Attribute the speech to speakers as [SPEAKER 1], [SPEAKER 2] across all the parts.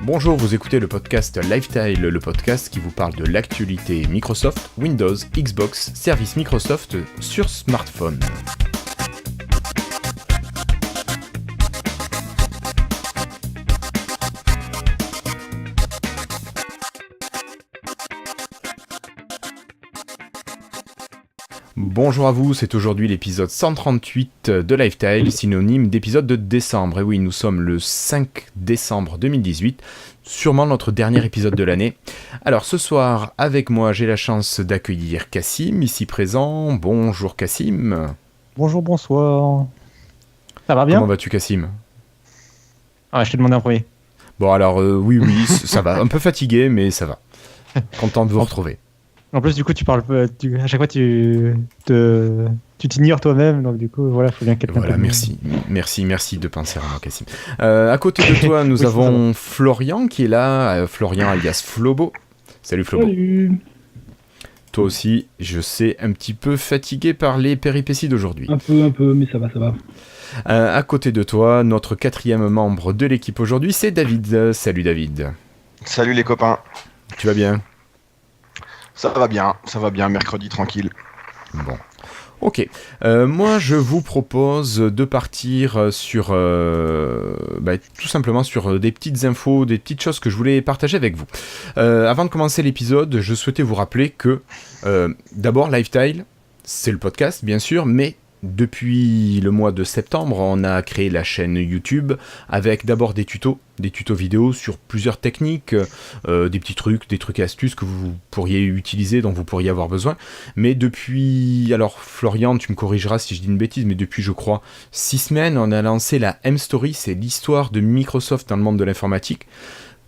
[SPEAKER 1] Bonjour, vous écoutez le podcast Lifestyle, le podcast qui vous parle de l'actualité Microsoft, Windows, Xbox, services Microsoft sur smartphone. Bonjour à vous, c'est aujourd'hui l'épisode 138 de Lifestyle, synonyme d'épisode de décembre. Et oui, nous sommes le 5 décembre 2018, sûrement notre dernier épisode de l'année. Alors ce soir, avec moi, j'ai la chance d'accueillir Cassim, ici présent. Bonjour Cassim.
[SPEAKER 2] Bonjour, bonsoir. Ça va bien ?
[SPEAKER 1] Comment vas-tu Cassim ?
[SPEAKER 2] Ah, je t'ai demandé en premier.
[SPEAKER 1] Bon alors, oui, ça va. Un peu fatigué, mais ça va. Content de vous retrouver.
[SPEAKER 2] En plus, du coup, tu parles, à chaque fois, tu t'ignores toi-même, donc du coup, voilà, il faut bien quelqu'un.
[SPEAKER 1] Voilà, merci de penser à moi, Cassim. À côté de toi, nous avons Florian qui est là, Florian alias Flobo. Salut Flobo.
[SPEAKER 3] Salut.
[SPEAKER 1] Toi aussi, je sais, un petit peu fatigué par les péripéties d'aujourd'hui.
[SPEAKER 3] Un peu, mais ça va.
[SPEAKER 1] À côté de toi, notre quatrième membre de l'équipe aujourd'hui, c'est David. Salut David.
[SPEAKER 4] Salut les copains.
[SPEAKER 1] Tu vas bien ?
[SPEAKER 4] Ça va bien, mercredi tranquille.
[SPEAKER 1] Bon. Ok. Moi, je vous propose de partir sur, tout simplement sur des petites infos, des petites choses que je voulais partager avec vous. Avant de commencer l'épisode, je souhaitais vous rappeler que, d'abord, Lifestyle, c'est le podcast, bien sûr, mais depuis le mois de septembre, on a créé la chaîne YouTube avec d'abord des tutos vidéo sur plusieurs techniques, des petits trucs, des trucs et astuces que vous pourriez utiliser, dont vous pourriez avoir besoin. Mais depuis, alors Florian, tu me corrigeras si je dis une bêtise, mais depuis je crois 6 semaines, on a lancé la M-Story, c'est l'histoire de Microsoft dans le monde de l'informatique.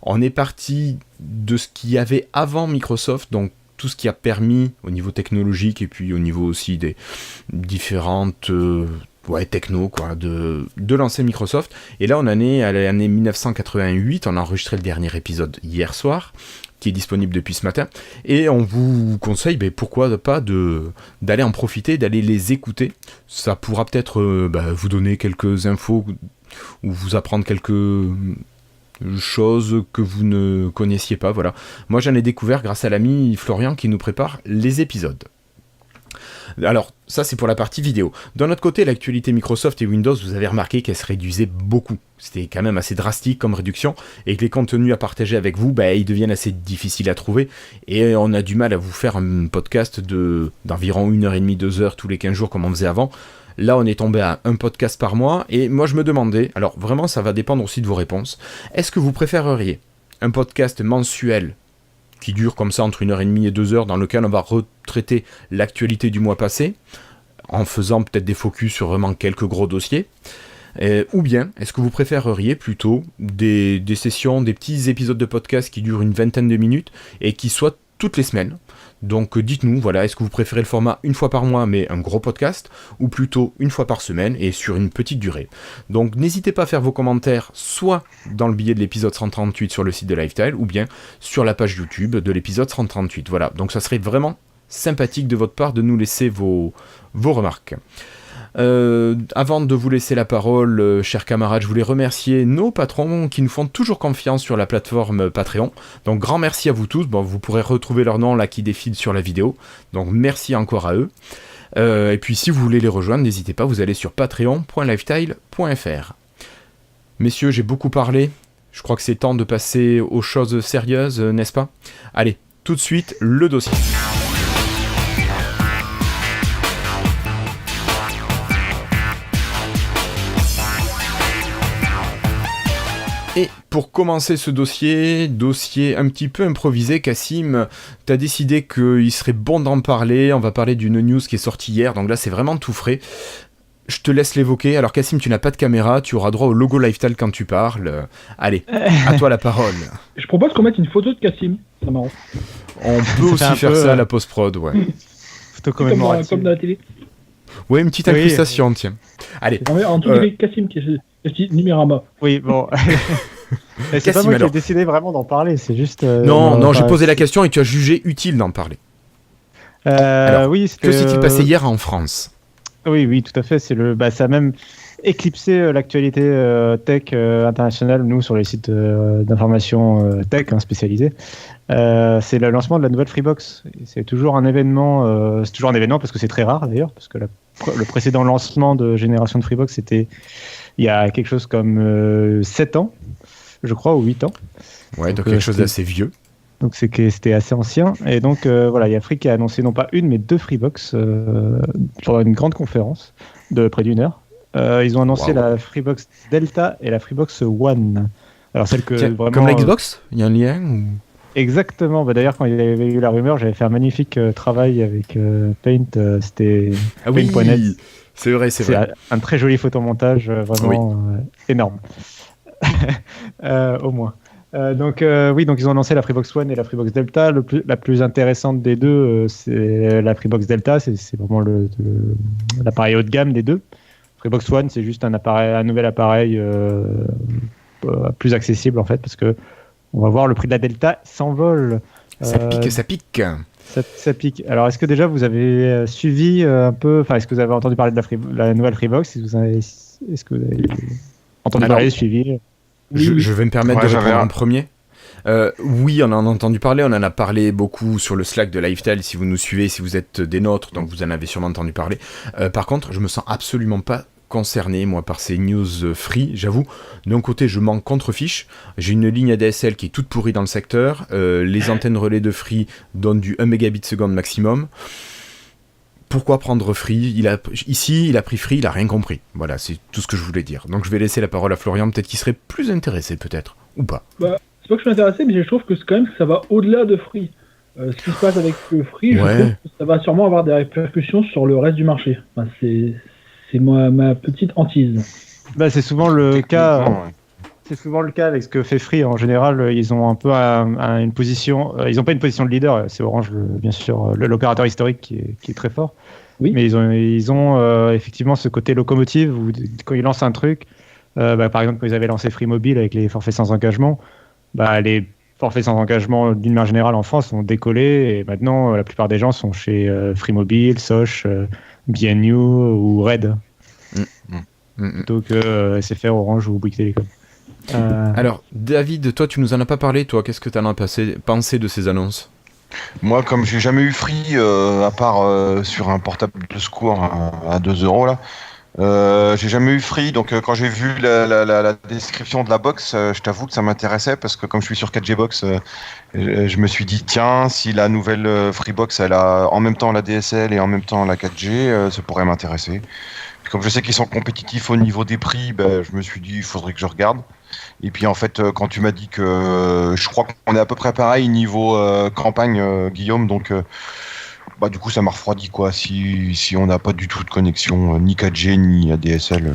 [SPEAKER 1] On est parti de ce qu'il y avait avant Microsoft, donc tout ce qui a permis au niveau technologique et puis au niveau aussi des différentes techno quoi, de lancer Microsoft. Et là on en est à l'année 1988, on a enregistré le dernier épisode hier soir qui est disponible depuis ce matin et on vous conseille pourquoi pas d'aller en profiter, d'aller les écouter. Ça pourra peut-être vous donner quelques infos ou vous apprendre quelques choses que vous ne connaissiez pas, voilà. Moi j'en ai découvert grâce à l'ami Florian qui nous prépare les épisodes. Alors ça c'est pour la partie vidéo. D'un autre côté, l'actualité Microsoft et Windows, vous avez remarqué qu'elle se réduisait beaucoup. C'était quand même assez drastique comme réduction et que les contenus à partager avec vous, ils deviennent assez difficiles à trouver et on a du mal à vous faire un podcast d'environ 1h30, 2h tous les 15 jours comme on faisait avant. Là, on est tombé à un podcast par mois, et moi je me demandais, alors vraiment ça va dépendre aussi de vos réponses, est-ce que vous préféreriez un podcast mensuel qui dure comme ça entre 1h30 et 2h, dans lequel on va retraiter l'actualité du mois passé, en faisant peut-être des focus sur vraiment quelques gros dossiers, ou bien est-ce que vous préféreriez plutôt des sessions, des petits épisodes de podcast qui durent une vingtaine de minutes, et qui soient toutes les semaines. Donc dites-nous, voilà, est-ce que vous préférez le format une fois par mois mais un gros podcast, ou plutôt une fois par semaine et sur une petite durée. Donc n'hésitez pas à faire vos commentaires soit dans le billet de l'épisode 138 sur le site de Lifestyle, ou bien sur la page YouTube de l'épisode 138. Voilà, donc ça serait vraiment sympathique de votre part de nous laisser vos remarques. Avant de vous laisser la parole, chers camarades, je voulais remercier nos patrons qui nous font toujours confiance sur la plateforme Patreon. Donc grand merci à vous tous. Bon, vous pourrez retrouver leur nom là qui défile sur la vidéo. Donc merci encore à eux. Et puis si vous voulez les rejoindre, n'hésitez pas, vous allez sur patreon.lifestyle.fr. Messieurs, j'ai beaucoup parlé. Je crois que c'est temps de passer aux choses sérieuses, n'est-ce pas ? Allez, tout de suite, le dossier. Et pour commencer ce dossier un petit peu improvisé, Cassim, t'as décidé qu'il serait bon d'en parler. On va parler d'une news qui est sortie hier, donc là c'est vraiment tout frais. Je te laisse l'évoquer. Alors Cassim, tu n'as pas de caméra, tu auras droit au logo Lifestyle quand tu parles. Allez, à toi la parole.
[SPEAKER 3] Je propose qu'on mette une photo de Cassim, ça marrant.
[SPEAKER 1] On peut aussi faire ça à la post-prod, ouais.
[SPEAKER 2] Photo
[SPEAKER 3] comme dans la télé.
[SPEAKER 1] Ouais, une petite incrustation, tiens. Allez.
[SPEAKER 3] En tout cas, Cassim qui est Numérama.
[SPEAKER 2] Oui, bon. Et c'est pas
[SPEAKER 1] Cassim,
[SPEAKER 2] moi qui ai
[SPEAKER 1] alors.
[SPEAKER 2] décidé vraiment d'en parler, c'est juste.
[SPEAKER 1] Non, j'ai posé la question et tu as jugé utile d'en parler. Alors,
[SPEAKER 2] Oui,
[SPEAKER 1] que s'est-il passé
[SPEAKER 2] hier?
[SPEAKER 1] hier en France?
[SPEAKER 2] Oui, tout à fait. Ça a même éclipsé l'actualité tech internationale, nous, sur les sites d'information tech spécialisés. C'est le lancement de la nouvelle Freebox. Et c'est toujours un événement. C'est toujours un événement parce que c'est très rare d'ailleurs, parce que le précédent lancement de génération de Freebox, c'était il y a quelque chose comme 7 ans, je crois, ou 8 ans.
[SPEAKER 1] Ouais, donc
[SPEAKER 2] Donc,
[SPEAKER 1] quelque chose
[SPEAKER 2] c'était-
[SPEAKER 1] d'assez vieux.
[SPEAKER 2] Donc c'était assez ancien. Et donc voilà, il y a Free qui a annoncé non pas une, mais 2 Freebox pendant une grande conférence de près d'une heure. Ils ont annoncé
[SPEAKER 1] Waouh.
[SPEAKER 2] la Freebox Delta et la Freebox One. Alors celle que
[SPEAKER 1] Tiens,
[SPEAKER 2] vraiment...
[SPEAKER 1] comme la Xbox, il y a un lien ou...
[SPEAKER 2] Exactement. Bah, d'ailleurs, quand il y avait eu la rumeur, j'avais fait un magnifique travail avec Paint. C'était
[SPEAKER 1] Ah oui,
[SPEAKER 2] Paint.net.
[SPEAKER 1] c'est vrai, c'est vrai.
[SPEAKER 2] un très joli photomontage, vraiment énorme. Au moins. Donc ils ont annoncé la Freebox One et la Freebox Delta. La plus intéressante des deux, c'est la Freebox Delta. C'est vraiment l'appareil haut de gamme des deux. Freebox One, c'est juste un nouvel appareil plus accessible en fait, parce que on va voir le prix de la Delta s'envole.
[SPEAKER 1] Ça pique, ça pique.
[SPEAKER 2] Ça pique. Alors, est-ce que déjà vous avez suivi un peu, enfin, est-ce que vous avez entendu parler de la nouvelle Freebox? Est-ce que vous avez entendu
[SPEAKER 1] Alors,
[SPEAKER 2] parler, suivi?
[SPEAKER 1] Je vais me permettre
[SPEAKER 4] Ouais,
[SPEAKER 1] de répondre
[SPEAKER 4] j'avais
[SPEAKER 1] en
[SPEAKER 4] un.
[SPEAKER 1] premier. Oui, on en a entendu parler, on en a parlé beaucoup sur le Slack de Lifestyle, si vous nous suivez, si vous êtes des nôtres, donc vous en avez sûrement entendu parler. Par contre, je me sens absolument pas concerné, moi, par ces news free, j'avoue. D'un côté, je m'en contrefiche. J'ai une ligne ADSL qui est toute pourrie dans le secteur. Les antennes relais de free donnent du 1 mégabit seconde maximum. Pourquoi prendre free? Ici, il a pris free, il a rien compris. Voilà, c'est tout ce que je voulais dire. Donc je vais laisser la parole à Florian, peut-être qu'il serait plus intéressé, peut-être, ou pas.
[SPEAKER 3] C'est pas que je suis intéressé, mais je trouve que c'est quand même que ça va au-delà de Free. Ce qui se passe avec le Free, je
[SPEAKER 1] Ouais.
[SPEAKER 3] trouve que ça va sûrement avoir des répercussions sur le reste du marché. Enfin, c'est ma petite hantise.
[SPEAKER 2] Bah, c'est souvent le cas.
[SPEAKER 4] Techniquement, ouais.
[SPEAKER 2] C'est souvent le cas avec ce que fait Free. En général, ils ont un peu une position. Ils n'ont pas une position de leader. C'est Orange, bien sûr, l'opérateur historique qui est très fort.
[SPEAKER 3] Oui.
[SPEAKER 2] Mais ils ont effectivement ce côté locomotive où quand ils lancent un truc, par exemple quand ils avaient lancé Free Mobile avec les forfaits sans engagement, les forfaits sans engagement d'une manière générale en France ont décollé et maintenant la plupart des gens sont chez Free Mobile, Soch, BNU ou Red plutôt que SFR, Orange ou Bouygues Télécom.
[SPEAKER 1] Alors, David, toi, tu nous en as pas parlé, toi, qu'est-ce que tu en as pensé de ces annonces?
[SPEAKER 4] Moi, comme j'ai jamais eu Free, à part sur un portable de secours à 2 euros là, j'ai jamais eu Free. Donc quand j'ai vu la description de la box, je t'avoue que ça m'intéressait parce que comme je suis sur 4G Box, je me suis dit tiens, si la nouvelle Freebox elle a en même temps la DSL et en même temps la 4G, ça pourrait m'intéresser. Puis comme je sais qu'ils sont compétitifs au niveau des prix, je me suis dit il faudrait que je regarde. Et puis en fait, quand tu m'as dit que je crois qu'on est à peu près pareil niveau campagne, Guillaume, donc du coup ça m'a refroidi quoi. Si on n'a pas du tout de connexion, ni 4G ni ADSL.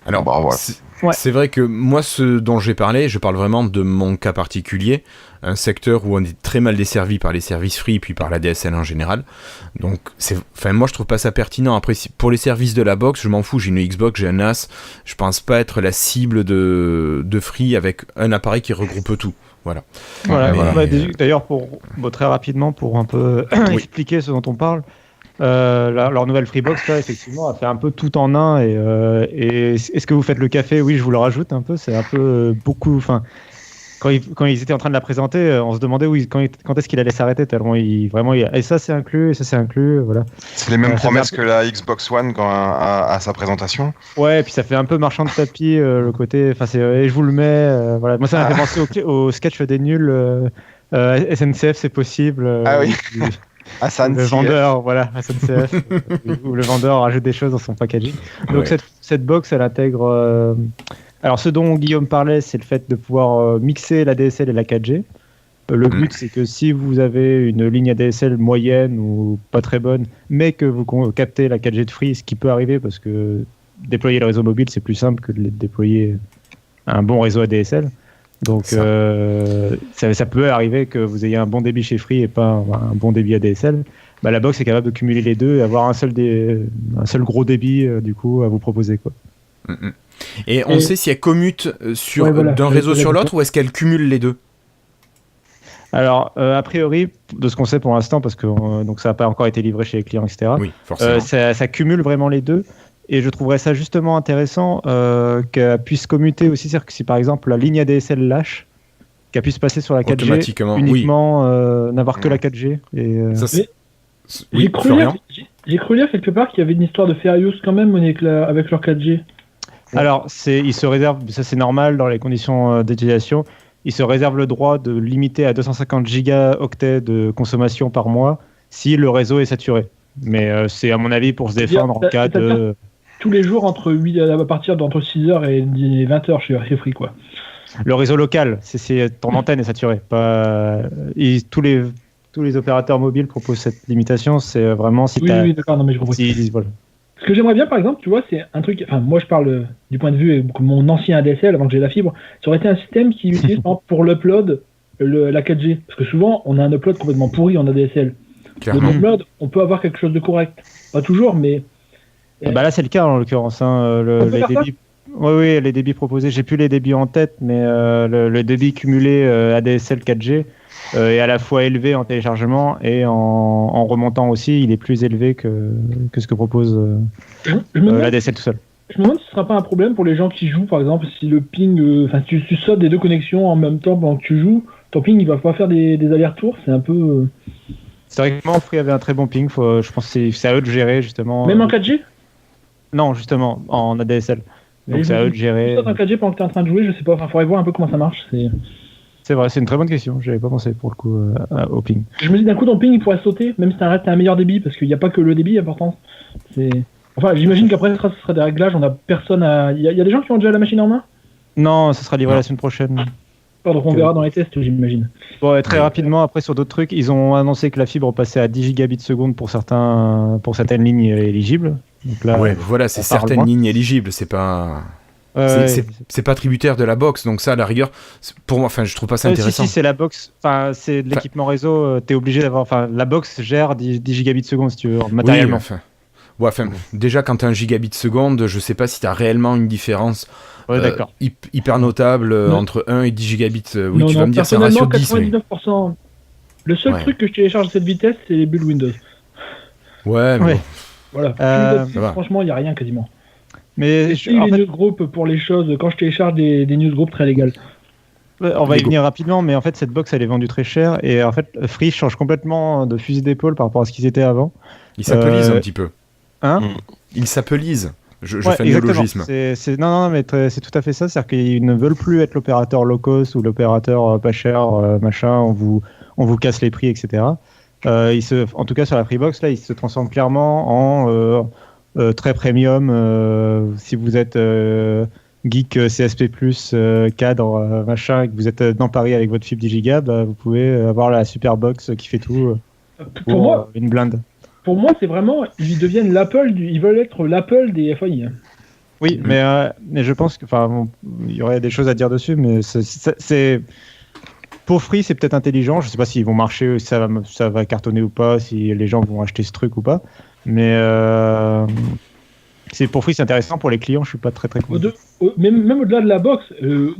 [SPEAKER 1] Alors,
[SPEAKER 4] voilà.
[SPEAKER 1] c'est vrai que moi, ce dont j'ai parlé, je parle vraiment de mon cas particulier, un secteur où on est très mal desservi par les services free, puis par la DSL en général. Donc, moi, je trouve pas ça pertinent. Après, pour les services de la box, je m'en fous. J'ai une Xbox, j'ai un NAS. Je pense pas être la cible de free avec un appareil qui regroupe tout. Voilà.
[SPEAKER 2] D'ailleurs, très rapidement, pour un peu expliquer ce dont on parle, leur nouvelle Freebox, là, effectivement, a fait un peu tout en un. Et est-ce que vous faites le café? Oui, je vous le rajoute un peu. C'est un peu beaucoup. Enfin, quand ils étaient en train de la présenter, on se demandait quand est-ce qu'il allait s'arrêter, tellement et ça c'est inclus, et ça c'est inclus, voilà.
[SPEAKER 4] C'est les mêmes promesses que la Xbox One à sa présentation.
[SPEAKER 2] Ouais, et puis ça fait un peu marchand de tapis le côté. Enfin, et je vous le mets. Voilà. Moi, ça m'a fait penser au sketch des nuls. SNCF, c'est possible.
[SPEAKER 4] Oui.
[SPEAKER 2] Le vendeur, voilà, SNCF, où le vendeur rajoute des choses dans son packaging. Donc cette box, elle intègre. Alors, ce dont Guillaume parlait, c'est le fait de pouvoir mixer la DSL et la 4G. Le but, c'est que si vous avez une ligne ADSL moyenne ou pas très bonne, mais que vous captez la 4G de Free, ce qui peut arriver parce que déployer le réseau mobile, c'est plus simple que de déployer un bon réseau ADSL. Donc, ça peut arriver que vous ayez un bon débit chez Free et pas un bon débit ADSL. La box est capable de cumuler les deux et avoir un seul gros débit du coup à vous proposer, quoi.
[SPEAKER 1] Et on sait si elle commute d'un réseau sur l'autre ou est-ce qu'elle cumule les deux?
[SPEAKER 2] Alors, a priori, de ce qu'on sait pour l'instant, parce que donc ça n'a pas encore été livré chez les clients, etc.,
[SPEAKER 1] oui, forcément.
[SPEAKER 2] Ça cumule vraiment les deux. Et je trouverais ça justement intéressant qu'elle puisse commuter aussi, c'est-à-dire que si par exemple la ligne ADSL lâche, qu'elle puisse passer sur la 4G uniquement, n'avoir que la 4G. Et,
[SPEAKER 3] J'ai cru lire quelque part qu'il y avait une histoire de fair use quand même avec leur 4G.
[SPEAKER 2] Alors, ils se réservent, ça c'est normal dans les conditions d'utilisation, ils se réservent le droit de limiter à 250 gigaoctets de consommation par mois si le réseau est saturé. Mais c'est à mon avis pour se défendre en cas de...
[SPEAKER 3] Tous les jours à partir d'entre 6h et 20h chez Free, quoi.
[SPEAKER 2] Le réseau local, ton antenne est saturée. Tous les opérateurs mobiles proposent cette limitation, c'est vraiment si
[SPEAKER 3] Oui, d'accord, non mais je comprends.
[SPEAKER 2] Voilà.
[SPEAKER 3] Ce que j'aimerais bien, par exemple, tu vois, c'est un truc... Enfin, moi, je parle du point de vue de mon ancien ADSL, avant que j'ai la fibre. Ça aurait été un système qui utilise, par exemple, pour l'upload, la 4G. Parce que souvent, on a un upload complètement pourri en ADSL.
[SPEAKER 1] Clairement.
[SPEAKER 3] Le upload, on peut avoir quelque chose de correct. Pas toujours, mais...
[SPEAKER 2] Là, c'est le cas, en l'occurrence. Hein, les débits... Oui, les débits proposés. J'ai plus les débits en tête, mais le débit cumulé ADSL 4G est à la fois élevé en téléchargement et en remontant aussi. Il est plus élevé que ce que propose l'ADSL tout seul.
[SPEAKER 3] Je me demande si ce sera pas un problème pour les gens qui jouent, par exemple, si le ping... tu sautes des deux connexions en même temps pendant que tu joues, ton ping, il va pas faire des allers-retours. C'est un peu...
[SPEAKER 2] Historiquement, Free avait un très bon ping. Je pense que c'est à eux de gérer, justement.
[SPEAKER 3] Même en 4G?
[SPEAKER 2] Non, justement, en ADSL. Donc c'est à eux de gérer.
[SPEAKER 3] En 4G pendant que tu es en train de jouer, je sais pas, faudrait voir un peu comment ça marche.
[SPEAKER 2] C'est vrai, c'est une très bonne question. J'avais pas pensé pour le coup au ping.
[SPEAKER 3] Je me dis d'un coup, ton ping il pourrait sauter, même si t'as un meilleur débit, parce qu'il n'y a pas que le débit important. Enfin, j'imagine qu'après, ce sera des réglages, on a personne à. Il y a des gens qui ont déjà la machine en main?
[SPEAKER 2] Non, ça sera livré la semaine prochaine.
[SPEAKER 3] Donc on verra dans les tests, j'imagine.
[SPEAKER 2] Bon, et très rapidement, après sur d'autres trucs, ils ont annoncé que la fibre passait à 10 gigabits seconde pour certaines lignes éligibles. Donc là,
[SPEAKER 1] voilà, c'est certaines lignes éligibles, c'est pas... c'est pas tributaire de la box, donc ça, à la rigueur, pour moi, je trouve pas ça intéressant.
[SPEAKER 2] Si, c'est la box, c'est de l'équipement réseau, t'es obligé d'avoir... la box gère 10 gigabits seconde, si tu veux, matériellement.
[SPEAKER 1] Oui, déjà, quand t'as 1 gigabit seconde, je sais pas si t'as réellement une différence hyper notable entre 1 et 10 gigabits. Oui, tu vas me dire, c'est un ratio de 10.
[SPEAKER 3] 99%. Le seul truc que je télécharge à cette vitesse, c'est les bulles Windows.
[SPEAKER 1] Ouais, mais...
[SPEAKER 3] Voilà. Franchement, il n'y a rien quasiment.
[SPEAKER 2] Mais
[SPEAKER 3] les newsgroups pour les choses, quand je télécharge des newsgroups très légales.
[SPEAKER 2] On va y venir rapidement, mais en fait, cette box, elle est vendue très cher. Et en fait, Free change complètement de fusil d'épaule par rapport à ce qu'ils étaient avant.
[SPEAKER 1] Ils s'appellisent un petit peu.
[SPEAKER 2] Hein?
[SPEAKER 1] Ils s'appellisent. Je fais un néologisme.
[SPEAKER 2] Non, mais c'est tout à fait ça. C'est-à-dire qu'ils ne veulent plus être l'opérateur low cost ou l'opérateur pas cher, machin, on vous casse les prix, etc. En tout cas, sur la Freebox, là, ils se transforment clairement en très premium. Si vous êtes geek CSP+, cadre, machin, et que vous êtes dans Paris avec votre fibre 10 Go, vous pouvez avoir la super box qui fait tout pour moi, une blinde.
[SPEAKER 3] Pour moi, c'est vraiment, ils deviennent l'Apple, ils veulent être l'Apple des FAI.
[SPEAKER 2] Oui, mais je pense que, il y aurait des choses à dire dessus, mais c'est pour Free, c'est peut-être intelligent. Je sais pas s'ils vont marcher, si ça va cartonner ou pas, si les gens vont acheter ce truc ou pas. Mais pour Free, c'est intéressant. Pour les clients, je suis pas très convaincu.
[SPEAKER 3] Même au-delà de la box,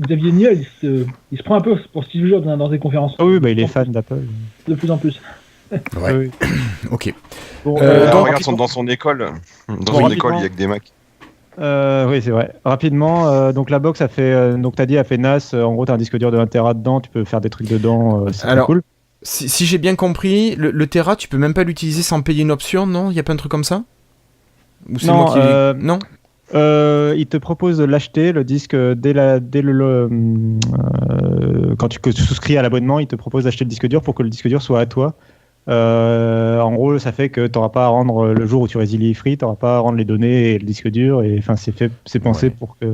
[SPEAKER 3] Xavier Niel, il se prend un peu pour Steve Jobs dans des conférences.
[SPEAKER 2] Oui, il est fan d'Apple.
[SPEAKER 3] De plus en plus.
[SPEAKER 1] Ouais. Oui. Ok.
[SPEAKER 4] Bon, regarde dans son école. Dans une école, il y a que des Mac.
[SPEAKER 2] Oui, c'est vrai. Rapidement, donc la box a fait, donc t'as dit, a fait NAS. En gros, t'as un disque dur de 1 Tera dedans, tu peux faire des trucs dedans. C'est cool.
[SPEAKER 1] Si j'ai bien compris, le Tera, tu peux même pas l'utiliser sans payer une option, non? Il y a pas un truc comme ça? Ou c'est moi qui... Non.
[SPEAKER 2] Il te propose de l'acheter, le disque, quand tu souscris à l'abonnement, il te propose d'acheter le disque dur pour que le disque dur soit à toi. En gros, ça fait que tu n'auras pas à rendre le jour où tu résilies Free, tu n'auras pas à rendre les données et le disque dur. Et enfin, c'est pensé pour que.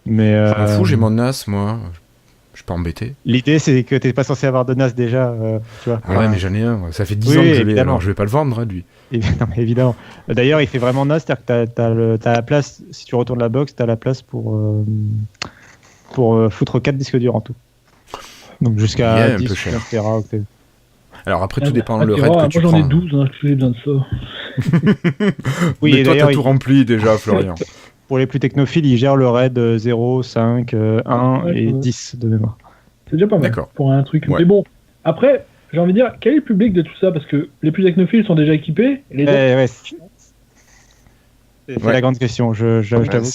[SPEAKER 2] Mais.
[SPEAKER 1] Je m'en fous, j'ai mon NAS, moi. Je suis pas embêté.
[SPEAKER 2] L'idée, c'est que tu n'es pas censé avoir de NAS déjà, tu vois.
[SPEAKER 1] Ouais, mais j'en ai un. Ça fait 10 ans que je l'ai. Alors, je vais pas le vendre, lui.
[SPEAKER 2] Non, mais évidemment. D'ailleurs, il fait vraiment NAS, c'est-à-dire que t'as la place. Si tu retournes la box, t'as la place pour foutre 4 disques durs en tout. Donc jusqu'à 10 Tera.
[SPEAKER 1] Alors après, tout dépend le RAID que tu prends.
[SPEAKER 3] Moi j'en ai 12, j'ai besoin de ça.
[SPEAKER 1] Oui, mais toi t'as tout rempli déjà, Florian.
[SPEAKER 2] Pour les plus technophiles, ils gèrent le RAID 0, 5, 1 et 10 de mémoire.
[SPEAKER 3] C'est déjà pas mal pour un truc. Ouais. Mais bon, après, j'ai envie de dire, quel est le public de tout ça? Parce que les plus technophiles sont déjà équipés. Et les
[SPEAKER 2] c'est la grande question. Je t'avoue.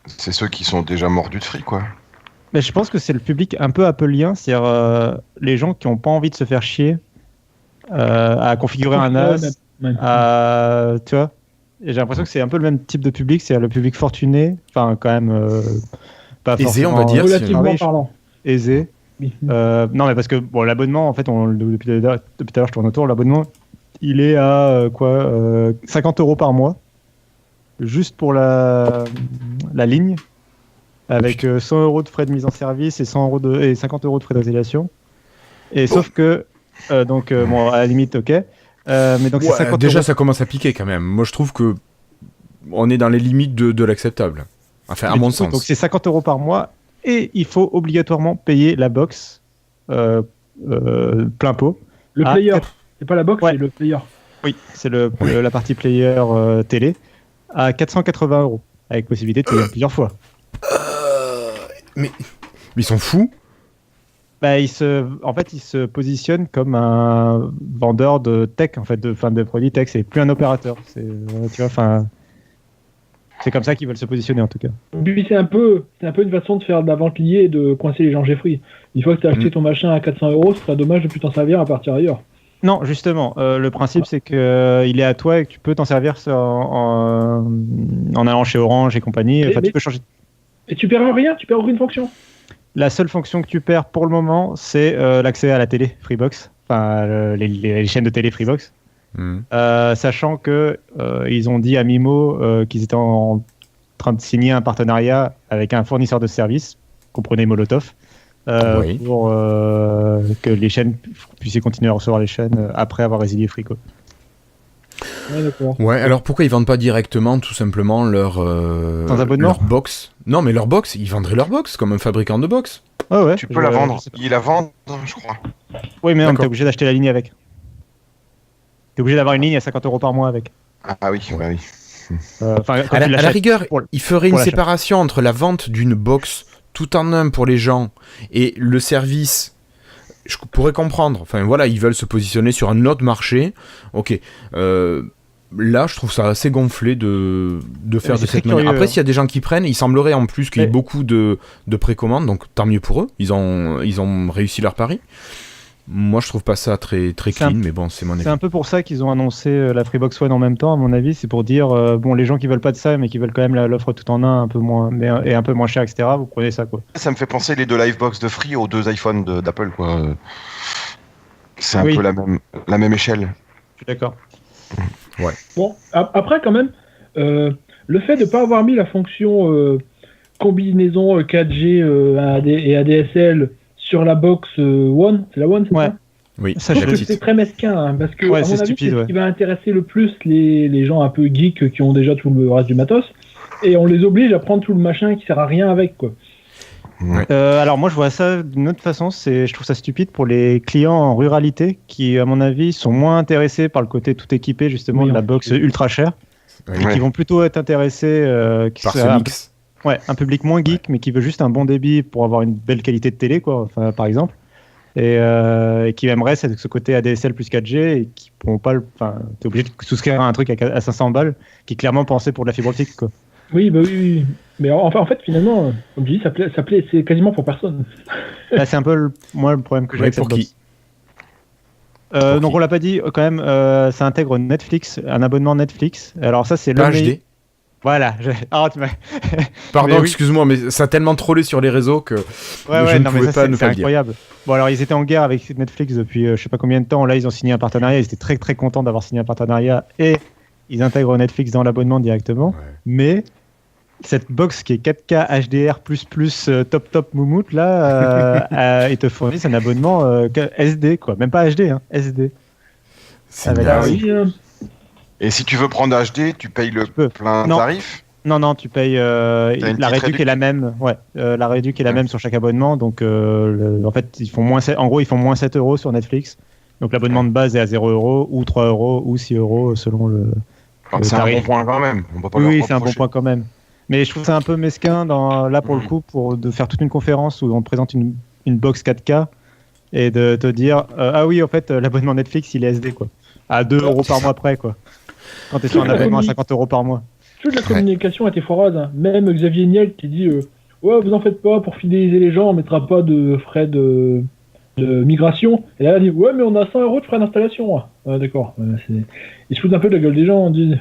[SPEAKER 4] C'est ceux qui sont déjà mordus de fric, quoi.
[SPEAKER 2] Mais je pense que c'est le public un peu Appleien, c'est-à-dire les gens qui n'ont pas envie de se faire chier à configurer un NAS, tu vois. Et j'ai l'impression que c'est un peu le même type de public, c'est le public fortuné, enfin quand même pas
[SPEAKER 1] aisé, on va dire,
[SPEAKER 3] relativement parlant.
[SPEAKER 2] Aisé. Oui. Non, mais parce que bon, l'abonnement, en fait, depuis tout à l'heure, je tourne autour. L'abonnement, il est à 50 € par mois, juste pour la ligne, avec 100 € de frais de mise en service et 50 € de frais d'installation. Et sauf que, bon, à la limite, ok. Mais donc c'est 50
[SPEAKER 1] déjà, ça commence à piquer quand même. Moi, je trouve que on est dans les limites de l'acceptable. Enfin, à mon sens.
[SPEAKER 2] Donc c'est 50 € par mois. Et il faut obligatoirement payer la box plein pot.
[SPEAKER 3] Le player, c'est pas la box, c'est le player.
[SPEAKER 2] Oui, c'est la partie player télé à 480 €, avec possibilité de payer plusieurs fois.
[SPEAKER 1] Mais ils sont fous.
[SPEAKER 2] Bah, il se positionne comme un vendeur de tech, en fait, de produits tech. C'est plus un opérateur. Tu vois, enfin. C'est comme ça qu'ils veulent se positionner en tout cas.
[SPEAKER 3] Puis c'est un peu une façon de faire de la vente liée et de coincer les gens Jeffrey. Une fois que tu as acheté ton machin à 400 €, ce serait dommage de plus t'en servir à partir ailleurs.
[SPEAKER 2] Non, justement, le principe c'est que il est à toi et que tu peux t'en servir en allant chez Orange et compagnie. Tu peux changer.
[SPEAKER 3] Et tu perds rien, tu perds aucune fonction.
[SPEAKER 2] La seule fonction que tu perds pour le moment, c'est l'accès à la télé Freebox, enfin les chaînes de télé Freebox. Sachant que ils ont dit à Mimo qu'ils étaient en train de signer un partenariat avec un fournisseur de services, comprenez Molotov, pour que les chaînes puissent continuer à recevoir les chaînes après avoir résilié Frico.
[SPEAKER 1] Ouais, alors pourquoi ils vendent pas directement tout simplement leur box? Non, mais leur box, ils vendraient leur box comme un fabricant de box.
[SPEAKER 4] Tu peux la vendre. Ils la vendent, je crois.
[SPEAKER 2] Oui, mais t'es obligé d'acheter la ligne avec. T'es obligé d'avoir une ligne à 50 € par mois avec.
[SPEAKER 4] Ah oui, oui.
[SPEAKER 1] À la rigueur, il ferait une séparation entre la vente d'une box tout en un pour les gens et le service. Je pourrais comprendre. Enfin voilà, ils veulent se positionner sur un autre marché. Ok. Là, je trouve ça assez gonflé de faire de cette manière. Après, s'il y a des gens qui prennent, il semblerait en plus qu'il y ait beaucoup de précommandes, donc tant mieux pour eux. Ils ont réussi leur pari. Moi, je trouve pas ça très clean, mais bon, c'est mon avis.
[SPEAKER 2] C'est un peu pour ça qu'ils ont annoncé la Freebox One en même temps, à mon avis. C'est pour dire, bon, les gens qui veulent pas de ça, mais qui veulent quand même l'offre tout en un, un peu moins cher, etc., vous prenez ça, quoi.
[SPEAKER 4] Ça me fait penser les deux Livebox de Free aux deux iPhones d'Apple, quoi. C'est un peu la même échelle.
[SPEAKER 2] Je suis d'accord.
[SPEAKER 1] Ouais.
[SPEAKER 3] Bon, après, quand même, le fait de pas avoir mis la fonction combinaison 4G et ADSL sur la box One, c'est la One, c'est ça?
[SPEAKER 1] Oui,
[SPEAKER 3] c'est très mesquin, hein, parce que à mon avis,
[SPEAKER 2] stupide,
[SPEAKER 3] c'est ce qui va intéresser le plus les gens un peu geeks qui ont déjà tout le reste du matos, et on les oblige à prendre tout le machin qui sert à rien avec, quoi.
[SPEAKER 2] Alors moi je vois ça d'une autre façon, je trouve ça stupide pour les clients en ruralité qui à mon avis sont moins intéressés par le côté tout équipé justement de la box ultra chère et qui vont plutôt être intéressés
[SPEAKER 1] par ce mix.
[SPEAKER 2] Un public moins geek mais qui veut juste un bon débit pour avoir une belle qualité de télé quoi, enfin, par exemple et qui aimerait ce côté ADSL plus 4G et qui pourront pas t'es obligé de souscrire à un truc à 500 balles qui est clairement pensé pour de la fibre optique quoi.
[SPEAKER 3] Oui, oui. Mais en fait, finalement, comme je dis, c'est quasiment pour personne.
[SPEAKER 2] Là, c'est un peu le problème que j'ai avec cette box. Donc, on l'a pas dit, quand même, ça intègre Netflix, un abonnement Netflix. Alors, ça, c'est le
[SPEAKER 1] HD.
[SPEAKER 2] Voilà.
[SPEAKER 1] Pardon, excuse-moi, mais ça a tellement trollé sur les réseaux que je ne pouvais pas ne pas le dire. C'est
[SPEAKER 2] incroyable. Bon, alors, ils étaient en guerre avec Netflix depuis je sais pas combien de temps. Là, ils ont signé un partenariat. Ils étaient très, très contents d'avoir signé un partenariat et ils intègrent Netflix dans l'abonnement directement. Ouais. Mais cette box qui est 4K HDR++ top moumoute, là, ils te fournissent un abonnement SD, quoi. Même pas HD, hein, SD.
[SPEAKER 4] Et si tu veux prendre HD, tu payes le plein tarif?
[SPEAKER 2] Non, tu payes la réduc est la même. Ouais, la réduc est la même sur chaque abonnement. Donc, en fait, ils font moins 7 € sur Netflix. Donc, l'abonnement de base est à 0 € ou 3 € ou 6 € selon le
[SPEAKER 4] c'est un bon point quand même.
[SPEAKER 2] Oui, c'est un bon point quand même. Mais je trouve ça un peu mesquin là pour le coup de faire toute une conférence où on te présente une box 4K et de te dire ah oui en fait l'abonnement Netflix il est SD quoi, à 2 € par mois près quoi. Quand t'es sur un abonnement à 50 € par mois.
[SPEAKER 3] Toute la communication a été foireuse. Hein. Même Xavier Niel qui dit ouais vous en faites pas, pour fidéliser les gens on mettra pas de frais de migration. Et là, elle dit ouais mais on a 100 € de frais d'installation. D'accord. Ils se foutent un peu de la gueule des gens. On dit,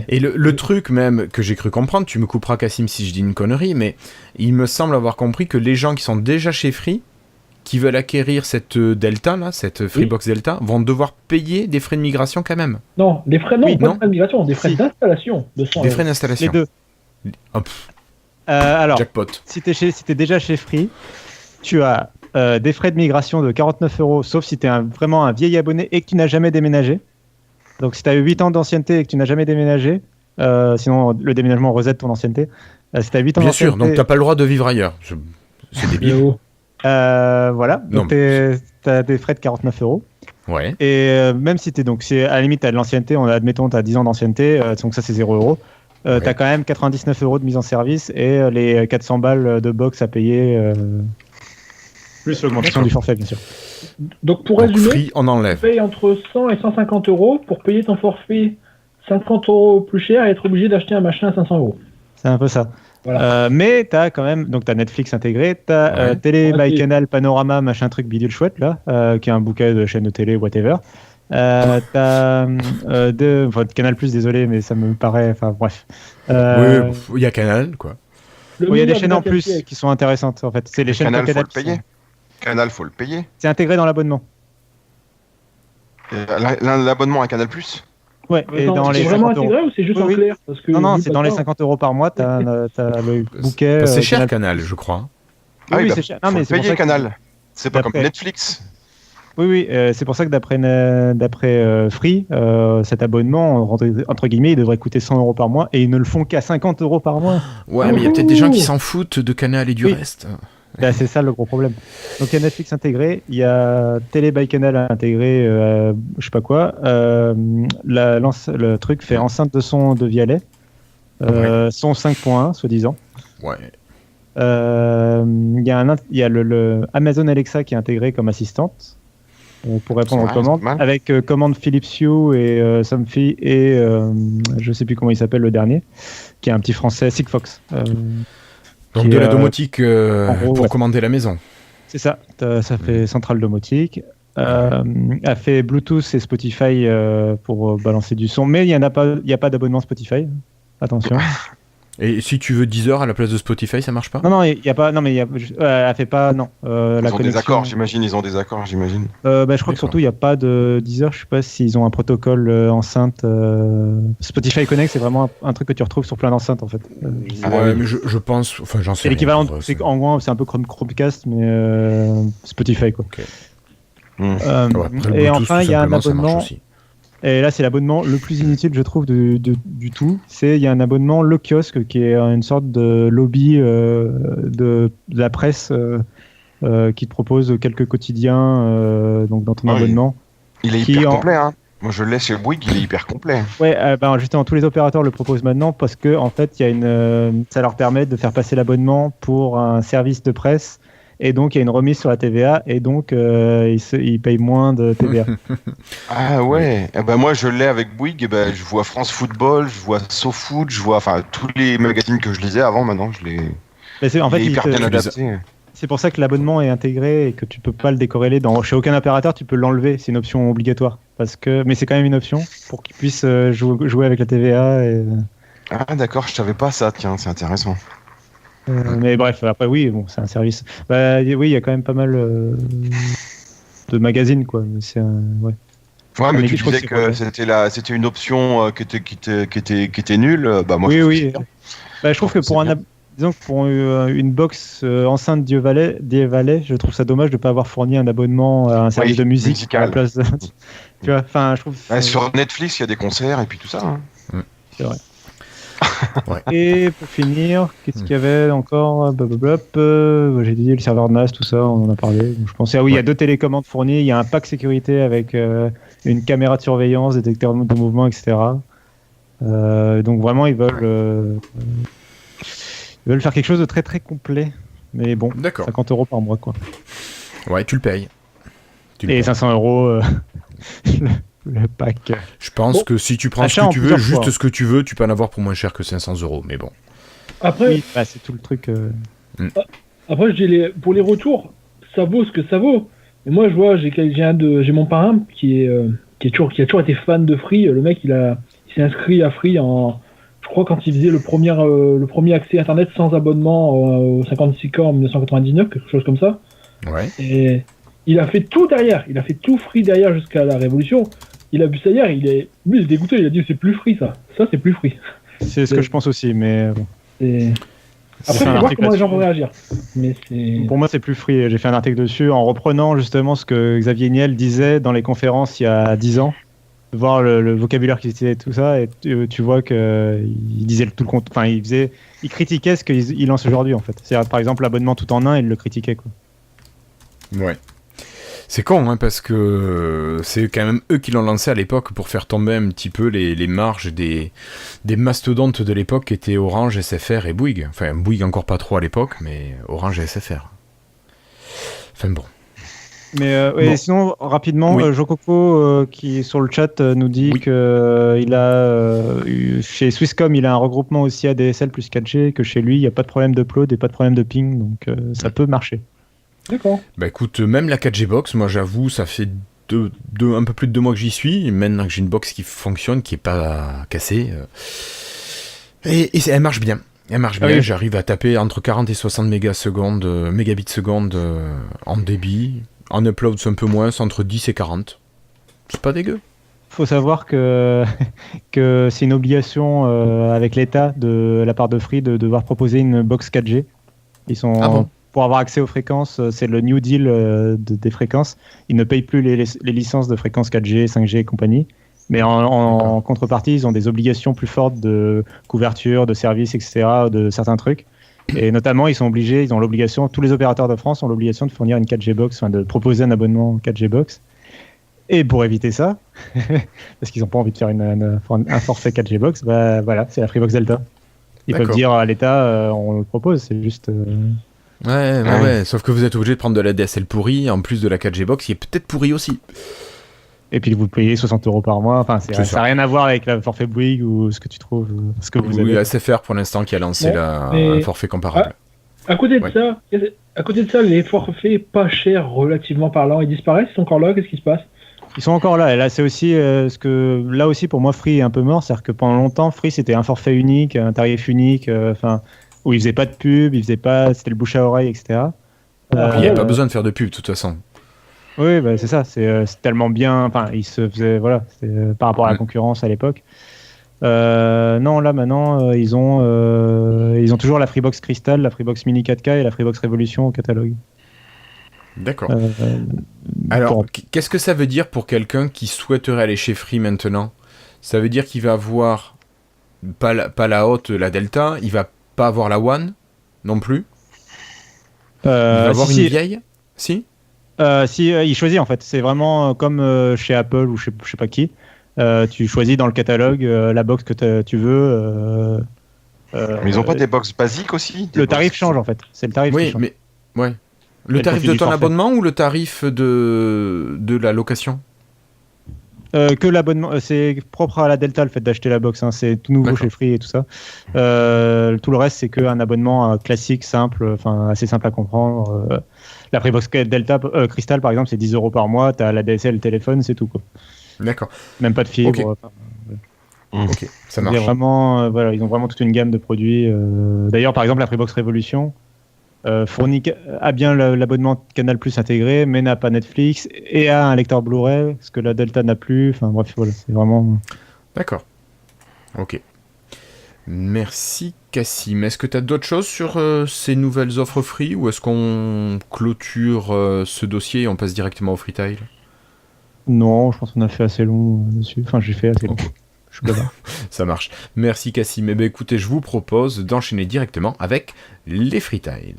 [SPEAKER 1] et le truc même que j'ai cru comprendre, tu me couperas Cassim si je dis une connerie, mais il me semble avoir compris que les gens qui sont déjà chez Free, qui veulent acquérir cette Delta là, cette Freebox Delta, vont devoir payer des frais de migration quand même.
[SPEAKER 3] Non, des frais pas de frais de migration, des frais d'installation de 100 €.
[SPEAKER 1] Des frais d'installation.
[SPEAKER 2] Les deux. Alors,
[SPEAKER 1] jackpot.
[SPEAKER 2] Si t'es déjà chez Free, tu as des frais de migration de 49 €, sauf si t'es vraiment un vieil abonné et que tu n'as jamais déménagé. Donc si tu as eu 8 ans d'ancienneté et que tu n'as jamais déménagé, sinon le déménagement reset ton ancienneté. Si tu as 8 ans
[SPEAKER 1] Bien sûr, donc tu n'as pas le droit de vivre ailleurs. C'est débile.
[SPEAKER 2] Voilà, donc tu as des frais de 49 €.
[SPEAKER 1] Ouais.
[SPEAKER 2] Et même si à la limite tu as de l'ancienneté, admettons tu as 10 ans d'ancienneté, donc ça c'est 0 €. Tu as quand même 99 € de mise en service et les 400 balles de box à payer. Plus l'augmentation du forfait, bien sûr.
[SPEAKER 3] Donc pour résumer,
[SPEAKER 1] Free, on enlève.
[SPEAKER 3] Tu payes entre 100 et 150 € pour payer ton forfait 50 € plus cher et être obligé d'acheter un machin à 500 €.
[SPEAKER 2] C'est un peu ça.
[SPEAKER 3] Voilà.
[SPEAKER 2] Mais tu as quand même t'as Netflix intégré, tu as Télé, MyCanal, Panorama, machin truc bidule chouette, là, qui est un bouquet de chaînes de télé, whatever. T'as Canal+, désolé, mais ça me paraît... Enfin, bref.
[SPEAKER 1] Oui, il y a Canal, quoi.
[SPEAKER 2] Il y a des chaînes en plus qui sont intéressantes, en fait. C'est les chaînes
[SPEAKER 4] Canal,
[SPEAKER 2] Canal,
[SPEAKER 4] faut le payer. Canal, faut le payer.
[SPEAKER 2] C'est intégré dans l'abonnement.
[SPEAKER 4] L'abonnement à Canal+.
[SPEAKER 2] Ouais,
[SPEAKER 3] et dans les 50 €. C'est vraiment intégré ou c'est juste en clair parce que
[SPEAKER 2] Non, c'est dans les 50 € par mois, t'as le bouquet.
[SPEAKER 1] C'est cher Canal, je crois.
[SPEAKER 4] Ah oui, c'est cher. Non, mais c'est payer Canal. C'est pas comme Netflix.
[SPEAKER 2] Oui, c'est pour ça que d'après Free, cet abonnement, entre guillemets, il devrait coûter 100 € par mois et ils ne le font qu'à 50 € par mois.
[SPEAKER 1] Ouais, mais il y a peut-être des gens qui s'en foutent de Canal et du reste.
[SPEAKER 2] Bah, c'est ça le gros problème. Donc il y a Netflix intégré, il y a Télé by Canal intégré, je sais pas quoi. Le truc fait enceinte de son de Vialet, son 5.1 soi-disant.
[SPEAKER 1] Ouais.
[SPEAKER 2] Il y a le Amazon Alexa qui est intégré comme assistante pour répondre aux commandes, avec commande Philips Hue et Somfy et je sais plus comment il s'appelle le dernier, qui est un petit français, Sigfox.
[SPEAKER 1] Donc de la domotique pour commander la maison.
[SPEAKER 2] C'est ça, ça fait centrale domotique. A fait Bluetooth et Spotify pour balancer du son, mais il n'y a pas d'abonnement Spotify. Attention.
[SPEAKER 1] Et si tu veux 10 heures à la place de Spotify, ça marche pas ?
[SPEAKER 2] Non, il y a pas. Non, mais elle fait pas. Non.
[SPEAKER 4] Ils ont des accords, j'imagine.
[SPEAKER 2] Je crois que surtout il n'y a pas de Deezer. Je sais pas s'ils ont un protocole enceinte. Spotify Connect, c'est vraiment un truc que tu retrouves sur plein d'enceintes en fait.
[SPEAKER 1] Ouais, mais je pense. Enfin, j'en sais.
[SPEAKER 2] C'est l'équivalent. En gros, c'est un peu Chromecast, mais Spotify quoi.
[SPEAKER 1] Okay.
[SPEAKER 2] Et enfin, il y a un abonnement. Et là, c'est l'abonnement le plus inutile, je trouve, du tout. Il y a un abonnement Le Kiosque, qui est une sorte de lobby de la presse qui te propose quelques quotidiens donc dans ton abonnement.
[SPEAKER 4] Il est hyper complet, hein. Moi, je l'ai chez Bouygues, il est hyper complet.
[SPEAKER 2] Ouais, justement, tous les opérateurs le proposent maintenant parce que, en fait, ça leur permet de faire passer l'abonnement pour un service de presse. Et donc, il y a une remise sur la TVA, et donc, ils payent moins de TVA.
[SPEAKER 4] Ah ouais, moi je l'ai avec Bouygues, je vois France Football, je vois SoFoot, je vois tous les magazines que je lisais avant, maintenant je les...
[SPEAKER 2] En fait,
[SPEAKER 4] hyper bien adapté.
[SPEAKER 2] C'est pour ça que l'abonnement est intégré et que tu peux pas le décorréler. Chez aucun opérateur, tu peux l'enlever, c'est une option obligatoire. Mais c'est quand même une option pour qu'ils puissent jouer avec la TVA.
[SPEAKER 4] Ah d'accord, je savais pas ça, tiens, c'est intéressant.
[SPEAKER 2] Mais bref, après oui, c'est un service. Oui, il y a quand même pas mal de magazines, quoi. Mais c'est
[SPEAKER 4] ouais, mais tu disais que c'était une option qui était nulle. Moi,
[SPEAKER 2] oui. Je trouve que pour pour une box enceinte Dievalet, je trouve ça dommage de pas avoir fourni un abonnement à un service de musique à la place de... Tu vois, je trouve.
[SPEAKER 4] Sur Netflix, il y a des concerts et puis tout ça. Hein.
[SPEAKER 2] C'est vrai. Ouais. Et pour finir, qu'est-ce qu'il y avait encore? J'ai dit le serveur NAS, tout ça, on en a parlé. Donc, je pensais, il y a 2 télécommandes fournies, il y a un pack sécurité avec une caméra de surveillance, détecteur de mouvement, etc. Donc vraiment, ils veulent Ils veulent faire quelque chose de très très complet. Mais bon,
[SPEAKER 1] D'accord.
[SPEAKER 2] 50 € par mois, quoi.
[SPEAKER 1] Ouais, tu le payes.
[SPEAKER 2] Et 500 € le pack.
[SPEAKER 1] Je pense que si tu prends
[SPEAKER 2] Achat
[SPEAKER 1] ce
[SPEAKER 2] en
[SPEAKER 1] que tu veux,
[SPEAKER 2] plusieurs
[SPEAKER 1] juste
[SPEAKER 2] fois.
[SPEAKER 1] ce que tu veux, tu peux en avoir pour moins cher que 500 €. Mais bon.
[SPEAKER 3] Après,
[SPEAKER 2] Oui, bah, c'est tout le truc.
[SPEAKER 3] après pour les retours, ça vaut ce que ça vaut. Mais moi, je vois, j'ai mon parrain qui a toujours été fan de Free. Le mec, il s'est inscrit à Free je crois, quand il faisait le premier accès Internet sans abonnement au 56K en 1999, quelque chose comme ça.
[SPEAKER 1] Ouais.
[SPEAKER 3] Et il a fait tout derrière. Il a fait tout Free derrière jusqu'à la Révolution. Il a vu ça hier, lui, il est dégoûté. Il a dit, c'est plus Free, ça. Ça, c'est plus Free.
[SPEAKER 2] C'est ce que je pense aussi, mais bon.
[SPEAKER 3] Après, il faut voir comment les gens vont réagir. Mais
[SPEAKER 2] pour moi, c'est plus Free. J'ai fait un article dessus en reprenant justement ce que Xavier Niel disait dans les conférences il y a 10 ans. Voir le vocabulaire qu'il utilisait et tout ça, et tu vois qu'il disait tout le compte. Enfin, il critiquait ce qu'il lance aujourd'hui, en fait. C'est-à-dire, par exemple, l'abonnement tout en un, il le critiquait, quoi.
[SPEAKER 1] Ouais. C'est con, hein, parce que c'est quand même eux qui l'ont lancé à l'époque pour faire tomber un petit peu les marges des mastodontes de l'époque qui étaient Orange, SFR et Bouygues. Enfin, Bouygues encore pas trop à l'époque, mais Orange et SFR. Enfin bon.
[SPEAKER 2] Mais
[SPEAKER 1] Bon.
[SPEAKER 2] sinon, rapidement,
[SPEAKER 1] Oui.
[SPEAKER 2] Jococo, qui est sur le chat, nous dit
[SPEAKER 1] Oui.
[SPEAKER 2] que chez Swisscom, il a un regroupement aussi ADSL plus 4G, que chez lui, il n'y a pas de problème d'upload et pas de problème de ping, donc ça peut marcher.
[SPEAKER 3] d'accord.
[SPEAKER 1] Bah écoute, même la 4G box, moi j'avoue, ça fait un peu plus de 2 mois que j'y suis, maintenant que j'ai une box qui fonctionne, qui est pas cassée. Et elle marche bien. Elle marche bien,
[SPEAKER 2] oui.
[SPEAKER 1] J'arrive à taper entre 40 et 60 mégabits seconde en débit. En upload, c'est un peu moins, c'est entre 10 et 40. C'est pas dégueu.
[SPEAKER 2] Faut savoir que c'est une obligation avec l'État de la part de Free de devoir proposer une box 4G.
[SPEAKER 1] Ah bon ?
[SPEAKER 2] Pour avoir accès aux fréquences, c'est le New Deal des fréquences. Ils ne payent plus les licences de fréquences 4G, 5G et compagnie. Mais en contrepartie, ils ont des obligations plus fortes de couverture, de services, etc., de certains trucs. Et notamment, ils ont l'obligation, tous les opérateurs de France ont l'obligation de fournir une 4G box, enfin de proposer un abonnement 4G box. Et pour éviter ça, parce qu'ils n'ont pas envie de faire un forfait 4G box, bah voilà, c'est la Freebox Delta. Ils peuvent dire à l'État, on le propose, c'est juste.
[SPEAKER 1] Ouais, sauf que vous êtes obligé de prendre de la DSL pourrie, en plus de la 4G box, qui est peut-être pourrie aussi.
[SPEAKER 2] Et puis vous payez 60 € par mois. Enfin, ça n'a rien à voir avec le forfait Bouygues ou ce que tu trouves, ce que vous avez.
[SPEAKER 1] Oui, SFR pour l'instant qui a lancé un forfait comparable.
[SPEAKER 3] À côté de ça, les forfaits pas chers relativement parlant, ils disparaissent, ils sont encore là, qu'est-ce qui se passe ?
[SPEAKER 2] Ils sont encore là. Et là, c'est aussi ce que là aussi pour moi, Free est un peu mort, c'est-à-dire que pendant longtemps, Free c'était un forfait unique, un tarif unique, où il faisait pas de pub, c'était le bouche à oreille, etc.
[SPEAKER 1] Il n'y avait pas besoin de faire de pub de toute façon.
[SPEAKER 2] Oui, bah, c'est ça. C'est tellement bien. Enfin, il se faisait par rapport à la concurrence à l'époque. Non, là maintenant, ils ont toujours la Freebox Crystal, la Freebox Mini 4K et la Freebox Révolution au catalogue.
[SPEAKER 1] D'accord. Alors, qu'est-ce que ça veut dire pour quelqu'un qui souhaiterait aller chez Free maintenant ? Ça veut dire qu'il va avoir pas la haute, la Delta, il va pas avoir la One non plus. Il va avoir une vieille ? Si,
[SPEAKER 2] il choisit en fait. C'est vraiment comme chez Apple ou je sais pas qui. Tu choisis dans le catalogue la box que tu veux.
[SPEAKER 4] Mais ils n'ont pas des box basiques aussi ?
[SPEAKER 2] Le tarif change en fait. C'est le tarif qui change.
[SPEAKER 1] Mais ouais. Le tarif de ton abonnement ou le tarif de la location ?
[SPEAKER 2] Que l'abonnement, c'est propre à la Delta le fait d'acheter la box, hein, c'est tout nouveau chez Free et tout ça. Tout le reste c'est qu'un abonnement classique, simple, assez simple à comprendre. La Freebox Delta Crystal par exemple c'est 10 € par mois, t'as la DSL, le téléphone, c'est tout quoi.
[SPEAKER 1] D'accord.
[SPEAKER 2] Même pas de fibre.
[SPEAKER 1] Ok, ça marche.
[SPEAKER 2] Ils ont vraiment toute une gamme de produits. D'ailleurs par exemple la Freebox Révolution a bien l'abonnement Canal Plus intégré, mais n'a pas Netflix et a un lecteur Blu-ray, ce que la Delta n'a plus. Enfin bref, voilà, c'est vraiment.
[SPEAKER 1] D'accord. Ok. Merci Cassim. Est-ce que tu as d'autres choses sur ces nouvelles offres Free ou est-ce qu'on clôture ce dossier et on passe directement au Freetail ?
[SPEAKER 2] Non, je pense qu'on a fait assez long dessus. Enfin, j'ai fait assez long. Je suis bavard.
[SPEAKER 1] Ça marche. Merci Cassim. Eh bien, écoutez, je vous propose d'enchaîner directement avec les Freetail.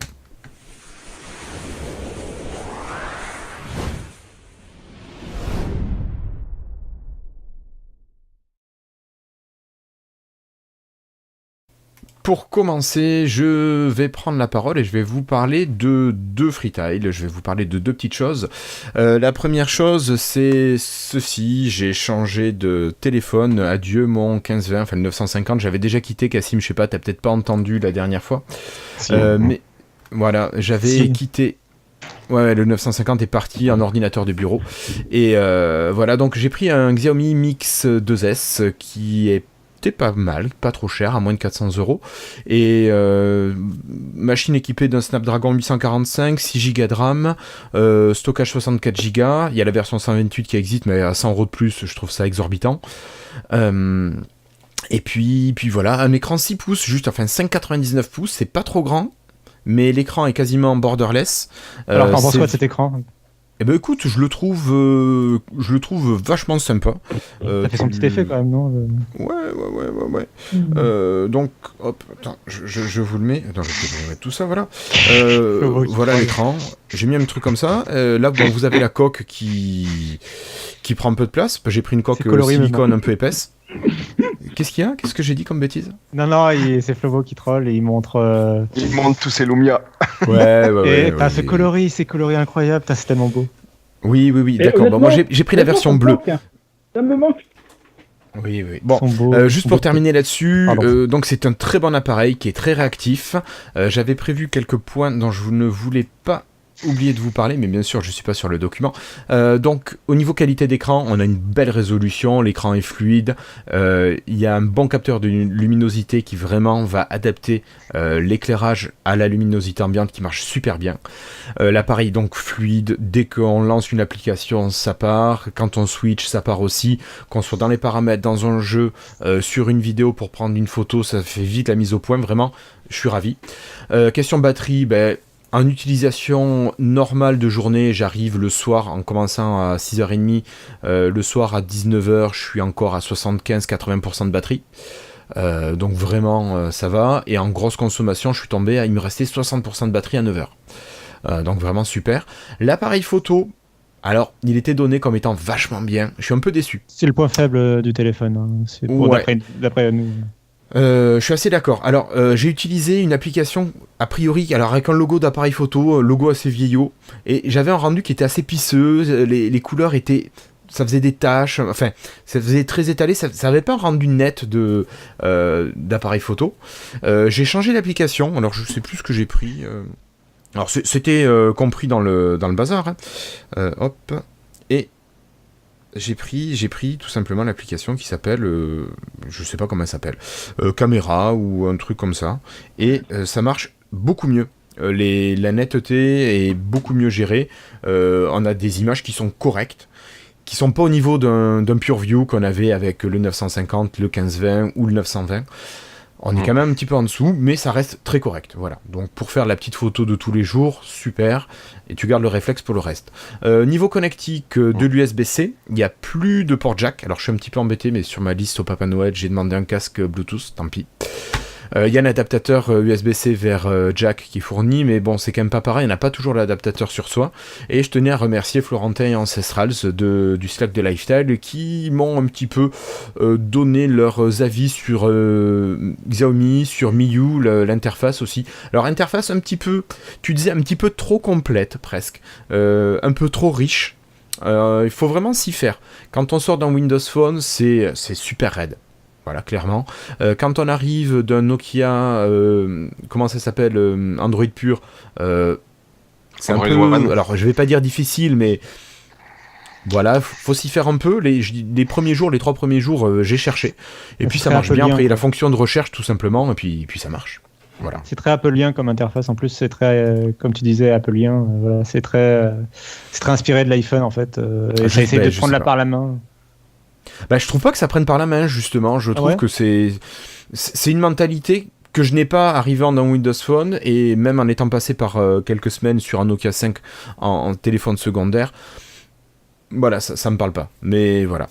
[SPEAKER 1] pour commencer, je vais prendre la parole et je vais vous parler de 2 freetiles. Je vais vous parler de 2 petites choses. La première chose, c'est ceci. J'ai changé de téléphone. Adieu mon 1520, enfin le 950. J'avais déjà quitté, Cassim, je sais pas, t'as peut-être pas entendu la dernière fois.
[SPEAKER 4] Si.
[SPEAKER 1] Mais voilà, j'avais quitté... Ouais, le 950 est parti en ordinateur de bureau. Et voilà, donc j'ai pris un Xiaomi Mix 2S qui était pas mal, pas trop cher, à moins de 400 €. Et machine équipée d'un Snapdragon 845, 6 Go de RAM, stockage 64 Go. Il y a la version 128 qui existe, mais à 100 € de plus, je trouve ça exorbitant. Et puis voilà, un écran 6 pouces, juste, enfin 5,99 pouces, c'est pas trop grand. Mais l'écran est quasiment borderless.
[SPEAKER 2] Alors, t'en penses quoi de cet écran ?
[SPEAKER 1] Eh ben écoute, je le trouve vachement sympa.
[SPEAKER 2] Ça fait son petit effet quand même, non ?
[SPEAKER 1] Ouais. Donc, hop, attends, je vous le mets. Attends, je vais vous mettre tout ça, voilà. Voilà l'écran. J'ai mis un truc comme ça. Là, bon, vous avez la coque qui prend un peu de place. J'ai pris une coque silicone un peu épaisse. Qu'est-ce qu'il y a ? Qu'est-ce que j'ai dit comme bêtise ?
[SPEAKER 2] Non, c'est Flobo qui troll et il montre...
[SPEAKER 4] Il montre tous ses Lumia.
[SPEAKER 1] Ouais.
[SPEAKER 2] Et t'as ce coloris, c'est coloré incroyable, c'est tellement beau.
[SPEAKER 1] Oui, d'accord. Bon, moi, j'ai pris la version bleue.
[SPEAKER 3] Ça me manque.
[SPEAKER 1] Oui. Bon, juste pour terminer là-dessus, donc c'est un très bon appareil qui est très réactif. J'avais prévu quelques points dont je ne voulais pas oublié de vous parler, mais bien sûr je suis pas sur le document. Donc au niveau qualité d'écran, on a une belle résolution, l'écran est fluide, il y a un bon capteur de luminosité qui vraiment va adapter l'éclairage à la luminosité ambiante qui marche super bien. L'appareil donc fluide, dès qu'on lance une application ça part, quand on switch ça part aussi, qu'on soit dans les paramètres, dans un jeu, sur une vidéo pour prendre une photo, ça fait vite la mise au point, vraiment je suis ravi. Question batterie, en utilisation normale de journée, j'arrive le soir en commençant à 6h30, le soir à 19h, je suis encore à 75-80% de batterie. Donc vraiment ça va. Et en grosse consommation, je suis tombé il me restait 60% de batterie à 9h. Donc vraiment super. L'appareil photo, alors il était donné comme étant vachement bien. Je suis un peu déçu.
[SPEAKER 2] C'est le point faible du téléphone. Hein. C'est pour d'après nous.
[SPEAKER 1] Je suis assez d'accord. Alors, j'ai utilisé une application, a priori, alors avec un logo d'appareil photo, logo assez vieillot, et j'avais un rendu qui était assez pisseux, les couleurs étaient... Ça faisait des taches, enfin, ça faisait très étalé, ça avait pas un rendu net d'appareil photo. J'ai changé d'application, alors je sais plus ce que j'ai pris. Alors, c'était compris dans le bazar. Hein. Hop, et... J'ai pris tout simplement l'application qui s'appelle, je sais pas comment elle s'appelle, Caméra ou un truc comme ça, et ça marche beaucoup mieux. La netteté est beaucoup mieux gérée, on a des images qui sont correctes, qui sont pas au niveau d'un PureView qu'on avait avec le 950, le 1520 ou le 920. On est quand même un petit peu en dessous, mais ça reste très correct. Voilà. Donc pour faire la petite photo de tous les jours, super. Et tu gardes le réflexe pour le reste. Niveau connectique de l'USB-C, il n'y a plus de port jack. Alors je suis un petit peu embêté, mais sur ma liste au Papa Noël, j'ai demandé un casque Bluetooth, tant pis. Il y a un adaptateur USB-C vers jack qui est fourni, mais bon, c'est quand même pas pareil, on n'a pas toujours l'adaptateur sur soi. Et je tenais à remercier Florentin et Ancestrals du Slack de Lifestyle qui m'ont un petit peu donné leurs avis sur Xiaomi, sur MIUI, l'interface aussi. Alors, interface un petit peu, tu disais un petit peu trop complète presque, un peu trop riche. Il faut vraiment s'y faire. Quand on sort d'un Windows Phone, c'est super raide. Voilà, clairement. Quand on arrive d'un Nokia, comment ça s'appelle, Android pur, c'est Android un peu... One. Alors, je vais pas dire difficile, mais voilà, faut s'y faire un peu. Les premiers jours, les 3 premiers jours, j'ai cherché. Et puis ça marche bien. Après, il y a la fonction de recherche, tout simplement, et puis ça marche. Voilà.
[SPEAKER 2] C'est très Appleien comme interface. En plus, c'est très, comme tu disais, Appleien. Voilà, c'est très inspiré de l'iPhone, en fait. Et ça essaye de prendre par la main.
[SPEAKER 1] Je trouve pas que ça prenne par la main, justement. Je trouve que c'est une mentalité que je n'ai pas arrivant dans Windows Phone, et même en étant passé par quelques semaines sur un Nokia 5 en téléphone secondaire. Voilà, ça me parle pas. Mais voilà.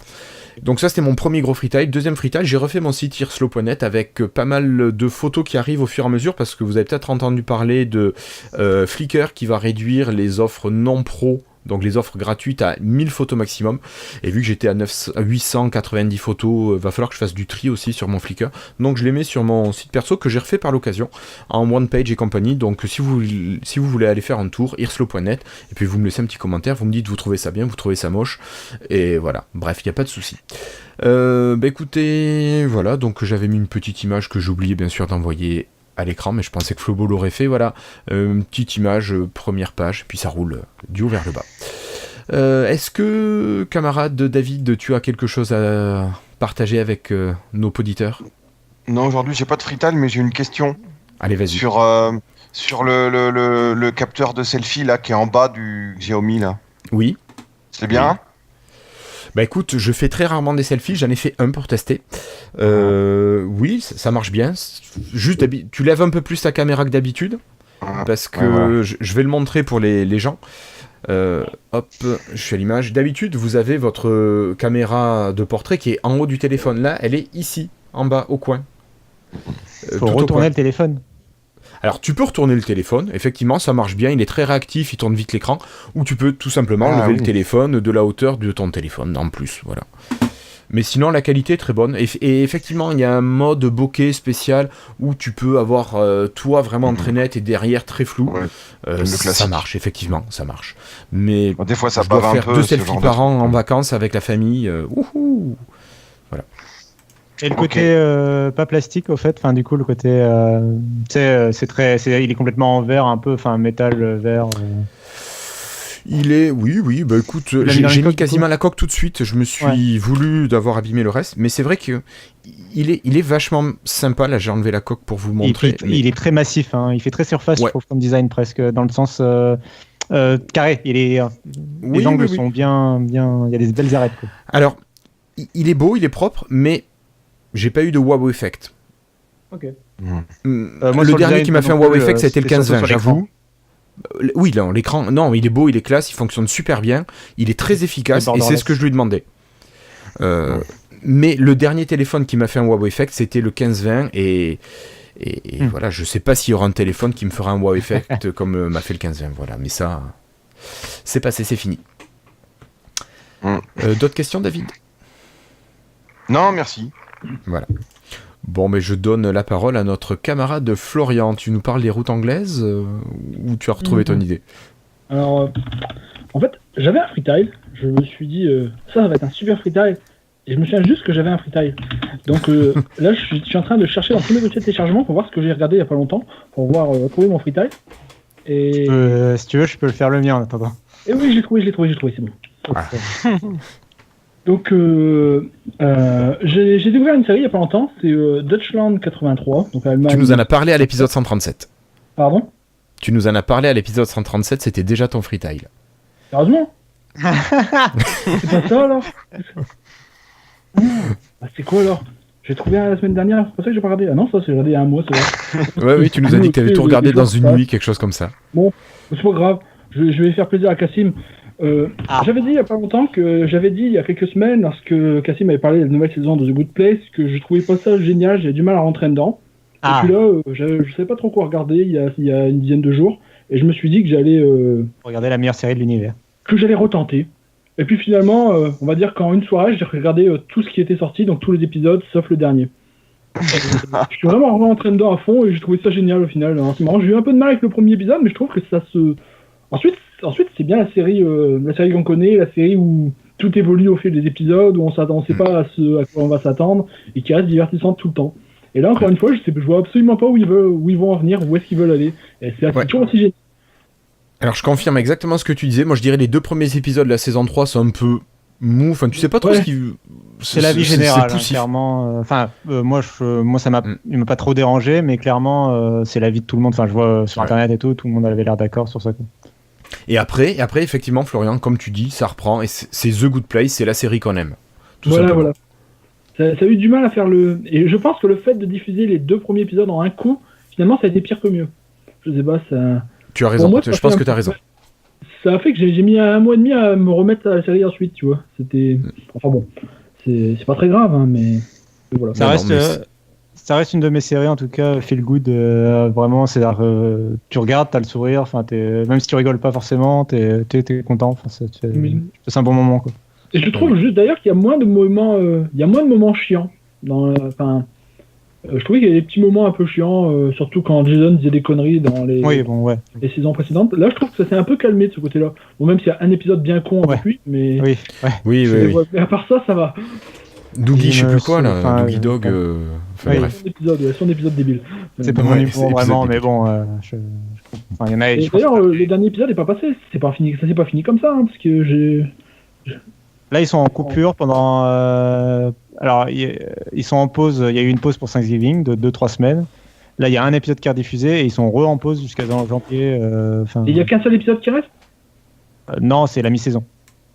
[SPEAKER 1] Donc ça, c'était mon premier gros freetile. Deuxième freetile, j'ai refait mon site earslow.net avec pas mal de photos qui arrivent au fur et à mesure, parce que vous avez peut-être entendu parler de Flickr qui va réduire les offres non pro donc les offres gratuites à 1000 photos maximum. Et vu que j'étais à 890 photos, va falloir que je fasse du tri aussi sur mon Flickr. Donc je les mets sur mon site perso que j'ai refait par l'occasion en one page et compagnie. Donc si vous voulez aller faire un tour, irslo.net, et puis vous me laissez un petit commentaire, vous me dites vous trouvez ça bien, vous trouvez ça moche, et voilà. Bref, il n'y a pas de souci. Écoutez, voilà, donc j'avais mis une petite image que j'ai oublié bien sûr d'envoyer à l'écran, mais je pensais que Flobo l'aurait fait. Voilà, une petite image, première page, puis ça roule du haut vers le bas. Est-ce que, camarade David, tu as quelque chose à partager avec nos auditeurs?
[SPEAKER 4] Non, aujourd'hui j'ai pas de freestyle, mais j'ai une question.
[SPEAKER 1] Allez, vas-y.
[SPEAKER 4] Sur le capteur de selfie là qui est en bas du Xiaomi là.
[SPEAKER 1] Oui.
[SPEAKER 4] C'est bien.
[SPEAKER 1] Oui. Bah écoute, je fais très rarement des selfies, j'en ai fait un pour tester. Oui, ça marche bien. Juste, tu lèves un peu plus ta caméra que d'habitude, parce que je vais le montrer pour les gens. Hop, je suis à l'image. D'habitude, vous avez votre caméra de portrait qui est en haut du téléphone. Là, elle est ici, en bas, au coin.
[SPEAKER 2] Faut retourner le téléphone.
[SPEAKER 1] Alors tu peux retourner le téléphone, effectivement ça marche bien, il est très réactif, il tourne vite l'écran, ou tu peux tout simplement lever le téléphone de la hauteur de ton téléphone en plus, voilà. Mais sinon la qualité est très bonne, et effectivement il y a un mode bokeh spécial où tu peux avoir toi vraiment très net et derrière très flou, ça marche, effectivement, ça marche. Mais
[SPEAKER 4] des fois ça
[SPEAKER 1] je dois faire
[SPEAKER 4] un peu,
[SPEAKER 1] 2 selfies par an en vacances avec la famille, voilà.
[SPEAKER 2] Et le côté pas plastique au fait, enfin du coup le côté il est complètement en verre un peu, enfin métal vert.
[SPEAKER 1] Il est oui bah écoute, j'ai mis quasiment la coque tout de suite, je me suis voulu d'avoir abîmé le reste, mais c'est vrai que il est vachement sympa. Là j'ai enlevé la coque pour vous montrer.
[SPEAKER 2] Il est très massif, hein. Il fait très surface, je trouve, comme design presque, dans le sens carré. Les angles sont bien, il y a des belles arêtes, quoi.
[SPEAKER 1] Alors il est beau, il est propre, mais j'ai pas eu de wow effect.
[SPEAKER 2] Ok.
[SPEAKER 1] Le dernier qui m'a fait un wow effect, c'était le 15-20, j'avoue. Oui, là, l'écran, non, il est beau, il est classe, il fonctionne super bien, il est très efficace, et c'est ce que je lui demandais. Mais le dernier téléphone qui m'a fait un wow effect, c'était le 15-20, et voilà, je sais pas s'il y aura un téléphone qui me fera un wow effect comme m'a fait le 15-20, voilà, mais ça, c'est passé, c'est fini. D'autres questions, David ?
[SPEAKER 4] Non, merci.
[SPEAKER 1] Voilà. Bon, mais je donne la parole à notre camarade Florian. Tu nous parles des routes anglaises ou tu as retrouvé ton idée?
[SPEAKER 3] Alors, en fait, j'avais un freetile. Je me suis dit, ça va être un super freetile. Et je me souviens juste que j'avais un freetile. Donc là, je suis en train de chercher dans tous mes dossiers de téléchargement pour voir ce que j'ai regardé il n'y a pas longtemps, pour voir trouver mon freetile. Et...
[SPEAKER 2] si tu veux, je peux le faire le mien en attendant.
[SPEAKER 3] Et oui, je l'ai trouvé, c'est bon. Ah. Donc, j'ai découvert une série il n'y a pas longtemps, c'est Deutschland 83. Donc Allemagne.
[SPEAKER 1] Tu nous en as parlé à l'épisode 137.
[SPEAKER 3] Pardon ?
[SPEAKER 1] Tu nous en as parlé à l'épisode 137, c'était déjà ton freetile.
[SPEAKER 3] Sérieusement ? C'est pas ça alors ? C'est quoi alors ? J'ai trouvé la semaine dernière, c'est pour ça que j'ai pas regardé. Ah non, ça c'est regardé il y a un mois, c'est vrai.
[SPEAKER 1] Oui, tu nous as dit que tu avais tout regardé dans une nuit, quelque chose comme ça.
[SPEAKER 3] Bon, c'est pas grave, je vais faire plaisir à Cassim. J'avais dit il y a pas longtemps il y a quelques semaines, lorsque Cassim avait parlé de la nouvelle saison de The Good Place, que je trouvais pas ça génial, j'avais du mal à rentrer dedans. Et puis là, je savais pas trop quoi regarder il y a une dizaine de jours, et je me suis dit que j'allais
[SPEAKER 2] regarder la meilleure série de l'univers.
[SPEAKER 3] Que j'allais retenter. Et puis finalement, on va dire qu'en une soirée, j'ai regardé tout ce qui était sorti, donc tous les épisodes, sauf le dernier. Je suis vraiment rentré dedans à fond et j'ai trouvé ça génial au final. C'est marrant, j'ai eu un peu de mal avec le premier épisode, mais je trouve que ça se... Ensuite c'est bien la série qu'on connaît, la série où tout évolue au fil des épisodes, où on sait pas à quoi on va s'attendre, et qui reste divertissante tout le temps. Et là, encore une fois, je vois absolument pas où ils vont en venir, où est-ce qu'ils veulent aller. Et c'est toujours aussi génial.
[SPEAKER 1] Alors je confirme exactement ce que tu disais. Moi je dirais les 2 premiers épisodes de la saison 3 sont un peu mou. Enfin tu sais pas trop ce qui...
[SPEAKER 2] C'est la vie générale, hein, clairement. Moi ça m'a pas trop dérangé, mais clairement c'est la vie de tout le monde. Enfin je vois sur internet et tout le monde avait l'air d'accord sur ça.
[SPEAKER 1] Et après effectivement Florian, comme tu dis, ça reprend et c'est The Good Place, c'est la série qu'on aime.
[SPEAKER 3] Voilà. Ça a eu du mal à faire le... Et je pense que le fait de diffuser les 2 premiers épisodes en un coup, finalement ça a été pire que mieux. Je sais pas, ça...
[SPEAKER 1] Tu as raison, je pense que tu as raison.
[SPEAKER 3] Ça a fait que j'ai mis 1 mois et demi à me remettre à la série ensuite, tu vois. C'était... Enfin bon, c'est pas très grave, hein, mais voilà.
[SPEAKER 2] Ça Ça reste une de mes séries en tout cas, feel good. Vraiment, c'est tu regardes, t'as le sourire. Enfin, même si tu rigoles pas forcément, t'es content. Enfin, c'est un bon moment quoi.
[SPEAKER 3] Et je trouve juste d'ailleurs qu'il y a moins de moments chiants. Je trouvais qu'il y a des petits moments un peu chiants, surtout quand Jason disait des conneries dans les saisons précédentes. Là, je trouve que ça s'est un peu calmé de ce côté-là. Bon, même s'il y a un épisode bien con depuis, mais
[SPEAKER 1] oui.
[SPEAKER 3] Mais à part ça, ça va.
[SPEAKER 1] Doogie, je sais plus quoi là, Doogie Dog. Bref.
[SPEAKER 3] Son épisode débile.
[SPEAKER 2] C'est pas mon humour vraiment, mais bon. Il y en a.
[SPEAKER 3] D'ailleurs, le dernier épisode n'est pas passé. C'est pas fini. Ça s'est pas fini comme ça, parce que
[SPEAKER 2] Là, ils sont en coupure pendant. Alors, ils sont en pause. Il y a eu une pause pour Thanksgiving de 2-3 semaines. Là, il y a un épisode qui est rediffusé et ils sont en pause jusqu'à janvier. Et
[SPEAKER 3] il n'y a qu'un seul épisode qui reste
[SPEAKER 2] non, c'est la mi-saison.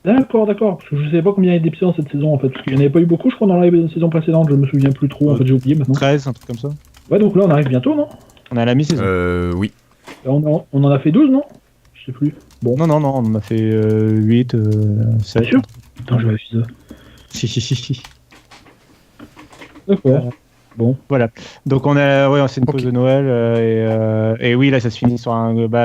[SPEAKER 3] D'accord. Parce que je ne savais pas combien il y a d'épisodes dans cette saison en fait. Parce qu'il n'y en avait pas eu beaucoup, je crois, dans la saison précédente. Je me souviens plus trop. En fait, j'ai oublié maintenant.
[SPEAKER 2] 13, un truc comme ça.
[SPEAKER 3] Ouais, donc là, on arrive bientôt, non?
[SPEAKER 2] On est à la mi-saison.
[SPEAKER 1] Oui.
[SPEAKER 3] On en a fait 12, non? Je sais plus.
[SPEAKER 2] Bon. Non, on en a fait 8, 7.
[SPEAKER 3] Bien sûr. Putain, je vais afficher ça.
[SPEAKER 2] Si.
[SPEAKER 3] D'accord. Bon.
[SPEAKER 2] Voilà. Donc c'est une pause de Noël et oui là ça se finit sur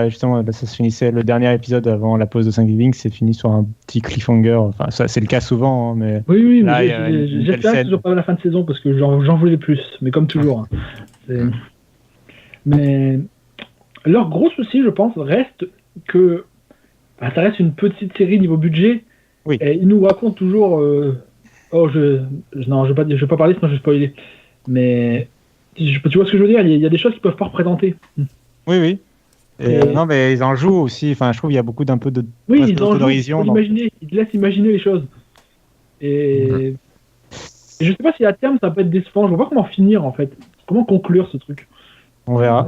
[SPEAKER 2] justement là, ça se finissait le dernier épisode avant la pause de Thanksgiving, c'est fini sur un petit cliffhanger. Enfin ça c'est le cas souvent, hein, mais
[SPEAKER 3] oui.
[SPEAKER 2] Là,
[SPEAKER 3] j'espère que c'est toujours pas la fin de saison parce que j'en voulais plus, mais comme toujours. Hein. Mais leur gros souci, je pense, reste que ça reste une petite série niveau budget.
[SPEAKER 2] Oui.
[SPEAKER 3] Et ils nous racontent toujours. Je vais pas parler, sinon je vais spoiler. Mais tu vois ce que je veux dire, il y a des choses qu'ils peuvent pas représenter.
[SPEAKER 2] Oui. Non, mais ils en jouent aussi. Enfin, je trouve qu'il y a beaucoup d'un peu de.
[SPEAKER 3] Oui, ils en jouent. Ils te laissent imaginer les choses. Et je sais pas si à terme ça peut être décevant. Je vois pas comment finir en fait. Comment conclure ce truc.
[SPEAKER 2] On verra.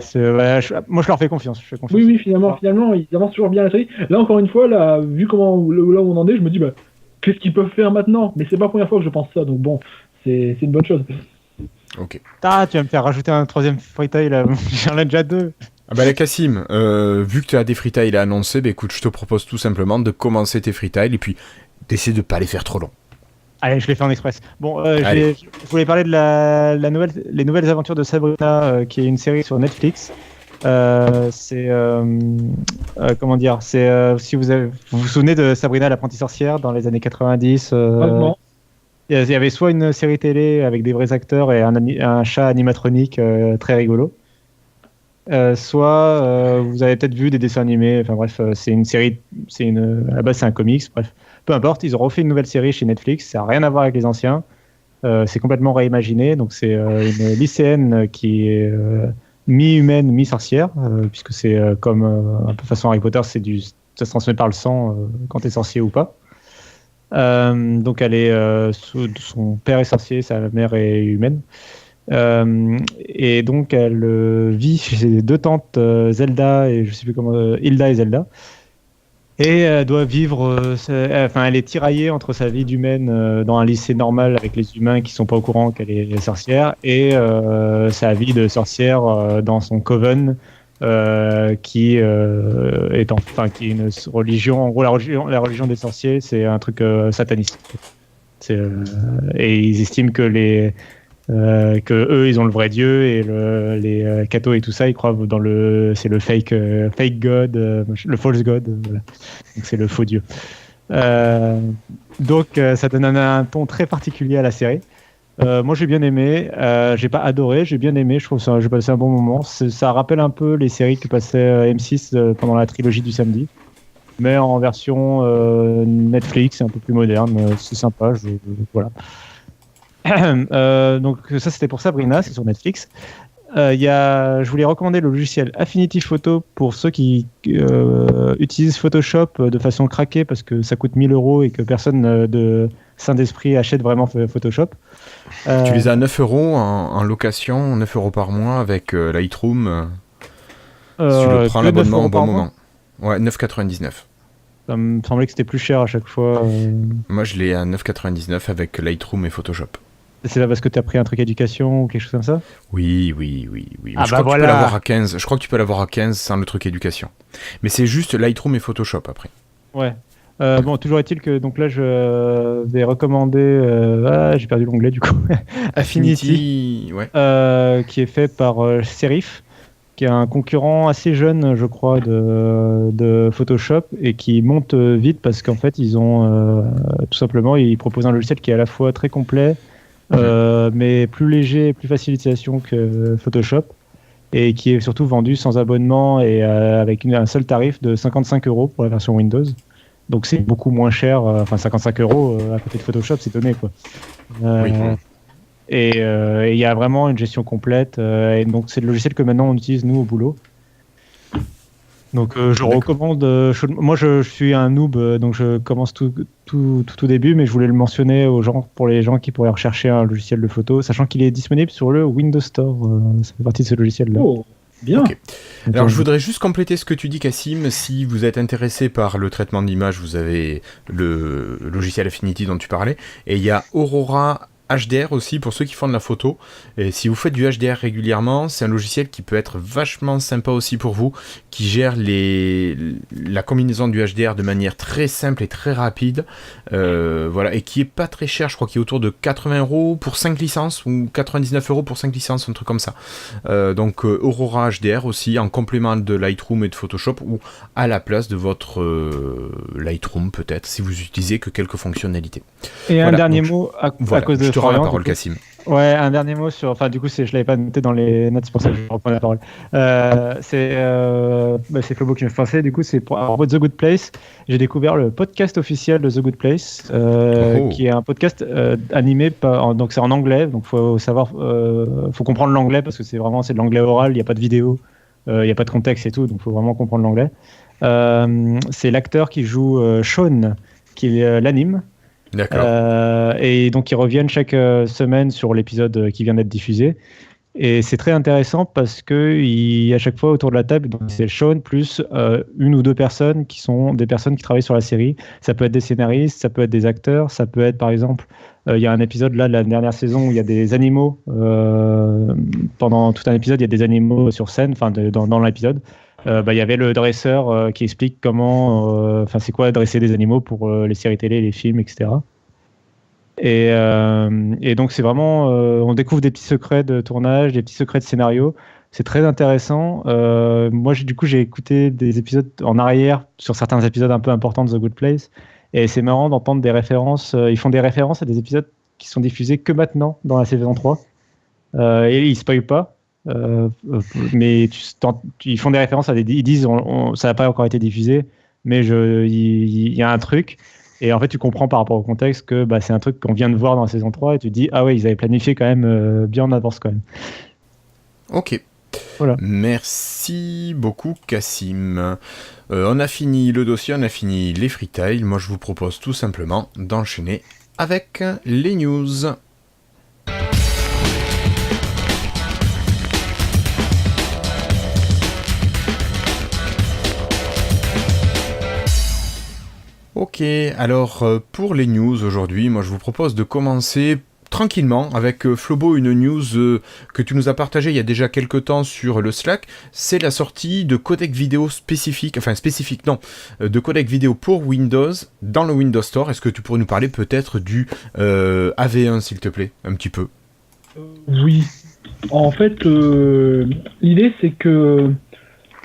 [SPEAKER 2] Moi, je leur fais confiance.
[SPEAKER 3] Oui, finalement, ils avancent toujours bien la série. Là, encore une fois, là, vu là où on en est, je me dis, qu'est-ce qu'ils peuvent faire maintenant? Mais c'est pas la première fois que je pense ça, donc bon, c'est une bonne chose.
[SPEAKER 1] Ok.
[SPEAKER 2] Tu vas me faire rajouter un troisième freetail, là. J'en ai déjà 2.
[SPEAKER 1] Ah bah, Cassim, vu que tu as des freetiles à annoncer, écoute, je te propose tout simplement de commencer tes freetiles et puis d'essayer de pas les faire trop longs.
[SPEAKER 2] Allez, je l'ai fait en express. Bon, je voulais parler de les nouvelles aventures de Sabrina, qui est une série sur Netflix. Comment dire, si vous vous souvenez de Sabrina l'apprentie sorcière dans les années 90. Il y avait soit une série télé avec des vrais acteurs et un chat animatronique très rigolo. Soit vous avez peut-être vu des dessins animés. Enfin bref, c'est une série, à la base c'est un comics. Bref, peu importe. Ils ont refait une nouvelle série chez Netflix. Ça n'a rien à voir avec les anciens. C'est complètement réimaginé. Donc c'est une lycéenne qui est mi-humaine, mi-sorcière, puisque c'est comme un peu façon Harry Potter, ça se transmet par le sang quand t'es sorcier ou pas. Donc elle est son père est sorcier, sa mère est humaine. Et donc elle vit chez ses deux tantes Zelda et je sais plus comment Hilda et Zelda. Et elle doit vivre, elle est tiraillée entre sa vie d'humaine dans un lycée normal avec les humains qui sont pas au courant qu'elle est sorcière et sa vie de sorcière dans son coven qui est une religion. En gros, la religion des sorciers, c'est un truc sataniste. Et ils estiment que que eux ils ont le vrai Dieu et les cathos et tout ça ils croient dans c'est le fake god, le false god, voilà. Donc c'est le faux Dieu. Donc ça donne un ton très particulier à la série. Moi j'ai bien aimé, j'ai pas adoré, j'ai bien aimé, je trouve que j'ai passé un bon moment. Ça rappelle un peu les séries que passait M6 pendant la trilogie du samedi, mais en version Netflix, c'est un peu plus moderne, c'est sympa, voilà. Donc ça c'était pour Sabrina, c'est sur Netflix. Je voulais recommander le logiciel Affinity Photo pour ceux qui utilisent Photoshop de façon craquée parce que ça coûte 1 000 € et que personne de sain d'esprit achète vraiment Photoshop.
[SPEAKER 1] Tu les as à 9 € en location, 9 € par mois avec Lightroom. Si tu le prends l'abonnement au bon moment. Ouais, 9,99.
[SPEAKER 2] Ça me semblait que c'était plus cher à chaque fois.
[SPEAKER 1] Moi je l'ai à 9,99 avec Lightroom et Photoshop.
[SPEAKER 2] C'est pas parce que tu as pris un truc éducation ou quelque chose comme ça?
[SPEAKER 1] Oui.
[SPEAKER 2] Ah
[SPEAKER 1] je crois que tu peux l'avoir à 15. Je crois que tu peux l'avoir à 15 sans le truc éducation. Mais c'est juste Lightroom et Photoshop après.
[SPEAKER 2] Ouais. Bon, toujours est-il que donc là, je vais recommander. J'ai perdu l'onglet du coup. Affinity,
[SPEAKER 1] ouais.
[SPEAKER 2] qui est fait par Serif, qui est un concurrent assez jeune, je crois, de Photoshop et qui monte vite parce qu'en fait, ils ont tout simplement, ils proposent un logiciel qui est à la fois très complet, mais plus léger et plus facile d'utilisation que Photoshop, et qui est surtout vendu sans abonnement et avec un seul tarif de 55 € pour la version Windows. Donc c'est beaucoup moins cher, 55 € à côté de Photoshop, c'est donné quoi.
[SPEAKER 1] Oui.
[SPEAKER 2] Et il y a vraiment une gestion complète, et donc c'est le logiciel que maintenant on utilise nous au boulot. Donc je recommande chaudement. Moi je suis un noob, donc je commence tout au début, mais je voulais le mentionner aux gens, pour les gens qui pourraient rechercher un logiciel de photo, sachant qu'il est disponible sur le Windows Store. Ça fait partie de ce logiciel-là.
[SPEAKER 3] Oh, bien.
[SPEAKER 1] Okay. Alors je voudrais juste compléter ce que tu dis, Cassim. Si vous êtes intéressé par le traitement d'image, vous avez le logiciel Affinity dont tu parlais, et il y a Aurora HDR aussi pour ceux qui font de la photo. Et si vous faites du HDR régulièrement, c'est un logiciel qui peut être vachement sympa aussi pour vous, qui gère la combinaison du HDR de manière très simple et très rapide, voilà, et qui est pas très cher, je crois qu'il est autour de 80 € pour 5 licences, ou 99 € pour 5 licences, un truc comme ça. Donc Aurora HDR aussi, en complément de Lightroom et de Photoshop, ou à la place de votre Lightroom peut-être, si vous utilisez que quelques fonctionnalités.
[SPEAKER 2] Et voilà, un dernier mot à cause de
[SPEAKER 1] la parole, Cassim.
[SPEAKER 2] Ouais, un dernier mot sur. Enfin, du coup, je l'avais pas noté dans les notes, c'est pour ça que je reprends la parole. C'est Flobo qui m'a fait passer. Du coup, c'est pour The Good Place. J'ai découvert le podcast officiel de The Good Place, qui est un podcast animé donc c'est en anglais. Donc, faut comprendre l'anglais parce que c'est de l'anglais oral. Il n'y a pas de vidéo, il n'y a pas de contexte et tout. Donc, faut vraiment comprendre l'anglais. C'est l'acteur qui joue Sean qui l'anime.
[SPEAKER 1] D'accord.
[SPEAKER 2] Et donc ils reviennent chaque semaine sur l'épisode qui vient d'être diffusé, et c'est très intéressant parce que à chaque fois autour de la table, donc c'est Sean plus une ou deux personnes qui sont des personnes qui travaillent sur la série. Ça peut être des scénaristes, ça peut être des acteurs, ça peut être par exemple il y a un épisode là de la dernière saison où il y a des animaux, pendant tout un épisode il y a des animaux sur scène, dans l'épisode. Il y avait le dresseur qui explique comment, c'est quoi dresser des animaux pour les séries télé, les films, etc. Et donc c'est vraiment, on découvre des petits secrets de tournage, des petits secrets de scénario. C'est très intéressant. Moi, j'ai écouté des épisodes en arrière sur certains épisodes un peu importants de The Good Place, et c'est marrant d'entendre des références. Ils font des références à des épisodes qui sont diffusés que maintenant dans la saison 3. Et ils spoilent pas. Mais ils font des références ils disent ça n'a pas encore été diffusé, mais il y a un truc, et en fait tu comprends par rapport au contexte que c'est un truc qu'on vient de voir dans la saison 3, et tu te dis ah ouais, ils avaient planifié quand même bien en avance quand même.
[SPEAKER 1] Ok,
[SPEAKER 2] voilà.
[SPEAKER 1] Merci beaucoup, Cassim. On a fini le dossier, on a fini les freetiles. Moi je vous propose tout simplement d'enchaîner avec les news. Ok, alors pour les news aujourd'hui, moi je vous propose de commencer tranquillement avec Flobo, une news que tu nous as partagée il y a déjà quelques temps sur le Slack. C'est la sortie de codec vidéo de codec vidéo pour Windows dans le Windows Store. Est-ce que tu pourrais nous parler peut-être du AV1 s'il te plaît, un petit peu?
[SPEAKER 3] Oui, en fait l'idée c'est que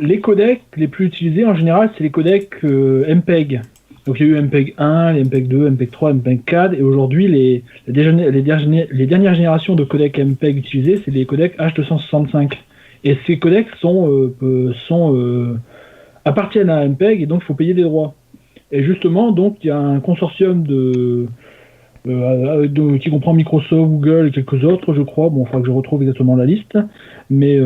[SPEAKER 3] les codecs les plus utilisés en général c'est les codecs MPEG. Donc il y a eu MPEG 1, les MPEG 2, MPEG 3, MPEG 4, et aujourd'hui les dernières générations de codecs MPEG utilisés, c'est les codecs H265. Et ces codecs appartiennent à MPEG, et donc il faut payer des droits. Et justement, donc il y a un consortium qui comprend Microsoft, Google et quelques autres, je crois. Bon, il faudra que je retrouve exactement la liste, mais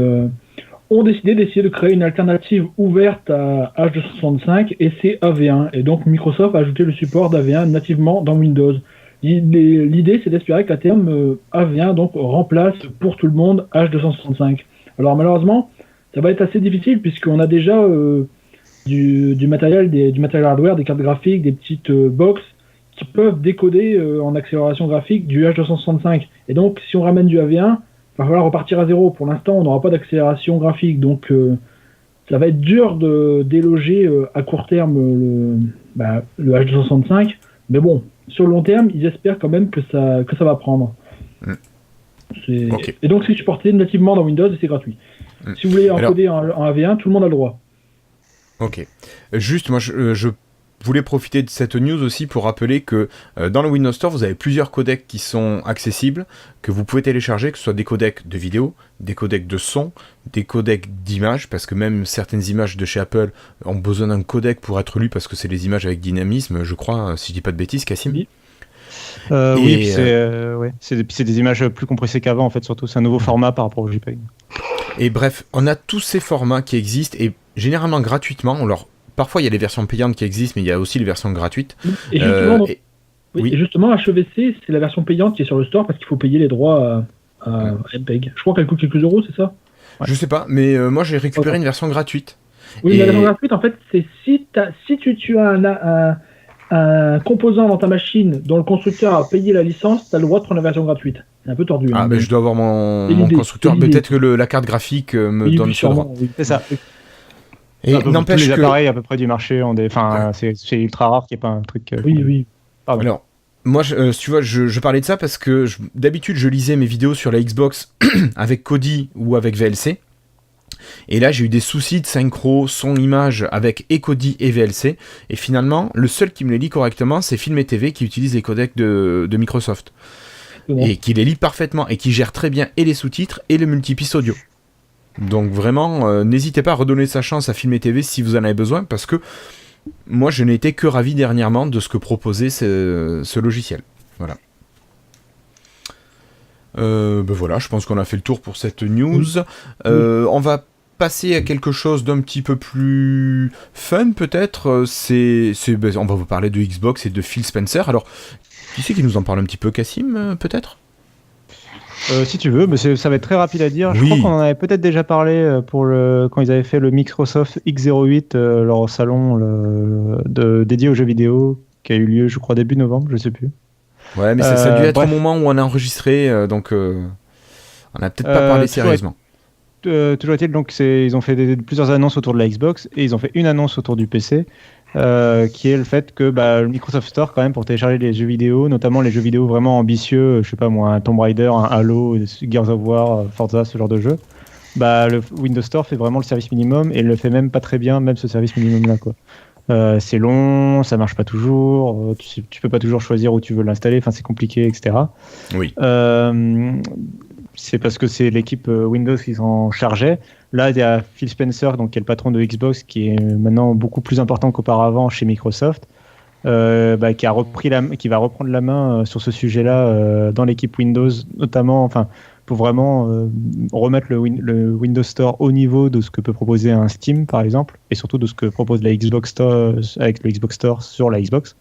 [SPEAKER 3] ont décidé de créer une alternative ouverte à H265, et c'est AV1. Et donc Microsoft a ajouté le support d'AV1 nativement dans Windows. L'idée, c'est d'espérer qu'à terme, AV1 donc remplace pour tout le monde H265. Alors malheureusement, ça va être assez difficile puisqu'on a déjà du matériel hardware, des cartes graphiques, des petites box qui peuvent décoder en accélération graphique du H265. Et donc, si on ramène du AV1, il va falloir repartir à zéro. Pour l'instant, on n'aura pas d'accélération graphique, donc ça va être dur de déloger à court terme le H265, mais bon, sur le long terme, ils espèrent quand même que ça va prendre.
[SPEAKER 1] Okay.
[SPEAKER 3] Et donc c'est supporté nativement dans Windows et c'est gratuit. Si vous voulez encoder en AV1, tout le monde a le droit.
[SPEAKER 1] Ok. Juste, moi je voulais profiter de cette news aussi pour rappeler que dans le Windows Store, vous avez plusieurs codecs qui sont accessibles, que vous pouvez télécharger, que ce soit des codecs de vidéo, des codecs de son, des codecs d'images, parce que même certaines images de chez Apple ont besoin d'un codec pour être lues, parce que c'est les images avec dynamisme, je crois, si je dis pas de bêtises, Cassim.
[SPEAKER 2] Oui. Oui, c'est des images plus compressées qu'avant, en fait, surtout. C'est un nouveau format par rapport au JPEG.
[SPEAKER 1] Et bref, on a tous ces formats qui existent, et généralement gratuitement. Alors, parfois, il y a les versions payantes qui existent, mais il y a aussi les versions gratuites.
[SPEAKER 3] Et justement, et justement, HEVC, c'est la version payante qui est sur le store, parce qu'il faut payer les droits à MPEG. Je crois qu'elle coûte quelques euros, c'est ça?
[SPEAKER 1] Je sais pas, mais moi, j'ai récupéré une version gratuite.
[SPEAKER 3] Oui, la version gratuite, en fait, c'est si tu as un composant dans ta machine dont le constructeur a payé la licence, tu as le droit de prendre la version gratuite. C'est un peu tordu.
[SPEAKER 1] Ah, mais je dois avoir mon constructeur. Peut-être que la carte graphique me donne ce droit.
[SPEAKER 2] Oui. C'est ça.
[SPEAKER 1] Et n'empêche
[SPEAKER 2] tous les
[SPEAKER 1] que...
[SPEAKER 2] appareils à peu près du marché ont des... Enfin, c'est ultra rare qu'il n'y ait pas un truc...
[SPEAKER 3] Oui.
[SPEAKER 2] Pardon.
[SPEAKER 1] Alors, moi, tu vois, je parlais de ça parce que d'habitude, je lisais mes vidéos sur la Xbox avec Kodi ou avec VLC. Et là, j'ai eu des soucis de synchro, son-image avec et Kodi et VLC. Et finalement, le seul qui me les lit correctement, c'est Film et TV qui utilise les codecs de Microsoft. Et qui les lit parfaitement et qui gère très bien et les sous-titres et le multipiste audio. Donc vraiment, n'hésitez pas à redonner sa chance à Film et TV si vous en avez besoin, parce que moi, je n'ai été que ravi dernièrement de ce que proposait ce logiciel. Voilà. Voilà, je pense qu'on a fait le tour pour cette news. On va passer à quelque chose d'un petit peu plus fun, peut-être. On va vous parler de Xbox et de Phil Spencer. Alors, qui c'est qui nous en parle un petit peu, Cassim, peut-être?
[SPEAKER 2] Si tu veux, mais ça va être très rapide à dire. Je crois qu'on en avait peut-être déjà parlé quand ils avaient fait le Microsoft X08, leur salon dédié aux jeux vidéo, qui a eu lieu, je crois, début novembre, je sais plus.
[SPEAKER 1] Ouais, mais ça a dû être au moment où on a enregistré, donc on n'a peut-être pas parlé sérieusement.
[SPEAKER 2] Toujours est-il, donc ils ont fait plusieurs annonces autour de la Xbox, et ils ont fait une annonce autour du PC, qui est le fait que le Microsoft Store, quand même, pour télécharger les jeux vidéo, notamment les jeux vidéo vraiment ambitieux, je sais pas moi, un Tomb Raider, un Halo, Gears of War, Forza, ce genre de jeu, le Windows Store fait vraiment le service minimum, et il le fait même pas très bien, même ce service minimum-là, quoi. C'est long, ça marche pas toujours, tu peux pas toujours choisir où tu veux l'installer, enfin c'est compliqué, etc.
[SPEAKER 1] Oui.
[SPEAKER 2] C'est parce que c'est l'équipe Windows qui s'en chargeait. Là, il y a Phil Spencer, donc, qui est le patron de Xbox, qui est maintenant beaucoup plus important qu'auparavant chez Microsoft, qui va reprendre la main sur ce sujet-là dans l'équipe Windows, notamment pour vraiment remettre le Windows Store au niveau de ce que peut proposer un Steam, par exemple, et surtout de ce que propose la Xbox Store avec le Xbox Store sur la Xbox.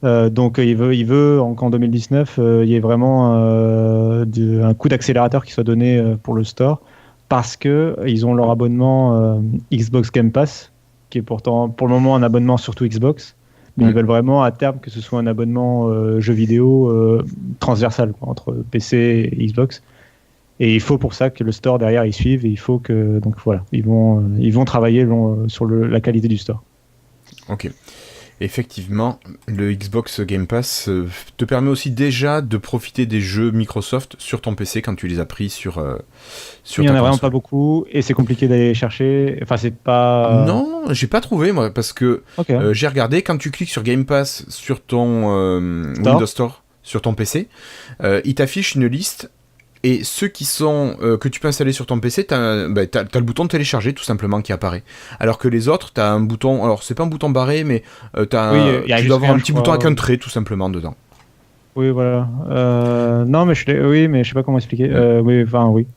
[SPEAKER 2] Donc il veut qu'en 2019 il y ait vraiment un coup d'accélérateur qui soit donné pour le store, parce que ils ont leur abonnement Xbox Game Pass, qui est pourtant pour le moment un abonnement surtout Xbox, mais ils veulent vraiment à terme que ce soit un abonnement jeux vidéo transversal, quoi, entre PC et Xbox. Et il faut pour ça que le store derrière il suive, et il faut que ils vont travailler sur la qualité du store.
[SPEAKER 1] Ok. Effectivement, le Xbox Game Pass te permet aussi déjà de profiter des jeux Microsoft sur ton PC quand tu les as pris sur
[SPEAKER 2] il n'y en a vraiment pas beaucoup, et c'est compliqué d'aller chercher. Enfin, c'est pas...
[SPEAKER 1] Non, j'ai pas trouvé, moi, parce que j'ai regardé, quand tu cliques sur Game Pass sur ton Windows Store, sur ton PC, il t'affiche une liste. Et ceux qui sont que tu peux installer sur ton PC, t'as le bouton de télécharger tout simplement qui apparaît. Alors que les autres, t'as un bouton, alors c'est pas un bouton barré, mais tu dois avoir un petit bouton avec un trait tout simplement dedans.
[SPEAKER 2] Oui, voilà. Non, mais je sais pas comment expliquer. Oui,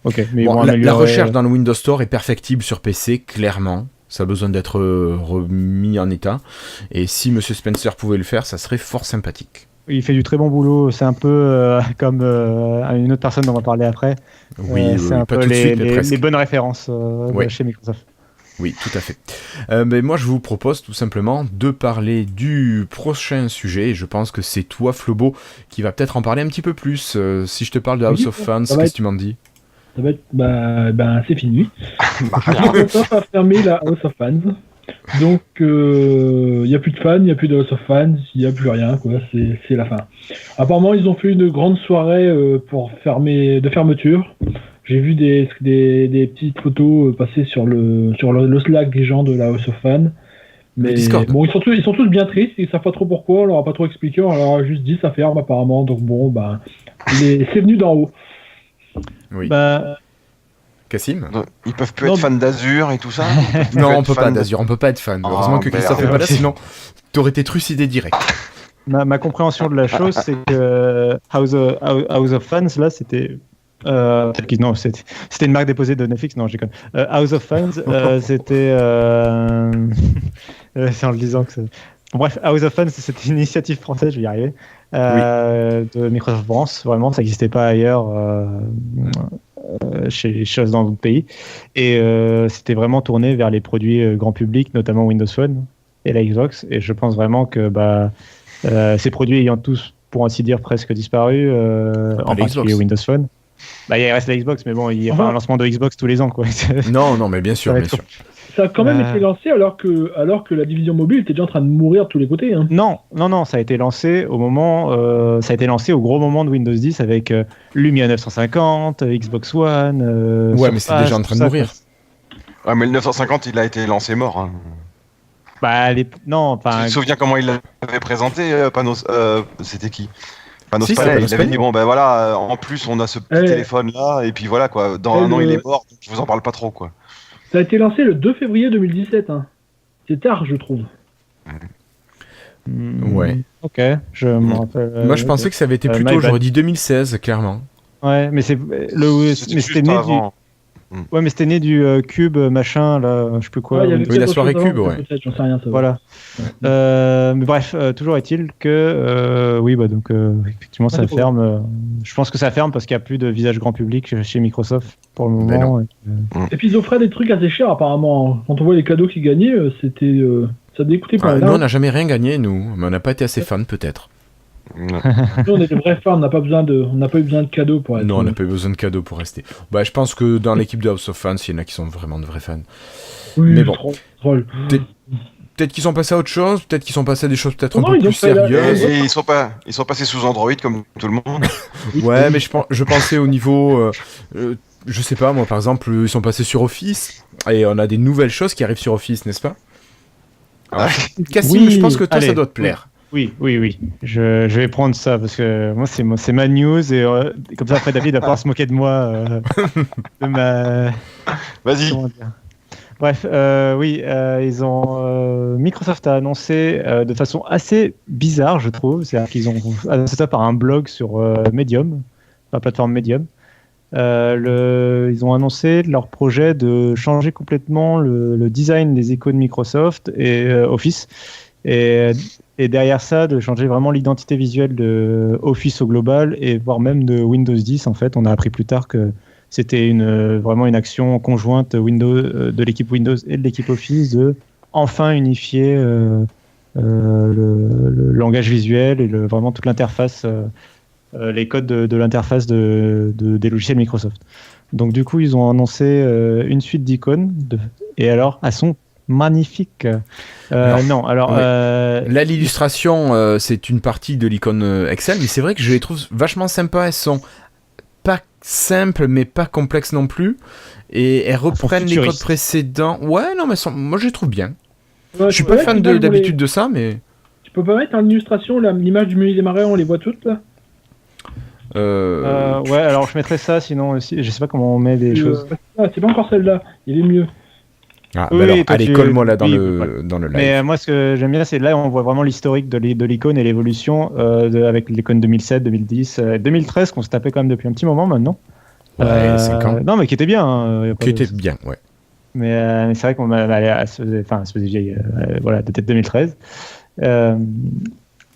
[SPEAKER 2] ok. Mais
[SPEAKER 1] la recherche dans le Windows Store est perfectible sur PC, clairement. Ça a besoin d'être remis en état. Et si Monsieur Spencer pouvait le faire, ça serait fort sympathique.
[SPEAKER 2] Il fait du très bon boulot. C'est un peu comme une autre personne dont on va parler après. C'est un peu les bonnes références chez Microsoft.
[SPEAKER 1] Oui, tout à fait. Mais moi, je vous propose tout simplement de parler du prochain sujet. Et je pense que c'est toi, Flobo, qui va peut-être en parler un petit peu plus. Si je te parle de House of Fans, qu'est-ce que tu m'en dis ?
[SPEAKER 3] Ça va être, c'est fini. Microsoft a fermé la House of Fans. Donc, il n'y a plus de fans, il n'y a plus de House of Fans, il n'y a plus rien, quoi. C'est la fin. Apparemment, ils ont fait une grande soirée de fermeture. J'ai vu des petites photos passer sur le Slack des gens de la House of Fans. Mais bon, ils sont tous bien tristes, ils savent pas trop pourquoi, on leur a pas trop expliqué, on leur a juste dit ça ferme apparemment. Donc bon, c'est venu d'en haut.
[SPEAKER 1] Oui. Cassim ?
[SPEAKER 4] Ils peuvent plus être fans d'Azur et tout ça.
[SPEAKER 1] Non, on peut pas d'Azur, on peut pas être fan. Heureusement que Christophe est pas là, sinon t'aurais été trucidé direct.
[SPEAKER 2] Ma compréhension de la chose, c'est que House of Fans, là, c'était... non, c'était une marque déposée de Netflix, non, j'ai quand même. House of Fans, c'était... c'est en le disant que c'est... Bref, House of Fans, c'était une initiative française, je vais y arriver, de Microsoft France. Vraiment, ça n'existait pas ailleurs chez dans d'autres pays. Et c'était vraiment tourné vers les produits grand public, notamment Windows Phone et la Xbox. Et je pense vraiment que ces produits ayant tous, pour ainsi dire, presque disparu, en particulier Windows Phone. Il reste la Xbox, mais bon, il y a pas un lancement de Xbox tous les ans, quoi.
[SPEAKER 1] Non, mais bien sûr.
[SPEAKER 3] Ça a quand même été lancé alors que la division mobile était déjà en train de mourir de tous les côtés. Hein.
[SPEAKER 2] Non, ça a été lancé au gros moment de Windows 10 avec Lumia 950, Xbox One.
[SPEAKER 1] Ouais, mais c'est déjà en train de mourir.
[SPEAKER 4] Ouais, mais le 950, il a été lancé mort. Hein.
[SPEAKER 2] Non, enfin.
[SPEAKER 4] Tu te souviens comment il l'avait présenté, Panos c'était qui? Panos
[SPEAKER 1] Palais,
[SPEAKER 4] il avait dit voilà, en plus on a ce petit téléphone là, et puis voilà quoi. Dans un an il est mort, donc je vous en parle pas trop quoi.
[SPEAKER 3] Ça a été lancé le 2 février 2017. Hein. C'est tard, je trouve.
[SPEAKER 1] Ouais.
[SPEAKER 2] Ok, je me rappelle.
[SPEAKER 1] Moi, je pensais que ça avait été plus tôt. J'aurais dit 2016, clairement.
[SPEAKER 2] Ouais, mais c'était né avant. Ouais, mais c'était né du Cube machin là, je sais plus quoi.
[SPEAKER 1] Oui, la soirée Cube, ouais.
[SPEAKER 3] J'en sais rien. Ça
[SPEAKER 2] voilà. Mais bref, toujours est-il que donc effectivement ça ferme. Je pense que ça ferme parce qu'il n'y a plus de visage grand public chez Microsoft pour le moment.
[SPEAKER 3] Et puis ils offraient des trucs assez chers apparemment. Quand on voit les cadeaux qu'ils gagnaient, c'était ça dégoûtait pas.
[SPEAKER 1] Nous on n'a jamais rien gagné nous, mais on n'a pas été assez fans peut-être.
[SPEAKER 3] Nous, on est des vrais fans, on n'a pas eu besoin de cadeaux pour être.
[SPEAKER 1] Non, on n'a pas eu besoin de cadeaux pour rester. Je pense que dans l'équipe de House of Fans, il y en a qui sont vraiment de vrais fans.
[SPEAKER 3] Oui,
[SPEAKER 1] mais bon,
[SPEAKER 3] peut-être
[SPEAKER 1] qu'ils sont passés à autre chose, peut-être qu'ils sont passés à des choses peut-être un peu plus sérieuses.
[SPEAKER 4] Et ils sont passés sous Android comme tout le monde.
[SPEAKER 1] Ouais, mais je pensais au niveau, je sais pas moi, par exemple, ils sont passés sur Office et on a des nouvelles choses qui arrivent sur Office, n'est-ce pas? Cassim, je pense que toi ça doit te plaire.
[SPEAKER 2] Oui. Je vais prendre ça parce que moi c'est ma news et comme ça après David va pouvoir se moquer de moi de ma.
[SPEAKER 4] Vas-y.
[SPEAKER 2] Bref, ils ont Microsoft a annoncé de façon assez bizarre, je trouve, c'est-à-dire qu'ils ont annoncé ça par un blog sur Medium, la plateforme Medium. Ils ont annoncé leur projet de changer complètement le design des icônes Microsoft et Office. Et derrière ça, de changer vraiment l'identité visuelle de Office au global et voire même de Windows 10. En fait, on a appris plus tard que c'était vraiment une action conjointe de l'équipe Windows et de l'équipe Office de enfin unifier le langage visuel et vraiment toute l'interface, les codes de l'interface des logiciels Microsoft. Donc du coup, ils ont annoncé une suite d'icônes et alors, elles sont magnifique. Là,
[SPEAKER 1] l'illustration, c'est une partie de l'icône Excel, mais c'est vrai que je les trouve vachement sympas. Elles sont pas simples, mais pas complexes non plus. Et elles reprennent les codes précédents. Ouais, non, mais moi je les trouve bien. Je suis pas fan d'habitude de ça, mais.
[SPEAKER 3] Tu peux pas mettre en illustration l'image du menu des marais, on les voit toutes là.
[SPEAKER 2] Ouais, alors je mettrais ça, sinon aussi, je sais pas comment on met des choses.
[SPEAKER 3] C'est pas encore celle-là, il est mieux.
[SPEAKER 1] Ah, oui, alors, allez, colle-moi là dans le live.
[SPEAKER 2] Mais moi, ce que j'aime bien, c'est là, on voit vraiment l'historique de l'icône et l'évolution avec l'icône 2007, 2010, 2013, qu'on se tapait quand même depuis un petit moment maintenant.
[SPEAKER 1] Ouais, 5 ans.
[SPEAKER 2] Non, mais qui était bien.
[SPEAKER 1] Qui était bien, ouais.
[SPEAKER 2] Mais c'est vrai qu'on se faisait vieille, voilà, peut-être 2013.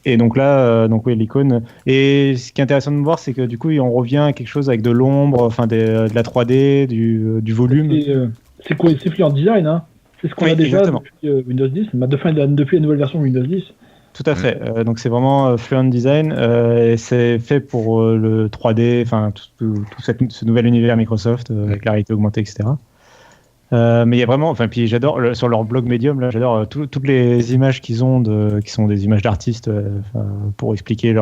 [SPEAKER 2] Et donc là, oui, l'icône. Et ce qui est intéressant de voir, c'est que du coup, on revient à quelque chose avec de l'ombre, enfin de la 3D, du volume.
[SPEAKER 3] C'est Fluent Design, hein. C'est ce qu'on a déjà depuis Windows 10, depuis la nouvelle version de Windows 10.
[SPEAKER 2] Tout à fait. Donc c'est vraiment Fluent Design et c'est fait pour le 3D, enfin tout ce nouvel univers Microsoft avec la réalité augmentée, etc. Mais il y a vraiment, enfin puis j'adore sur leur blog Medium là, j'adore toutes les images qu'ils ont qui sont des images d'artistes pour expliquer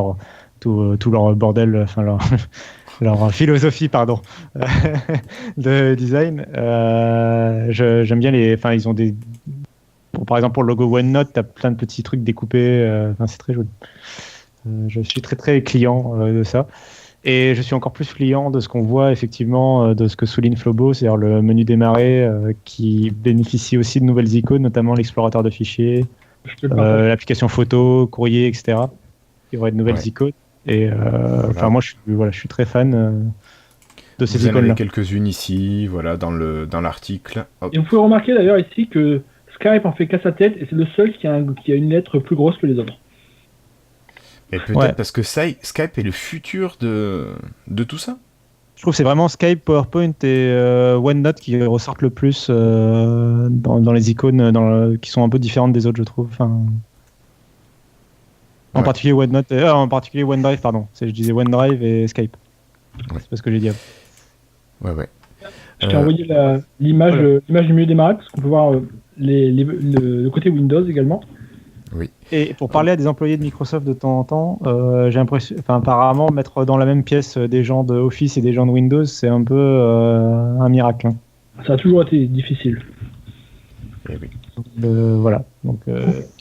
[SPEAKER 2] tout leur bordel, enfin leur philosophie pardon de design. J'aime bien enfin ils ont par exemple pour le logo OneNote, t'as plein de petits trucs découpés, c'est très joli. Je suis très très client de ça. Et je suis encore plus client de ce qu'on voit effectivement de ce que souligne Flobo, c'est-à-dire le menu démarrer qui bénéficie aussi de nouvelles icônes, notamment l'explorateur de fichiers, l'application photo, courrier, etc. Il y aurait de nouvelles icônes. Et voilà. Moi je suis très fan de ces icônes-là.
[SPEAKER 1] Vous en avez quelques-unes ici, voilà, dans l'article.
[SPEAKER 3] Et vous pouvez remarquer d'ailleurs ici que Skype en fait qu'à sa tête et c'est le seul qui a une lettre plus grosse que les autres.
[SPEAKER 1] Et peut-être parce que Skype est le futur de tout ça.
[SPEAKER 2] Je trouve que c'est vraiment Skype, PowerPoint et OneNote qui ressortent le plus dans les icônes qui sont un peu différentes des autres, je trouve. En particulier OneNote, en particulier OneDrive, pardon. Je disais OneDrive et Skype. Ouais. C'est pas ce que j'ai dit.
[SPEAKER 1] Ouais.
[SPEAKER 3] Je t'ai envoyé l'image du milieu démarrage parce qu'on peut voir le côté Windows également.
[SPEAKER 1] Oui.
[SPEAKER 2] Et pour parler à des employés de Microsoft de temps en temps, j'ai l'impression, apparemment, mettre dans la même pièce des gens de Office et des gens de Windows, c'est un peu un miracle. Hein.
[SPEAKER 3] Ça a toujours été difficile.
[SPEAKER 1] Et oui.
[SPEAKER 2] Voilà. Donc,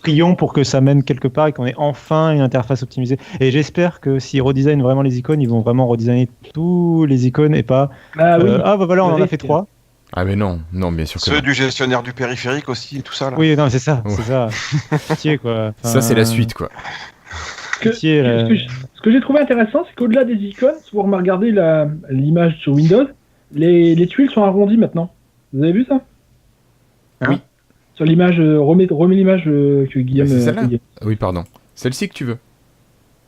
[SPEAKER 2] prions pour que ça mène quelque part et qu'on ait enfin une interface optimisée. Et j'espère que s'ils redesignent vraiment les icônes, ils vont vraiment redesigner tous les icônes et pas. Voilà, on en a fait 3.
[SPEAKER 1] Ah mais non, bien sûr que
[SPEAKER 4] ceux du gestionnaire du périphérique aussi et tout ça là.
[SPEAKER 2] Oui, non, c'est ça. Pitié quoi.
[SPEAKER 1] Ça c'est la suite quoi.
[SPEAKER 3] Ce que j'ai trouvé intéressant, c'est qu'au-delà des icônes, si vous regardez l'image sur Windows, les tuiles sont arrondies maintenant. Vous avez vu ça?
[SPEAKER 1] Oui.
[SPEAKER 3] Sur l'image, remets l'image que Guillaume.
[SPEAKER 1] C'est celle-là. Oui, pardon. Celle-ci que tu veux.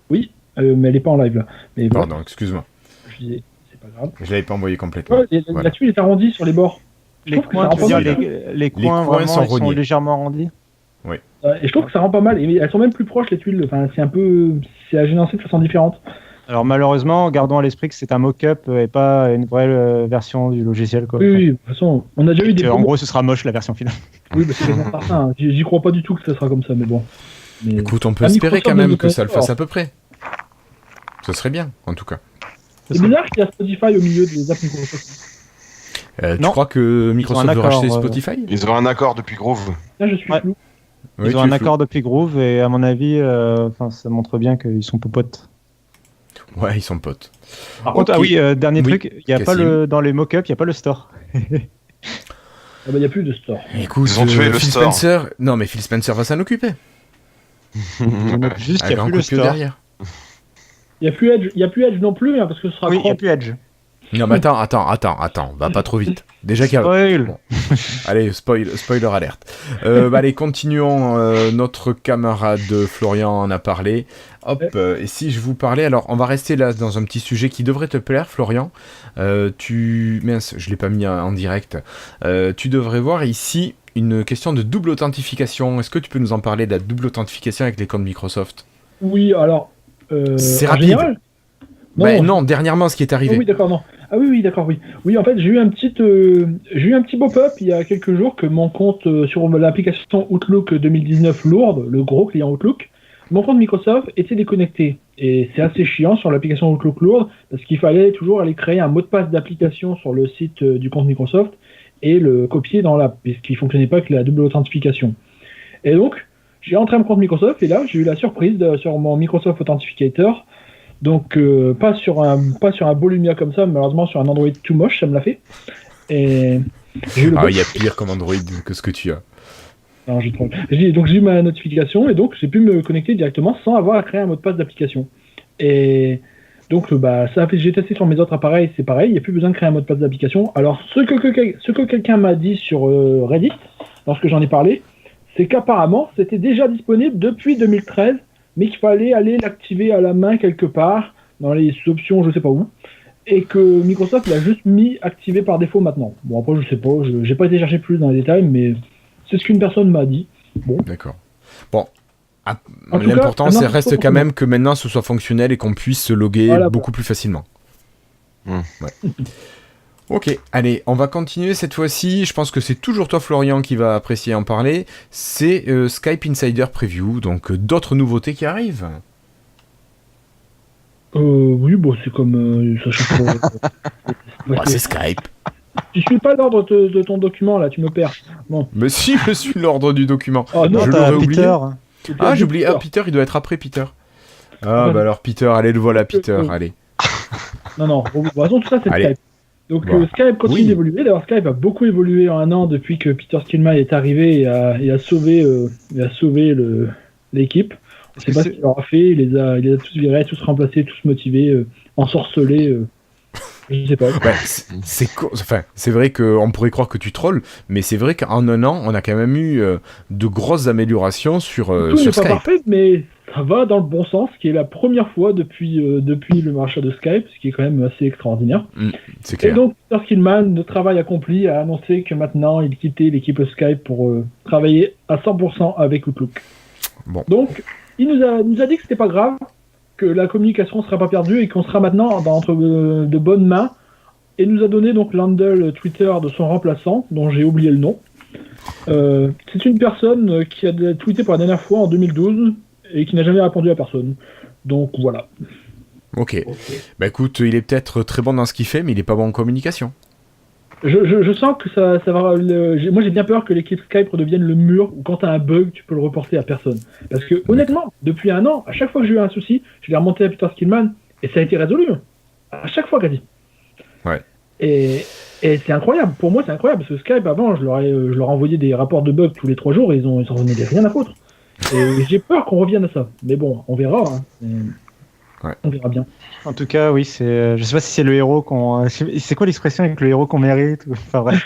[SPEAKER 3] Oui, mais elle n'est pas en live là. Mais
[SPEAKER 1] pardon, excuse-moi.
[SPEAKER 3] Je disais, c'est pas grave.
[SPEAKER 1] Je l'avais pas envoyé complètement.
[SPEAKER 3] Ouais, la tuile est arrondie sur les bords.
[SPEAKER 2] Les coins sont légèrement arrondis.
[SPEAKER 1] Oui.
[SPEAKER 3] Et je trouve que ça rend pas mal. Et elles sont même plus proches les tuiles. Enfin, c'est agencé de façon différente.
[SPEAKER 2] Alors malheureusement, gardons à l'esprit que c'est un mock-up et pas une vraie version du logiciel. Quoi.
[SPEAKER 3] Oui, de toute façon, on a déjà eu des.
[SPEAKER 2] En gros, ce sera moche la version finale.
[SPEAKER 3] Oui, c'est certain. J'y crois pas du tout que ça sera comme ça, mais bon.
[SPEAKER 1] Écoute, on peut espérer quand même que ça le fasse à peu près. Ce serait bien, en tout cas.
[SPEAKER 3] C'est bizarre qu'il y a Spotify au milieu des apps Microsoft.
[SPEAKER 1] Tu crois que Microsoft veut racheter Spotify?
[SPEAKER 4] Ils ont un accord depuis Groove.
[SPEAKER 3] Là, je suis flou.
[SPEAKER 2] Ils ont un accord depuis Groove et à mon avis, ça montre bien qu'ils sont potes.
[SPEAKER 1] Ouais, ils sont potes.
[SPEAKER 2] Par contre, dernier truc, il y a pas dans les mock-ups, il n'y a pas le store.
[SPEAKER 3] Il n'y a plus de store.
[SPEAKER 1] Écoute,
[SPEAKER 4] ils ont tué le store.
[SPEAKER 1] Spencer... Non, mais Phil Spencer va s'en occuper.
[SPEAKER 2] Juste qu'il n'y a plus le store.
[SPEAKER 1] Derrière.
[SPEAKER 3] Il n'y a plus Edge non plus, hein, parce que ce sera.
[SPEAKER 2] Oui, il n'y a plus Edge.
[SPEAKER 1] Non, mais attends, va pas trop vite. Déjà qu'il y a...
[SPEAKER 2] Spoil.
[SPEAKER 1] Allez, spoiler alerte. Allez, continuons. Notre camarade Florian en a parlé. Hop, et si je vous parlais... Alors, on va rester là dans un petit sujet qui devrait te plaire, Florian. Mince, je l'ai pas mis en direct. Tu devrais voir ici une question de double authentification. Est-ce que tu peux nous en parler de la double authentification avec les comptes Microsoft?
[SPEAKER 3] Oui, alors...
[SPEAKER 1] c'est rapide. Non, dernièrement, ce qui est arrivé.
[SPEAKER 3] Oh, oui, d'accord, non. Ah oui, d'accord, oui. Oui, en fait, j'ai eu un petit pop-up il y a quelques jours que mon compte sur l'application Outlook 2019 lourde, le gros client Outlook, mon compte Microsoft était déconnecté. Et c'est assez chiant sur l'application Outlook lourde parce qu'il fallait toujours aller créer un mot de passe d'application sur le site du compte Microsoft et le copier dans l'app, puisqu'il ne fonctionnait pas avec la double authentification. Et donc, j'ai entré mon compte Microsoft et là, j'ai eu la surprise sur mon Microsoft Authentificator. Donc, pas sur un beau Lumia comme ça, malheureusement sur un Android tout moche, ça me l'a fait. Et
[SPEAKER 1] il y a pire comme Android que ce que tu as.
[SPEAKER 3] Non, donc j'ai eu ma notification et donc j'ai pu me connecter directement sans avoir à créer un mot de passe d'application. Et donc j'ai testé sur mes autres appareils, c'est pareil, il n'y a plus besoin de créer un mot de passe d'application. Alors ce que quelqu'un m'a dit sur Reddit, lorsque j'en ai parlé, c'est qu'apparemment c'était déjà disponible depuis 2013, mais qu'il fallait aller l'activer à la main quelque part, dans les options je sais pas où, et que Microsoft l'a juste mis activé par défaut maintenant. Bon après je sais pas, j'ai pas été chercher plus dans les détails, mais c'est ce qu'une personne m'a dit. Bon.
[SPEAKER 1] D'accord. Bon, L'important, ça reste quand même que maintenant ce soit fonctionnel et qu'on puisse se loguer beaucoup plus facilement. Ouais. Ok, allez, on va continuer cette fois-ci. Je pense que c'est toujours toi, Florian, qui va apprécier en parler. C'est Skype Insider Preview, donc d'autres nouveautés qui arrivent.
[SPEAKER 3] Oui, bon, c'est comme ça change pas.
[SPEAKER 1] C'est Skype.
[SPEAKER 3] Tu suis pas l'ordre de ton document là, tu me perds. Bon.
[SPEAKER 1] Mais si, je suis l'ordre du document.
[SPEAKER 2] Oh non,
[SPEAKER 1] je l'aurais oublié.
[SPEAKER 2] Peter.
[SPEAKER 1] J'ai oublié. Ah, Peter, il doit être après Peter. Ah, bah alors Peter, allez, le voilà, Peter, allez.
[SPEAKER 3] Non, bon, de toute façon, tout ça, c'est
[SPEAKER 1] allez.
[SPEAKER 3] Skype. Donc Skype continue d'évoluer. D'ailleurs, Skype a beaucoup évolué en un an depuis que Peter Skillman est arrivé et a sauvé l'équipe. On ne sait pas ce qu'il leur a fait. Il les a tous virés, tous remplacés, tous motivés, ensorcelés. Je sais pas.
[SPEAKER 1] C'est vrai qu'on pourrait croire que tu trolls, mais c'est vrai qu'en un an, on a quand même eu de grosses améliorations sur
[SPEAKER 3] Tout
[SPEAKER 1] sur
[SPEAKER 3] n'est
[SPEAKER 1] Skype.
[SPEAKER 3] pas parfait, mais ça va dans le bon sens, ce qui est la première fois depuis le rachat de Skype, ce qui est quand même assez extraordinaire.
[SPEAKER 1] C'est clair.
[SPEAKER 3] Et donc, Peter Skillman, de travail accompli, a annoncé que maintenant, il quittait l'équipe Skype pour travailler à 100% avec Outlook.
[SPEAKER 1] Bon.
[SPEAKER 3] Donc, il nous a dit que c'était pas grave, que la communication ne sera pas perdue et qu'on sera maintenant entre de bonnes mains. Et nous a donné donc l'handle Twitter de son remplaçant, dont j'ai oublié le nom. C'est une personne qui a tweeté pour la dernière fois en 2012 et qui n'a jamais répondu à personne. Donc voilà.
[SPEAKER 1] Ok. Bah écoute, il est peut-être très bon dans ce qu'il fait, mais il est pas bon en communication.
[SPEAKER 3] Je sens que ça va. Moi j'ai bien peur que l'équipe Skype redevienne le mur où quand t'as un bug, tu peux le reporter à personne. Parce que honnêtement, depuis un an, à chaque fois que j'ai eu un souci, je l'ai remonté à Peter Skillman et ça a été résolu. À chaque fois quasi.
[SPEAKER 1] Ouais.
[SPEAKER 3] Et c'est incroyable. Pour moi, c'est incroyable parce que Skype avant, je leur envoyais des rapports de bugs tous les 3 jours et ils s'en venaient rien à foutre. Et j'ai peur qu'on revienne à ça. Mais bon, on verra. On verra bien.
[SPEAKER 2] En tout cas, oui, je sais pas si c'est le héros qu'on. C'est quoi l'expression avec le héros qu'on mérite Enfin bref.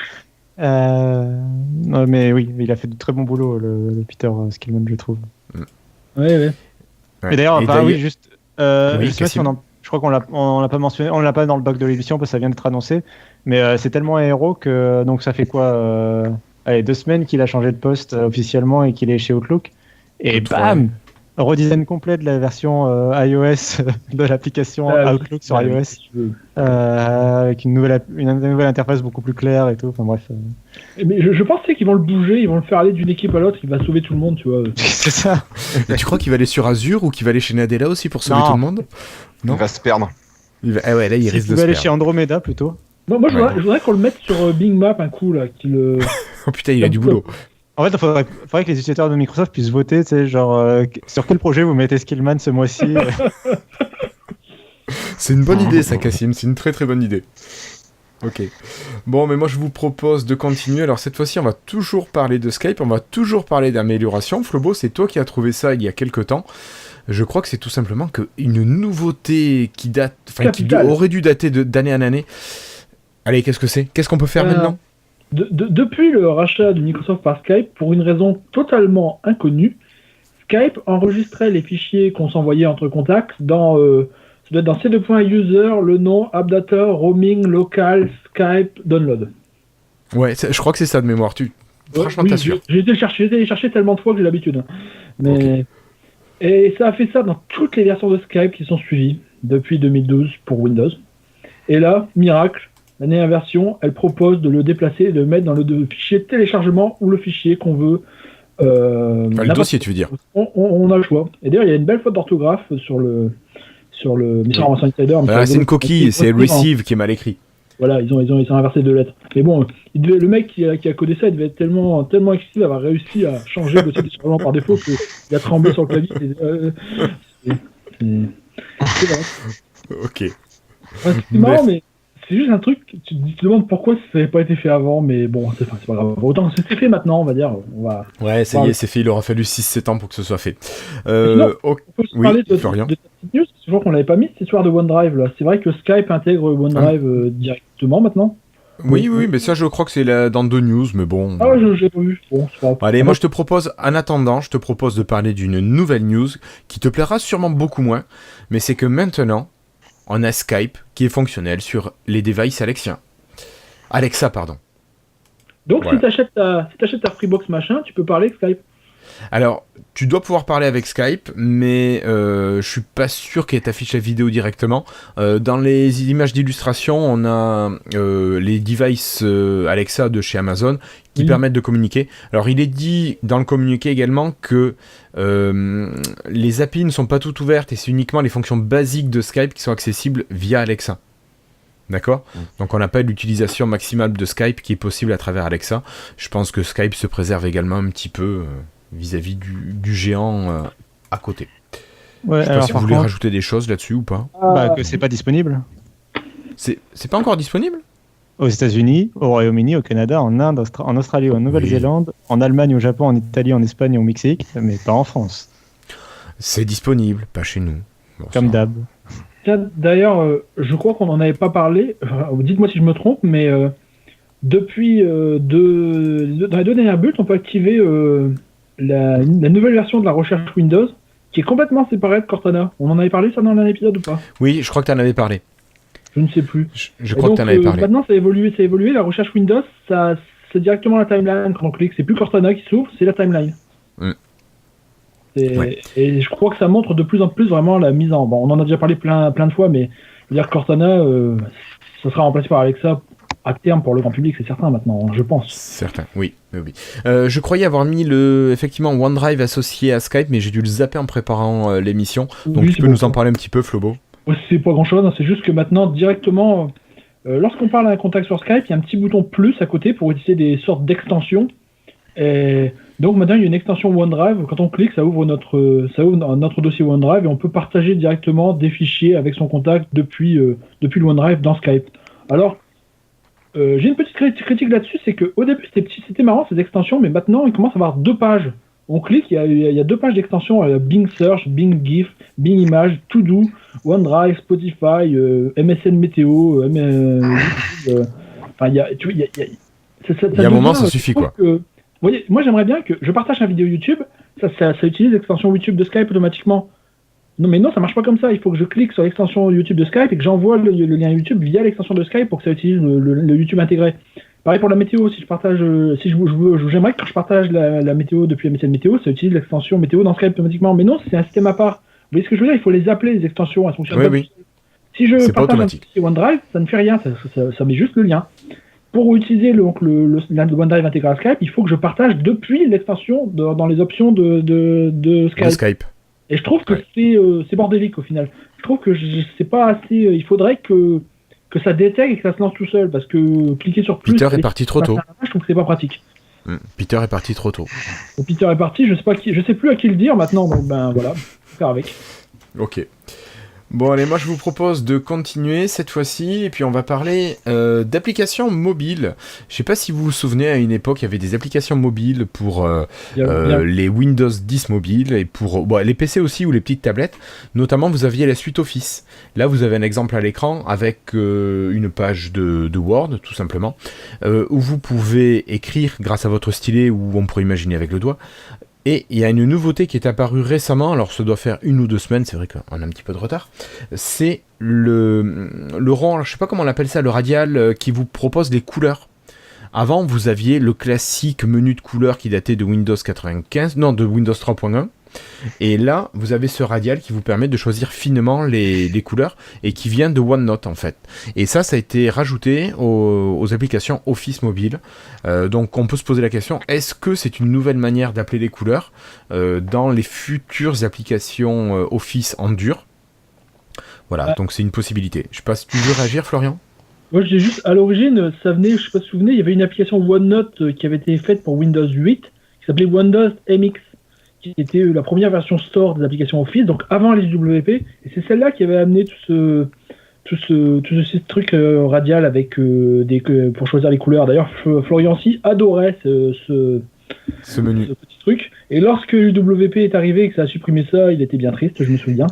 [SPEAKER 2] Non, mais oui, il a fait de très bon boulot, le Peter Skillman, je trouve.
[SPEAKER 3] Ouais.
[SPEAKER 2] Et d'ailleurs, juste.
[SPEAKER 1] Oui,
[SPEAKER 2] je sais pas si je crois qu'on l'a pas mentionné, on l'a pas dans le doc de l'émission parce que ça vient d'être annoncé. Mais c'est tellement un héros que donc ça fait quoi 2 semaines qu'il a changé de poste officiellement et qu'il est chez Outlook. Et bam, redesign complet de la version iOS de l'application Outlook sur iOS, avec une nouvelle interface beaucoup plus claire et tout. Enfin bref.
[SPEAKER 3] Mais je pensais qu'ils vont le bouger, ils vont le faire aller d'une équipe à l'autre, il va sauver tout le monde, tu vois.
[SPEAKER 2] C'est ça.
[SPEAKER 1] Et tu crois qu'il va aller sur Azure ou qu'il va aller chez Nadella aussi pour sauver tout le monde?
[SPEAKER 4] Non. Il va se perdre.
[SPEAKER 1] Là, il risque de se perdre.
[SPEAKER 2] Il va aller chez Andromeda plutôt.
[SPEAKER 3] Moi, je voudrais qu'on le mette sur Bing Map un coup là,
[SPEAKER 1] Oh putain, il a du boulot.
[SPEAKER 2] En fait, il faudrait que les utilisateurs de Microsoft puissent voter, tu sais, genre, sur quel projet vous mettez Skillman ce mois-ci.
[SPEAKER 1] C'est une bonne idée, ça, Cassim. C'est une très très bonne idée. Ok. Bon, mais moi, je vous propose de continuer. Alors, cette fois-ci, on va toujours parler de Skype. On va toujours parler d'amélioration. Flobo, c'est toi qui as trouvé ça il y a quelques temps. Je crois que c'est tout simplement une nouveauté qui aurait dû dater d'année en année. Allez, qu'est-ce que c'est? Qu'est-ce qu'on peut faire maintenant?
[SPEAKER 3] Depuis le rachat de Microsoft par Skype, pour une raison totalement inconnue, Skype enregistrait les fichiers qu'on s'envoyait entre contacts dans ça doit être dans C2.user, le nom, AppData, roaming, local, Skype, download.
[SPEAKER 1] Ouais, je crois que c'est ça de mémoire. Franchement,
[SPEAKER 3] oui,
[SPEAKER 1] t'assures.
[SPEAKER 3] J'ai été le chercher tellement de fois que j'ai l'habitude. Mais... Okay. Et ça a fait ça dans toutes les versions de Skype qui sont suivies depuis 2012 pour Windows. Et là, miracle, la dernière version, elle propose de le déplacer et de le mettre dans le fichier téléchargement ou le fichier qu'on veut.
[SPEAKER 1] Le dossier, tu veux dire.
[SPEAKER 3] On a le choix. Et d'ailleurs, il y a une belle faute d'orthographe sur le Mission Insider.
[SPEAKER 1] C'est une coquille, c'est receive qui est mal écrit.
[SPEAKER 3] Voilà, ils ont inversé 2 lettres. Mais bon, le mec qui a codé ça, il devait être tellement excité d'avoir réussi à changer le téléchargement par défaut qu'il a tremblé sur le clavier. C'est vrai.
[SPEAKER 1] Ok.
[SPEAKER 3] C'est marrant, mais c'est juste un truc, tu te demandes pourquoi ça n'avait pas été fait avant, mais bon, c'est pas grave. Autant que c'est fait maintenant, on va dire.
[SPEAKER 1] Ouais, ça y est, c'est fait, il aura fallu 6-7 ans pour que ce soit fait.
[SPEAKER 3] On peut se parler de ta petite news, c'est toujours qu'on l'avait pas mis, cette histoire de OneDrive, là. C'est vrai que Skype intègre OneDrive directement maintenant.
[SPEAKER 1] Oui, mais ça, je crois que c'est dans 2 news, mais bon.
[SPEAKER 3] Ah ouais, j'ai pas vu. Bon, c'est pas grave.
[SPEAKER 1] Allez, moi, je te propose, en attendant, de parler d'une nouvelle news qui te plaira sûrement beaucoup moins, mais c'est que maintenant, on a Skype qui est fonctionnel sur les devices Alexa, pardon.
[SPEAKER 3] Donc, voilà. Si t'achètes ta Freebox machin, tu peux parler Skype.
[SPEAKER 1] Alors, tu dois pouvoir parler avec Skype, mais je suis pas sûr qu'elle t'affiche la vidéo directement. Dans les images d'illustration, on a les devices Alexa de chez Amazon qui permettent de communiquer. Alors, il est dit dans le communiqué également que les API ne sont pas toutes ouvertes et c'est uniquement les fonctions basiques de Skype qui sont accessibles via Alexa. D'accord ? Donc on n'a pas l'utilisation maximale de Skype qui est possible à travers Alexa. Je pense que Skype se préserve également un petit peu vis-à-vis du géant à côté.
[SPEAKER 2] Ouais,
[SPEAKER 1] je sais pas si vous voulez rajouter des choses là-dessus ou pas.
[SPEAKER 2] Que c'est pas disponible.
[SPEAKER 1] C'est pas encore disponible ?
[SPEAKER 2] Aux États-Unis, au Royaume-Uni, au Canada, en Inde, en Australie, en Nouvelle-Zélande, en Allemagne, au Japon, en Italie, en Espagne et au Mexique, mais pas en France.
[SPEAKER 1] C'est disponible, pas chez nous.
[SPEAKER 2] Bon, comme d'hab.
[SPEAKER 3] D'ailleurs, je crois qu'on n'en avait pas parlé, dites-moi si je me trompe, mais depuis dans les 2 dernières bulles, on peut activer la nouvelle version de la recherche Windows qui est complètement séparée de Cortana. On en avait parlé ça dans un épisode ou pas ?
[SPEAKER 1] Oui, je crois que tu en avais parlé.
[SPEAKER 3] Je ne sais plus.
[SPEAKER 1] Je crois que tu en avais parlé.
[SPEAKER 3] Maintenant, ça a évolué. La recherche Windows, c'est directement la timeline quand on clique. C'est plus Cortana qui s'ouvre, c'est la timeline. Et je crois que ça montre de plus en plus vraiment la mise en... Bon, on en a déjà parlé plein de fois, mais je veux dire Cortana, ça sera remplacé par Alexa à terme pour le grand public, c'est certain maintenant, je pense.
[SPEAKER 1] Certain, oui. Je croyais avoir mis effectivement OneDrive associé à Skype, mais j'ai dû le zapper en préparant l'émission. Donc tu peux nous en parler un petit peu, Flobo ?
[SPEAKER 3] C'est pas grand-chose, c'est juste que maintenant, directement, lorsqu'on parle à un contact sur Skype, il y a un petit bouton plus à côté pour utiliser des sortes d'extensions. Et donc maintenant il y a une extension OneDrive, quand on clique ça ouvre notre dossier OneDrive et on peut partager directement des fichiers avec son contact depuis le OneDrive dans Skype. Alors j'ai une petite critique là-dessus, c'est qu'au début c'était marrant ces extensions, mais maintenant il commence à avoir 2 pages. On clique, il y a 2 pages d'extensions, Bing Search, Bing GIF, Bing Image, To Do, OneDrive, Spotify, MSN Météo, enfin il y a
[SPEAKER 1] un moment ça suffit quoi.
[SPEAKER 3] Vous voyez, moi j'aimerais bien que je partage une vidéo YouTube, ça utilise l'extension YouTube de Skype automatiquement. Non mais non, ça marche pas comme ça, il faut que je clique sur l'extension YouTube de Skype et que j'envoie le lien YouTube via l'extension de Skype pour que ça utilise le YouTube intégré. Pareil pour la météo, si je partage, j'aimerais que quand je partage la météo depuis MSN Météo, ça utilise l'extension météo dans Skype automatiquement. Mais non, c'est un système à part. Vous voyez ce que je veux dire ? Il faut les appeler les extensions, elles fonctionnent pas.
[SPEAKER 1] Oui.
[SPEAKER 3] Si je partage un OneDrive, ça ne fait rien, ça met juste le lien. Pour utiliser le OneDrive intégré à Skype, il faut que je partage depuis l'extension dans les options de Skype. Et je trouve que c'est bordélique au final. Je trouve que c'est pas assez. Il faudrait que ça détecte et que ça se lance tout seul, parce que cliquer sur plus...
[SPEAKER 1] Peter est parti trop tôt.
[SPEAKER 3] Je trouve que c'est pas pratique.
[SPEAKER 1] Peter est parti trop tôt.
[SPEAKER 3] Peter est parti, je sais plus à qui le dire maintenant, donc ben voilà, faire avec.
[SPEAKER 1] Ok. Bon allez, moi je vous propose de continuer cette fois-ci, et puis on va parler d'applications mobiles. Je sais pas si vous vous souvenez, à une époque il y avait des applications mobiles pour les Windows 10 mobiles, et pour les PC aussi, ou les petites tablettes. Notamment vous aviez la suite Office. Là vous avez un exemple à l'écran avec une page de Word tout simplement, où vous pouvez écrire grâce à votre stylet, ou on pourrait imaginer avec le doigt. Et il y a une nouveauté qui est apparue récemment, alors ça doit faire 1 ou 2 semaines, c'est vrai qu'on a un petit peu de retard, c'est le rond, alors je sais pas comment on appelle ça, le radial qui vous propose des couleurs. Avant, vous aviez le classique menu de couleurs qui datait de Windows 3.1, et là, vous avez ce radial qui vous permet de choisir finement les couleurs, et qui vient de OneNote en fait. Et ça a été rajouté aux applications Office mobile. Donc on peut se poser la question, est-ce que c'est une nouvelle manière d'appeler les couleurs dans les futures applications Office en dur ? Voilà, donc c'est une possibilité. Je sais pas si tu veux réagir, Florian ?
[SPEAKER 3] Moi, j'ai juste, à l'origine, ça venait, je sais pas si vous vous souvenez, il y avait une application OneNote qui avait été faite pour Windows 8, qui s'appelait Windows MX, qui était la première version store des applications Office, donc avant les WP, et c'est celle-là qui avait amené tout ce truc radial avec pour choisir les couleurs. D'ailleurs, Florian Si adorait ce
[SPEAKER 1] menu,
[SPEAKER 3] ce petit truc. Et lorsque l'UWP est arrivé et que ça a supprimé ça, il était bien triste, je me souviens.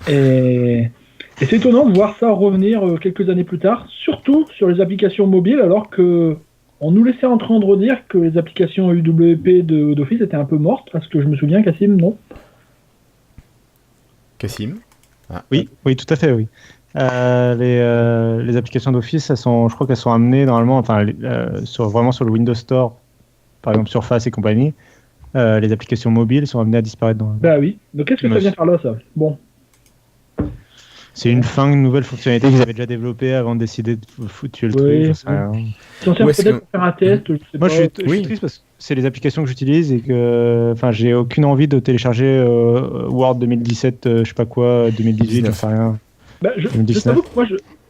[SPEAKER 3] Et c'est étonnant de voir ça revenir quelques années plus tard, surtout sur les applications mobiles, alors que on nous laissait entendre dire que les applications UWP d'Office étaient un peu mortes, parce que je me souviens, Cassim, non ?
[SPEAKER 1] Cassim ?
[SPEAKER 2] Oui, tout à fait, oui. Les applications d'Office, je crois qu'elles sont amenées normalement, vraiment sur le Windows Store, par exemple Surface et compagnie, les applications mobiles sont amenées à disparaître.
[SPEAKER 3] Bah oui. Donc qu'est-ce que ça vient faire là, ça? Bon.
[SPEAKER 2] C'est une une nouvelle fonctionnalité qu'ils avaient déjà développée avant de décider de tuer le truc. Je sais rien.
[SPEAKER 3] Si on sert peut-être pour faire un test, je sais
[SPEAKER 2] Moi,
[SPEAKER 3] pas.
[SPEAKER 2] je suis triste parce que c'est les applications que j'utilise et que j'ai aucune envie de télécharger Word 2017, je sais pas quoi, 2018, je sais rien.
[SPEAKER 3] Bah, je t'avoue que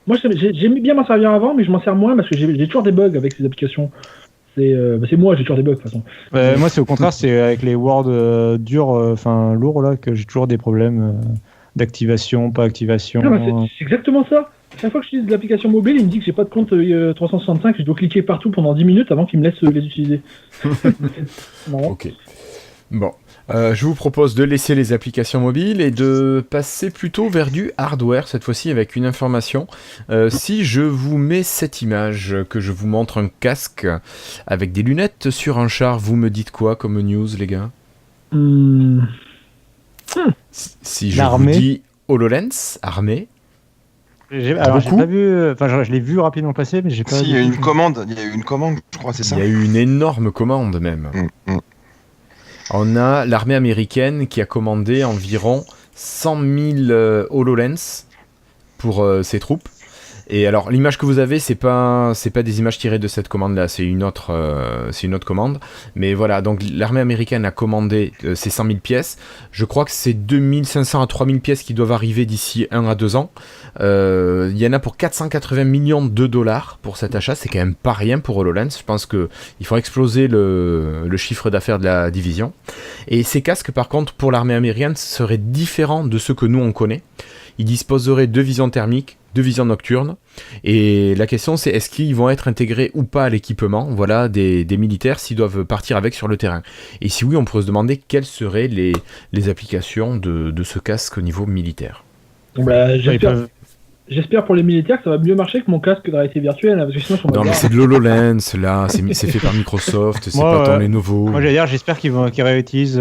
[SPEAKER 3] moi j'aimais bien m'en servir avant, mais je m'en sers moins parce que j'ai toujours des bugs avec ces applications. C'est moi, j'ai toujours des bugs de toute façon.
[SPEAKER 2] Moi, c'est au contraire, c'est avec les Word durs, lourds, là, que j'ai toujours des problèmes d'activation, pas activation.
[SPEAKER 3] C'est exactement ça. Chaque fois que j'utilise l'application mobile, il me dit que j'ai pas de compte 365 et je dois cliquer partout pendant 10 minutes avant qu'il me laisse les utiliser.
[SPEAKER 1] Ok. Bon. Je vous propose de laisser les applications mobiles et de passer plutôt vers du hardware, cette fois-ci avec une information. Si je vous mets cette image, que je vous montre un casque avec des lunettes sur un char, vous me dites quoi comme news, les gars? Si je vous dis HoloLens, armée.
[SPEAKER 2] Alors, j'ai pas vu, je l'ai vu rapidement passer, mais j'ai pas.
[SPEAKER 4] Si, il y a eu une commande, je crois, c'est ça.
[SPEAKER 1] Il y a eu une énorme commande même. On a l'armée américaine qui a commandé environ 100 000 HoloLens pour ses troupes. Et alors, l'image que vous avez, c'est pas des images tirées de cette commande-là, c'est une autre commande. Mais voilà, donc l'armée américaine a commandé ces 100 000 pièces. Je crois que c'est 2500 à 3000 pièces qui doivent arriver d'ici 1 à 2 ans. Il y en a pour 480 millions de dollars pour cet achat, c'est quand même pas rien pour HoloLens. Je pense qu'il faut exploser le chiffre d'affaires de la division. Et ces casques, par contre, pour l'armée américaine, seraient différents de ceux que nous on connaît. Ils disposeraient de vision thermique, de vision nocturne, et la question c'est est-ce qu'ils vont être intégrés ou pas à l'équipement, voilà, des militaires s'ils doivent partir avec sur le terrain. Et si oui, on pourrait se demander quelles seraient les applications de ce casque au niveau militaire.
[SPEAKER 3] Bah, j'espère pour les militaires que ça va mieux marcher que mon casque de réalité virtuelle, parce que sinon
[SPEAKER 1] non mais c'est de l'HoloLens là, c'est fait par Microsoft, c'est pas tant les nouveaux.
[SPEAKER 2] Moi j'allais dire, j'espère qu'ils réutilisent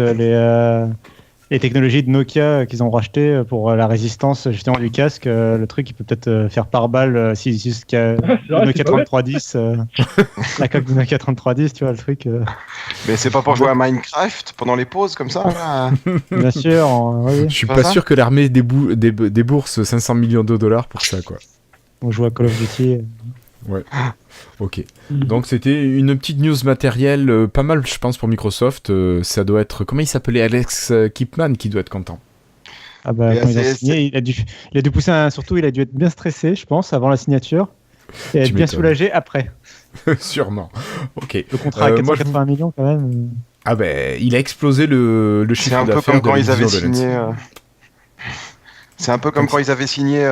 [SPEAKER 2] les technologies de Nokia qu'ils ont rachetées pour la résistance justement du casque. Le truc il peut peut-être faire par balle si jusqu'à Nokia 3310, la coque du Nokia 3310, tu vois le truc.
[SPEAKER 4] Mais c'est pas pour jouer à Minecraft pendant les pauses comme ça là.
[SPEAKER 2] Bien sûr.
[SPEAKER 1] Je suis pas sûr que l'armée débourse 500 millions de dollars pour ça quoi.
[SPEAKER 2] On joue à Call of Duty.
[SPEAKER 1] Ouais. Ok. Donc c'était une petite news matérielle, pas mal je pense pour Microsoft. Ça doit être, comment il s'appelait, Alex Kipman qui doit être content.
[SPEAKER 2] Ah bah quand il a signé, il a dû pousser surtout il a dû être bien stressé je pense avant la signature et être bien soulagé après.
[SPEAKER 1] Sûrement. Ok.
[SPEAKER 2] Le contrat à 480 millions quand même.
[SPEAKER 1] Ah ben il a explosé le chiffre d'affaires.
[SPEAKER 4] C'est un peu comme quand ils avaient signé. C'est un peu comme quand ils avaient signé,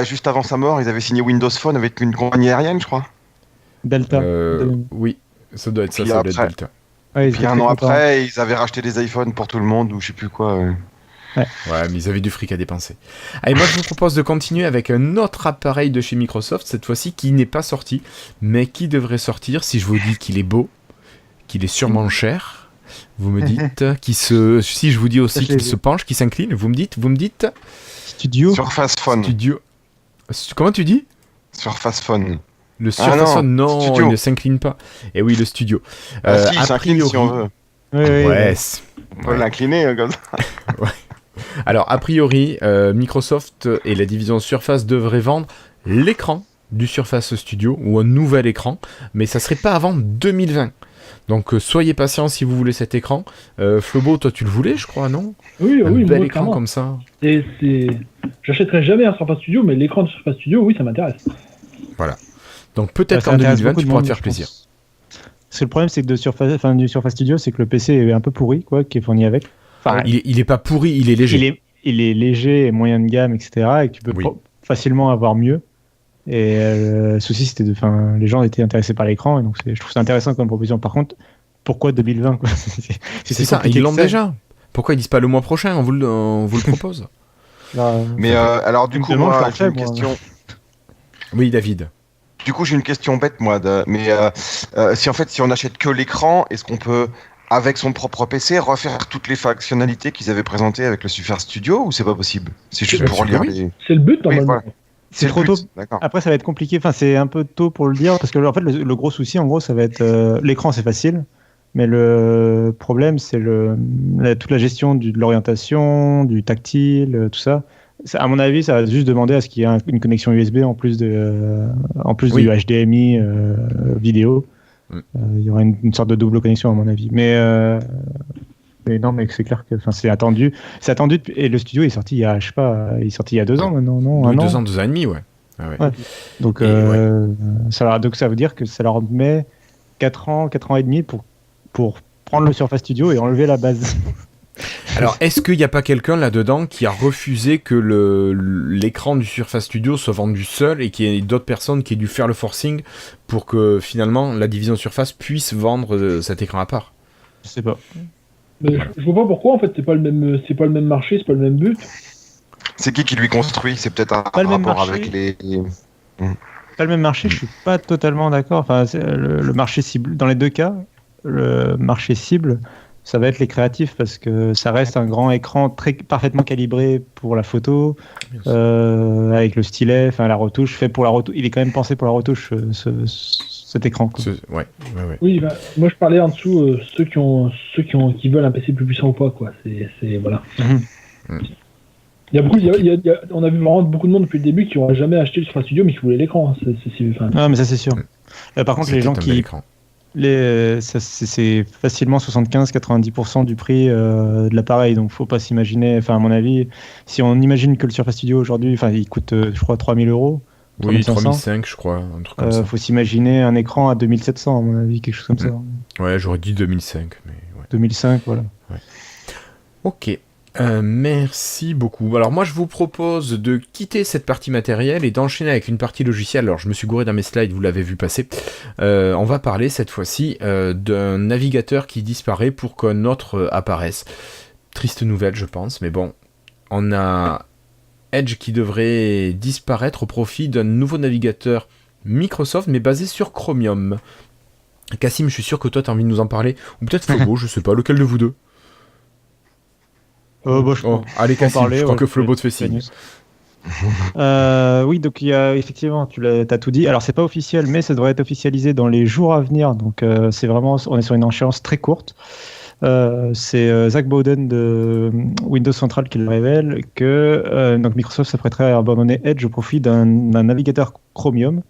[SPEAKER 4] juste avant sa mort, ils avaient signé Windows Phone avec une compagnie aérienne, je crois.
[SPEAKER 2] Delta.
[SPEAKER 1] Oui, ça doit être ça doit être Delta.
[SPEAKER 2] Ouais,
[SPEAKER 4] puis un an après, ils avaient racheté des iPhones pour tout le monde, ou je sais plus quoi.
[SPEAKER 1] Ouais, mais ils avaient du fric à dépenser. Allez, moi je vous propose de continuer avec un autre appareil de chez Microsoft, cette fois-ci qui n'est pas sorti, mais qui devrait sortir si je vous dis qu'il est beau, qu'il est sûrement cher. Vous me dites si je vous dis aussi qu'il se penche, qu'il s'incline, vous me dites
[SPEAKER 2] Studio.
[SPEAKER 4] Surface Phone.
[SPEAKER 1] Studio. Comment tu dis?
[SPEAKER 4] Surface Phone.
[SPEAKER 1] Le Surface Phone, non, studio. Il ne s'incline pas. Et oui, le studio.
[SPEAKER 4] Si, il s'incline si on veut.
[SPEAKER 1] Ouais.
[SPEAKER 4] On peut l'incliner comme ça.
[SPEAKER 1] Ouais. Alors, a priori, Microsoft et la division Surface devraient vendre l'écran du Surface Studio ou un nouvel écran, mais ça serait pas avant 2020. Donc soyez patient si vous voulez cet écran. Flobo, toi tu le voulais, je crois, non?
[SPEAKER 3] Oui,
[SPEAKER 1] un bel
[SPEAKER 3] moi,
[SPEAKER 1] écran
[SPEAKER 3] clairement.
[SPEAKER 1] comme ça.
[SPEAKER 3] J'achèterai jamais un Surface Studio, mais l'écran de Surface Studio, oui, ça m'intéresse.
[SPEAKER 1] Voilà. Donc peut-être qu'en 2020, tu pourras te faire plaisir.
[SPEAKER 2] Parce que le problème, c'est que du Surface Studio, c'est que le PC est un peu pourri, quoi, qui est fourni avec.
[SPEAKER 1] Enfin, il est pas pourri, il est léger.
[SPEAKER 2] Il est léger et moyen de gamme, etc. Et que tu peux facilement avoir mieux. Et le souci, c'était les gens étaient intéressés par l'écran, et donc je trouve ça intéressant comme proposition. Par contre, pourquoi 2020 quoi?
[SPEAKER 1] C'est ça, ils l'ont déjà. Pourquoi ils disent pas le mois prochain? On vous le propose.
[SPEAKER 4] Mais alors du coup, moi, j'ai une question.
[SPEAKER 1] Oui, David.
[SPEAKER 4] Du coup, j'ai une question bête, moi. Si on achète que l'écran, est-ce qu'on peut, avec son propre PC, refaire toutes les fonctionnalités qu'ils avaient présentées avec le Surface Studio, ou c'est pas possible? C'est juste pour lire les.
[SPEAKER 3] C'est le but, normalement.
[SPEAKER 4] Voilà.
[SPEAKER 2] C'est trop tôt. Après, ça va être compliqué. Enfin, c'est un peu tôt pour le dire parce que en fait, le gros souci, en gros, ça va être l'écran, c'est facile. Mais le problème, c'est toute la gestion de l'orientation, du tactile, tout ça. À mon avis, ça va juste demander à ce qu'il y ait une connexion USB en plus du HDMI vidéo. Il y aura une sorte de double connexion, à mon avis. Mais non, mais c'est clair que c'est attendu. C'est attendu et le studio est sorti il y a, je sais pas, il est sorti il y a 2 ans maintenant, non?
[SPEAKER 1] 2 ans, 2 ans et demi, ouais. Ah ouais.
[SPEAKER 2] Donc, donc ça veut dire que ça leur met 4 ans et demi pour prendre le Surface Studio et enlever la base.
[SPEAKER 1] Alors, est-ce qu'il n'y a pas quelqu'un là-dedans qui a refusé que l'écran du Surface Studio soit vendu seul et qu'il y ait d'autres personnes qui aient dû faire le forcing pour que finalement la division Surface puisse vendre cet écran à part?
[SPEAKER 2] Je sais pas.
[SPEAKER 3] Mais je vois pas pourquoi, en fait, c'est pas le même marché, c'est pas le même but.
[SPEAKER 4] C'est qui lui construit? C'est peut-être un rapport avec les...
[SPEAKER 2] Pas le même marché, je suis pas totalement d'accord. Enfin, le marché cible, dans les deux cas, le marché cible, ça va être les créatifs parce que ça reste un grand écran parfaitement calibré pour la photo, avec le stylet, enfin la retouche, fait pour la retouche. Il est quand même pensé pour la retouche, cet écran.
[SPEAKER 1] Ouais.
[SPEAKER 3] Oui, bah, moi je parlais en dessous ceux qui veulent un PC plus puissant ou pas, quoi. C'est voilà. Il y a on a vu vraiment beaucoup de monde depuis le début qui n'ont jamais acheté le Surface Studio mais qui voulaient l'écran.
[SPEAKER 2] Ah, mais ça c'est sûr. Par contre, les gens qui c'est facilement 75-90% du prix de l'appareil, donc faut pas s'imaginer. Enfin, à mon avis, si on imagine que le Surface Studio aujourd'hui, il coûte, je crois, 3 000 €.
[SPEAKER 1] Oui, 3 500, je crois, un truc comme ça.
[SPEAKER 2] Faut s'imaginer un écran à 2 700, à mon avis, quelque chose comme ça.
[SPEAKER 1] Ouais, j'aurais dit 2005, mais ouais.
[SPEAKER 2] 2005, voilà.
[SPEAKER 1] Ouais. Ok. Merci beaucoup. Alors moi je vous propose de quitter cette partie matérielle et d'enchaîner avec une partie logicielle. Alors je me suis gouré dans mes slides, vous l'avez vu passer. On va parler cette fois-ci d'un navigateur qui disparaît pour qu'un autre apparaisse. Triste nouvelle je pense, mais bon, on a Edge qui devrait disparaître au profit d'un nouveau navigateur Microsoft mais basé sur Chromium. Cassim, je suis sûr que toi tu as envie de nous en parler, ou peut-être Flobo, je sais pas, lequel de vous deux? Allez, Cassim, je crois que Flobo te fait signe.
[SPEAKER 2] Oui, donc il y a effectivement, tu as tout dit. Alors c'est pas officiel, mais ça devrait être officialisé dans les jours à venir. Donc c'est vraiment, on est sur une échéance très courte. C'est Zach Bowden de Windows Central qui le révèle que donc Microsoft s'apprêterait à abandonner Edge au profit d'un navigateur Chromium.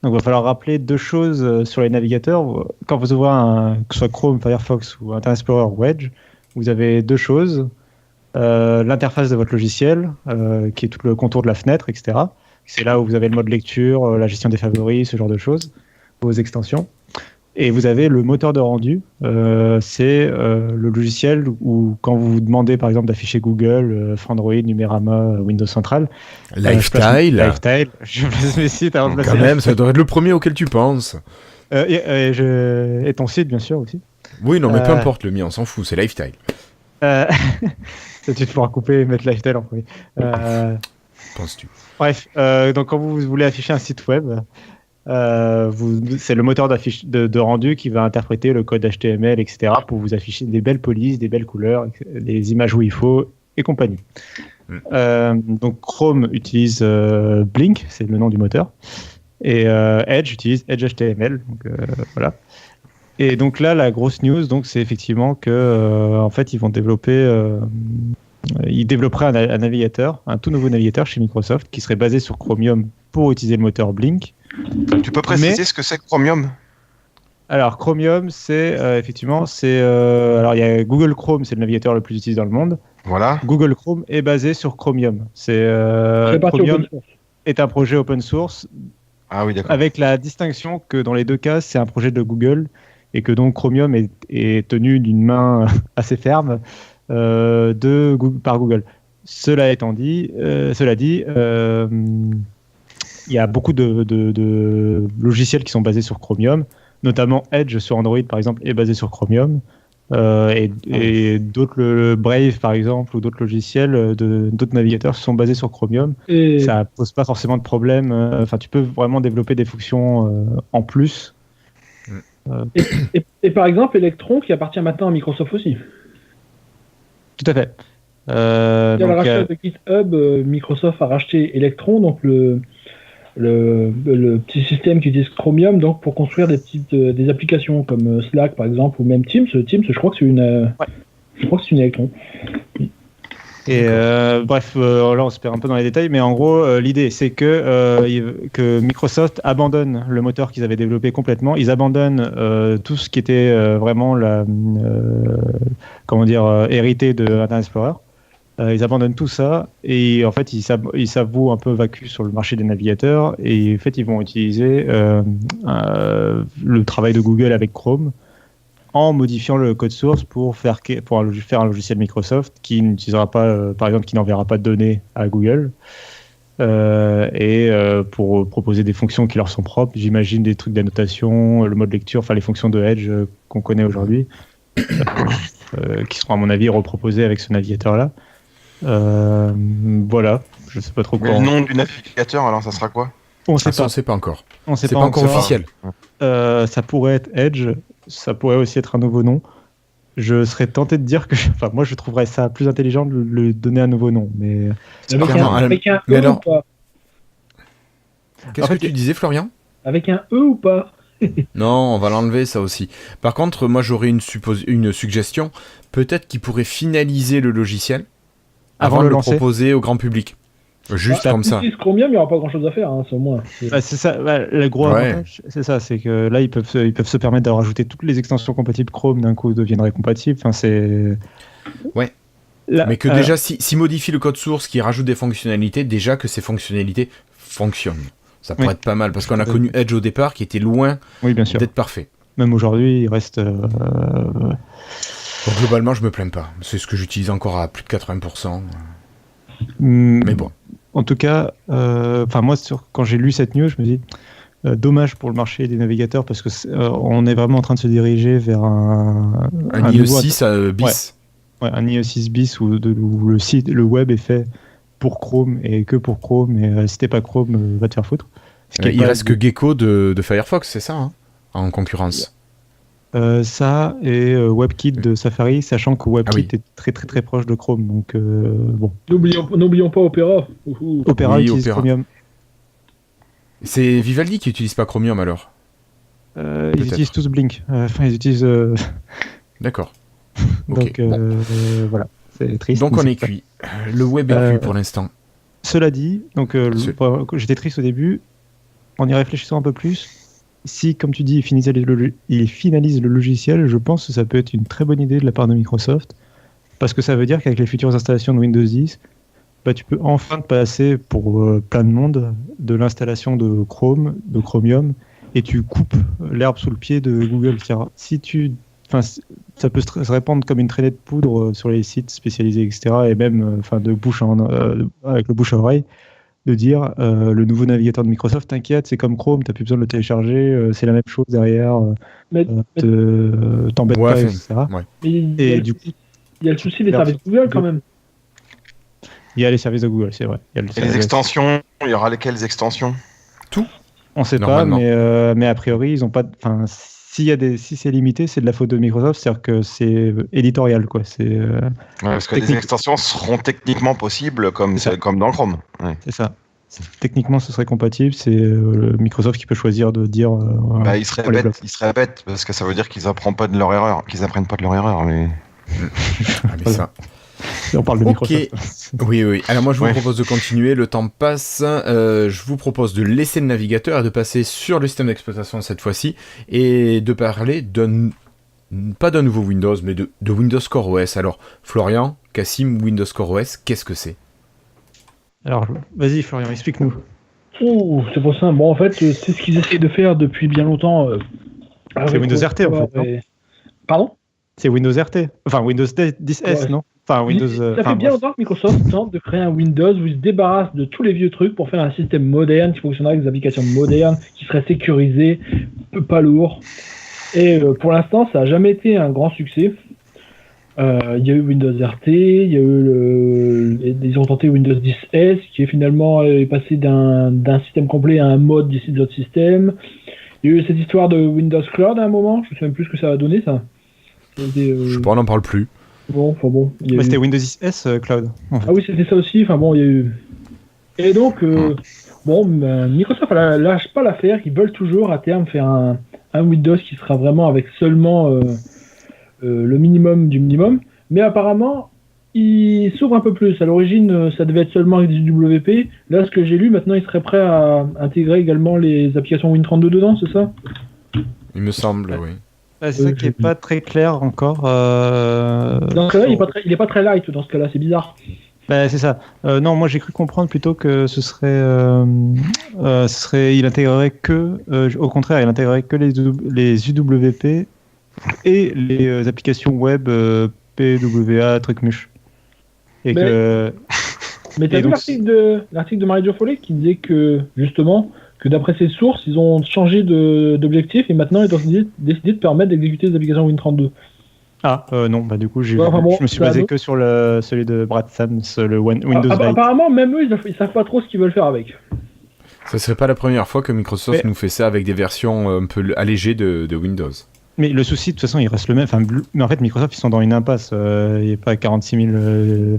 [SPEAKER 2] Donc il va falloir rappeler 2 choses sur les navigateurs. Quand vous ouvrez que ce soit Chrome, Firefox ou Internet Explorer ou Edge, vous avez 2 choses. L'interface de votre logiciel, qui est tout le contour de la fenêtre, etc. C'est là où vous avez le mode lecture, la gestion des favoris, ce genre de choses, vos extensions. Et vous avez le moteur de rendu, c'est le logiciel où quand vous vous demandez par exemple d'afficher Google, Frandroid, Numérama, Windows Central,
[SPEAKER 1] Lifestyle,
[SPEAKER 2] je place mes sites avant de placer.
[SPEAKER 1] Quand même, ça doit être le premier auquel tu penses.
[SPEAKER 2] Et ton site bien sûr aussi.
[SPEAKER 1] Oui, non mais peu importe le mien, on s'en fout, c'est Lifestyle.
[SPEAKER 2] Tu pourras couper et mettre Lifestyle en premier.
[SPEAKER 1] Penses-tu?
[SPEAKER 2] Bref, donc quand vous voulez afficher un site web, c'est le moteur de rendu qui va interpréter le code HTML, etc. pour vous afficher des belles polices, des belles couleurs, des images où il faut et compagnie. Donc Chrome utilise Blink, c'est le nom du moteur, et Edge utilise Edge HTML. Donc voilà. Et donc là, la grosse news, donc, c'est effectivement que, en fait, ils développeraient un navigateur, un tout nouveau navigateur chez Microsoft, qui serait basé sur Chromium pour utiliser le moteur Blink.
[SPEAKER 4] Tu peux préciser ce que c'est Chromium?
[SPEAKER 2] Alors Chromium, c'est effectivement, alors il y a Google Chrome, c'est le navigateur le plus utilisé dans le monde.
[SPEAKER 4] Voilà.
[SPEAKER 2] Google Chrome est basé sur Chromium. Chromium est un projet open source.
[SPEAKER 4] Ah oui, d'accord.
[SPEAKER 2] Avec la distinction que dans les 2 cas, c'est un projet de Google. Et que donc Chromium est tenu d'une main assez ferme par Google. Cela dit, il y a beaucoup de logiciels qui sont basés sur Chromium, notamment Edge sur Android par exemple est basé sur Chromium, et d'autres, le Brave par exemple, ou d'autres logiciels d'autres navigateurs sont basés sur Chromium. Et ça pose pas forcément de problème. Enfin, tu peux vraiment développer des fonctions en plus.
[SPEAKER 3] Et par exemple, Electron qui appartient maintenant à Microsoft aussi.
[SPEAKER 2] Tout à fait.
[SPEAKER 3] Il y a le rachat de GitHub, Microsoft a racheté Electron, donc le petit système qui utilise Chromium donc pour construire des applications comme Slack par exemple ou même Teams. Teams, je crois que c'est une Electron.
[SPEAKER 2] Et bref, là on se perd un peu dans les détails, mais en gros l'idée c'est que Microsoft abandonne le moteur qu'ils avaient développé complètement. Ils abandonnent tout ce qui était vraiment hérité de Internet Explorer. Ils abandonnent tout ça et en fait ils s'avouent un peu vacus sur le marché des navigateurs et en fait ils vont utiliser le travail de Google avec Chrome en modifiant le code source pour faire un logiciel Microsoft qui n'utilisera pas, par exemple, qui n'enverra pas de données à Google pour proposer des fonctions qui leur sont propres. J'imagine des trucs d'annotation, le mode lecture, enfin les fonctions de Edge qu'on connaît aujourd'hui, qui seront à mon avis reproposées avec ce navigateur-là. Voilà, je sais pas trop quoi.
[SPEAKER 4] Le nom du navigateur, alors ça sera quoi?
[SPEAKER 1] On sait pas encore.
[SPEAKER 2] C'est
[SPEAKER 1] pas encore officiel.
[SPEAKER 2] Ça pourrait être Edge, ça pourrait aussi être un nouveau nom. Je serais tenté de dire que, moi je trouverais ça plus intelligent de lui donner un nouveau nom, mais
[SPEAKER 3] avec un E ou pas?
[SPEAKER 1] Qu'est-ce que tu disais, Florian?
[SPEAKER 3] Avec un E ou pas?
[SPEAKER 1] Non, on va l'enlever ça aussi. Par contre, moi j'aurais une suggestion. Peut-être qu'il pourrait finaliser le logiciel avant de le proposer au grand public. Juste comme ça.
[SPEAKER 3] Si Chromium, il n'y aura pas grand chose à faire, c'est au moins.
[SPEAKER 2] C'est ça, le gros avantage, c'est ça, c'est que là ils peuvent se permettre de rajouter toutes les extensions compatibles Chrome d'un coup deviendraient compatibles. Enfin, c'est.
[SPEAKER 1] Ouais. Là, mais que déjà, si modifie le code source qui rajoute des fonctionnalités, déjà que ces fonctionnalités fonctionnent. Ça pourrait être pas mal parce qu'on a connu Edge au départ qui était loin d'être parfait.
[SPEAKER 2] Même aujourd'hui, il reste.
[SPEAKER 1] Donc, globalement, je me plains pas. C'est ce que j'utilise encore à plus de 80%. Mais bon.
[SPEAKER 2] En tout cas, moi, quand j'ai lu cette news, je me dis dommage pour le marché des navigateurs parce que on est vraiment en train de se diriger vers un
[SPEAKER 1] IE6 bis.
[SPEAKER 2] Ouais, un IE6 bis où le web est fait pour Chrome et que pour Chrome. Et si t'es pas Chrome, va te faire foutre.
[SPEAKER 1] Il reste que Gecko de Firefox, c'est ça, hein, en concurrence.
[SPEAKER 2] Ça et WebKit de Safari, sachant que WebKit est très très très proche de Chrome, donc bon.
[SPEAKER 3] N'oublions pas Opera.
[SPEAKER 2] Opera utilise Chromium.
[SPEAKER 1] C'est Vivaldi qui utilise pas Chromium alors.
[SPEAKER 2] Ils utilisent tous Blink. Ils utilisent.
[SPEAKER 1] D'accord.
[SPEAKER 2] Donc voilà, c'est triste.
[SPEAKER 1] Donc on est cuit. Le web est cuit pour l'instant.
[SPEAKER 2] Cela dit, donc j'étais triste au début. En y réfléchissant un peu plus. Si, comme tu dis, il finalise le logiciel, je pense que ça peut être une très bonne idée de la part de Microsoft, parce que ça veut dire qu'avec les futures installations de Windows 10, tu peux enfin te passer pour plein de monde de l'installation de Chrome, de Chromium, et tu coupes l'herbe sous le pied de Google. Ça peut se répandre comme une traînée de poudre sur les sites spécialisés, etc., et même de bouche avec le bouche à oreille. De dire le nouveau navigateur de Microsoft, t'inquiète, c'est comme Chrome, t'as plus besoin de le télécharger, c'est la même chose derrière, t'embête pas, etc.
[SPEAKER 3] Ouais. Mais il y a le souci des services Google quand même.
[SPEAKER 2] Il y a les services de Google, c'est vrai.
[SPEAKER 4] Et les extensions, il y aura lesquelles extensions?
[SPEAKER 1] Tout.
[SPEAKER 2] On sait pas, mais a priori, ils ont pas. Si c'est limité, c'est de la faute de Microsoft, c'est-à-dire que c'est éditorial, quoi.
[SPEAKER 4] Parce que les extensions seront techniquement possibles comme dans Chrome. Ouais.
[SPEAKER 2] C'est ça. Techniquement, ce serait compatible. C'est Microsoft qui peut choisir de dire.
[SPEAKER 4] Il serait bête parce que ça veut dire qu'ils apprennent pas de leur erreur. Mais
[SPEAKER 1] ça.
[SPEAKER 2] On parle de Microsoft.
[SPEAKER 1] Oui. Alors moi, je vous propose de continuer. Le temps passe. Je vous propose de laisser le navigateur et de passer sur le système d'exploitation cette fois-ci et de parler pas d'un nouveau Windows, mais de Windows Core OS. Alors, Florian, Cassim, Windows Core OS, qu'est-ce que c'est?
[SPEAKER 2] Alors, vas-y, Florian, explique-nous.
[SPEAKER 3] C'est pas simple. Bon, en fait, c'est ce qu'ils essayent de faire depuis bien longtemps.
[SPEAKER 2] C'est Windows RT, en fait. Non
[SPEAKER 3] Pardon?
[SPEAKER 2] C'est Windows RT. Enfin, Windows 10S, non? Enfin, Windows.
[SPEAKER 3] Ça fait bien longtemps que Microsoft tente de créer un Windows où il se débarrasse de tous les vieux trucs pour faire un système moderne qui fonctionnerait avec des applications modernes, qui serait sécurisé, pas lourd. Et pour l'instant, ça n'a jamais été un grand succès. Il y a eu Windows RT, il y a eu ils ont tenté Windows 10S, qui est finalement passé d'un système complet à un mode d'ici de l'autre système. Il y a eu cette histoire de Windows Cloud à un moment, je ne sais même plus ce que ça a donné, ça.
[SPEAKER 1] Je sais pas, on n'en parle plus.
[SPEAKER 3] Bon.
[SPEAKER 2] C'était Windows 10S Cloud.
[SPEAKER 3] En fait. Ah oui, c'était ça aussi. Il y a eu. Et donc, Bon, Microsoft lâche pas l'affaire. Ils veulent toujours à terme faire un Windows qui sera vraiment avec seulement le minimum du minimum. Mais apparemment, ils s'ouvrent un peu plus. À l'origine, ça devait être seulement avec du WP. Là, ce que j'ai lu, maintenant, ils seraient prêts à intégrer également les applications Win32 dedans, c'est ça?
[SPEAKER 1] Il me semble, oui.
[SPEAKER 2] C'est ça qui est pas très clair encore.
[SPEAKER 3] Dans ce cas-là, il est pas très light. Dans ce cas-là, c'est bizarre.
[SPEAKER 2] C'est ça. Non, moi j'ai cru comprendre plutôt que ce serait, il intégrerait que, au contraire, il intégrerait que les UWP et les applications web PWA, truc muche.
[SPEAKER 3] Mais t'as vu l'article de Marie-Jo Follet qui disait que justement que d'après ses sources, ils ont changé d'objectif et maintenant ils ont décidé de permettre d'exécuter les applications Win32.
[SPEAKER 2] Non, du coup, je me suis basé que sur celui de Brad Sams, le Windows Lite.
[SPEAKER 3] Apparemment, même eux, ils savent pas trop ce qu'ils veulent faire avec.
[SPEAKER 1] Ça serait pas la première fois que Microsoft nous fait ça avec des versions un peu allégées de Windows.
[SPEAKER 2] Mais le souci, de toute façon, il reste le même. Mais en fait, Microsoft, ils sont dans une impasse. Il n'y a pas 46 000.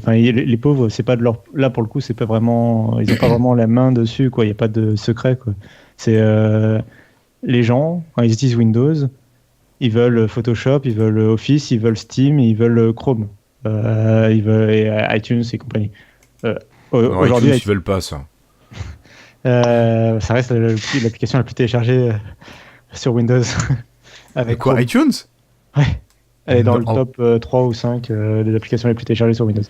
[SPEAKER 2] Les pauvres, c'est pas de leur. Là, pour le coup, c'est pas vraiment. Ils n'ont pas vraiment la main dessus, quoi. Il n'y a pas de secret, quoi. C'est les gens, quand ils utilisent Windows, ils veulent Photoshop, ils veulent Office, ils veulent Steam, ils veulent Chrome, ils veulent iTunes et compagnie.
[SPEAKER 1] Aujourd'hui, ils veulent pas ça.
[SPEAKER 2] Ça reste l'application la plus téléchargée sur Windows.
[SPEAKER 1] Avec quoi, Chrome. iTunes?
[SPEAKER 2] Ouais. Elle est dans le top 3 ou 5 des applications les plus téléchargées sur Windows.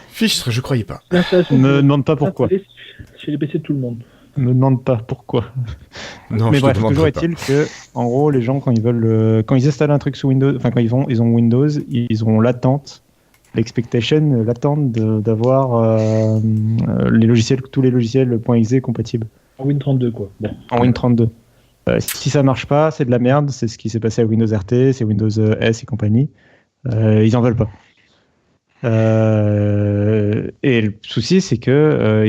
[SPEAKER 1] Fichtre, je croyais pas.
[SPEAKER 2] Me demande pas pourquoi.
[SPEAKER 3] Chez les PC de tout le monde.
[SPEAKER 2] Me demande pas pourquoi.
[SPEAKER 1] Non,
[SPEAKER 2] mais bref, toujours est-il que, en gros, les gens, quand ils installent un truc sous Windows, enfin, quand ils ont Windows, ils ont l'expectation, l'attente d'avoir tous les logiciels .exe compatibles.
[SPEAKER 3] En Win32, quoi. Bon.
[SPEAKER 2] En Win32. Si ça marche pas, c'est de la merde. C'est ce qui s'est passé à Windows RT, c'est Windows S et compagnie. Ils en veulent pas. Et le souci, c'est que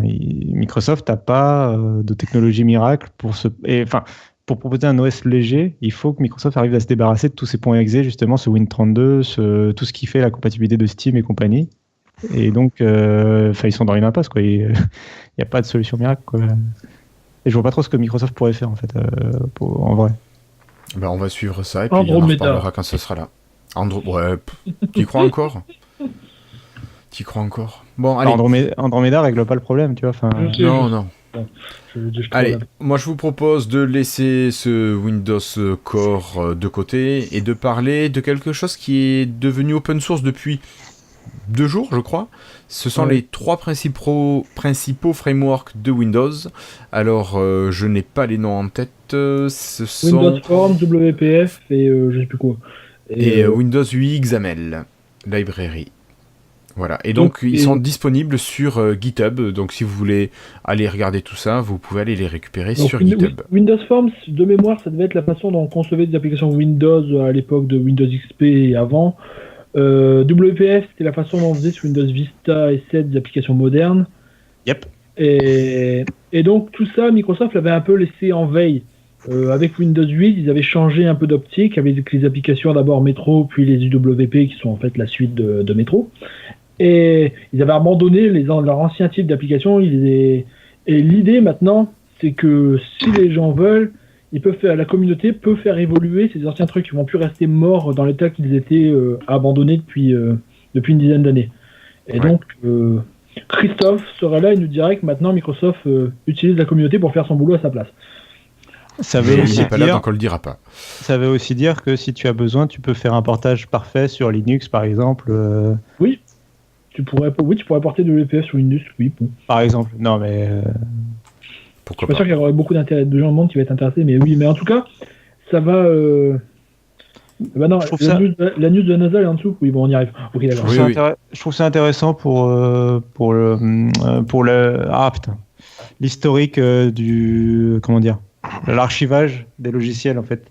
[SPEAKER 2] Microsoft n'a pas de technologie miracle pour proposer un OS léger. Il faut que Microsoft arrive à se débarrasser de tous ces .exe, justement, ce Win32, tout ce qui fait la compatibilité de Steam et compagnie. Et donc, ils sont dans une impasse, quoi. Il n'y a pas de solution miracle, quoi. Et je vois pas trop ce que Microsoft pourrait faire, en fait, en vrai.
[SPEAKER 1] On va suivre ça et puis on en reparlera quand ce sera là. Ouais, t'y crois encore? Bon, allez.
[SPEAKER 2] Andromeda règle pas le problème, tu vois.
[SPEAKER 1] Non. Allez, moi je vous propose de laisser ce Windows Core de côté et de parler de quelque chose qui est devenu open source depuis 2 jours, je crois. Ce sont les 3 principaux frameworks de Windows. Alors, je n'ai pas les noms en tête. Ce sont
[SPEAKER 3] Windows Forms, WPF et je sais plus quoi.
[SPEAKER 1] Et Windows UI XAML Library. Voilà. Et donc ils sont disponibles sur GitHub. Donc si vous voulez aller regarder tout ça, vous pouvez aller les récupérer sur GitHub.
[SPEAKER 3] Windows Forms, de mémoire, ça devait être la façon dont on concevait des applications Windows à l'époque de Windows XP et avant. WPF, c'était la façon dont on faisait sur Windows Vista et 7 des applications modernes.
[SPEAKER 2] Yep.
[SPEAKER 3] Et donc tout ça, Microsoft l'avait un peu laissé en veille. Avec Windows 8, ils avaient changé un peu d'optique avec les applications d'abord Metro, puis les UWP qui sont en fait la suite de Metro. Et ils avaient abandonné leur ancien type d'application. Et l'idée maintenant, c'est que si les gens veulent, la communauté peut faire évoluer ces anciens trucs qui vont plus rester morts dans l'état qu'ils étaient abandonnés depuis une dizaine d'années. Et donc, Christophe serait là et nous dirait que maintenant Microsoft utilise la communauté pour faire son boulot à sa place.
[SPEAKER 2] Ça veut aussi
[SPEAKER 1] pas là, donc on le dira pas.
[SPEAKER 2] Ça veut aussi dire que si tu as besoin, tu peux faire un portage parfait sur Linux, par exemple.
[SPEAKER 3] Oui, tu pourrais porter de l'EPF sur Windows, oui. Bon.
[SPEAKER 2] Par exemple, non mais.
[SPEAKER 1] Pourquoi
[SPEAKER 3] je suis pas sûr qu'il y aurait beaucoup de gens au monde qui va être intéressés, mais oui, mais en tout cas, ça va. La news de la NASA est en dessous. Oui, bon, on y arrive. Ok, d'accord.
[SPEAKER 2] Je trouve ça intéressant pour l'historique l'archivage des logiciels, en fait.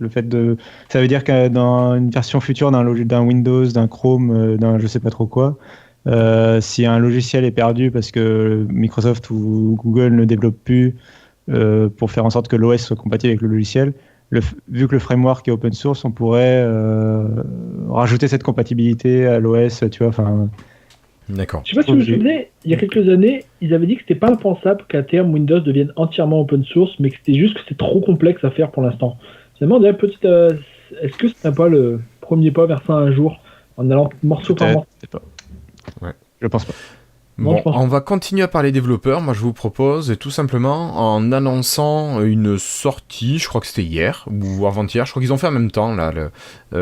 [SPEAKER 2] Ça veut dire que dans une version future d'un Windows, d'un Chrome, d'un je sais pas trop quoi, si un logiciel est perdu parce que Microsoft ou Google ne développent plus pour faire en sorte que l'OS soit compatible avec le logiciel, vu que le framework est open source, on pourrait rajouter cette compatibilité à l'OS, tu vois, enfin.
[SPEAKER 1] D'accord.
[SPEAKER 3] Je sais pas si vous vous souvenez, il y a quelques années, ils avaient dit que c'était pas impensable qu'à terme Windows devienne entièrement open source, mais que c'était juste que c'est trop complexe à faire pour l'instant. Finalement, est-ce que ce serait pas le premier pas vers ça un jour, en allant morceau par morceau?
[SPEAKER 2] Peut-être pas. Ouais. Je pense pas.
[SPEAKER 1] Bon, on va continuer à parler développeurs. Moi, je vous propose tout simplement en annonçant une sortie, je crois que c'était hier ou avant-hier, je crois qu'ils ont fait en même temps là,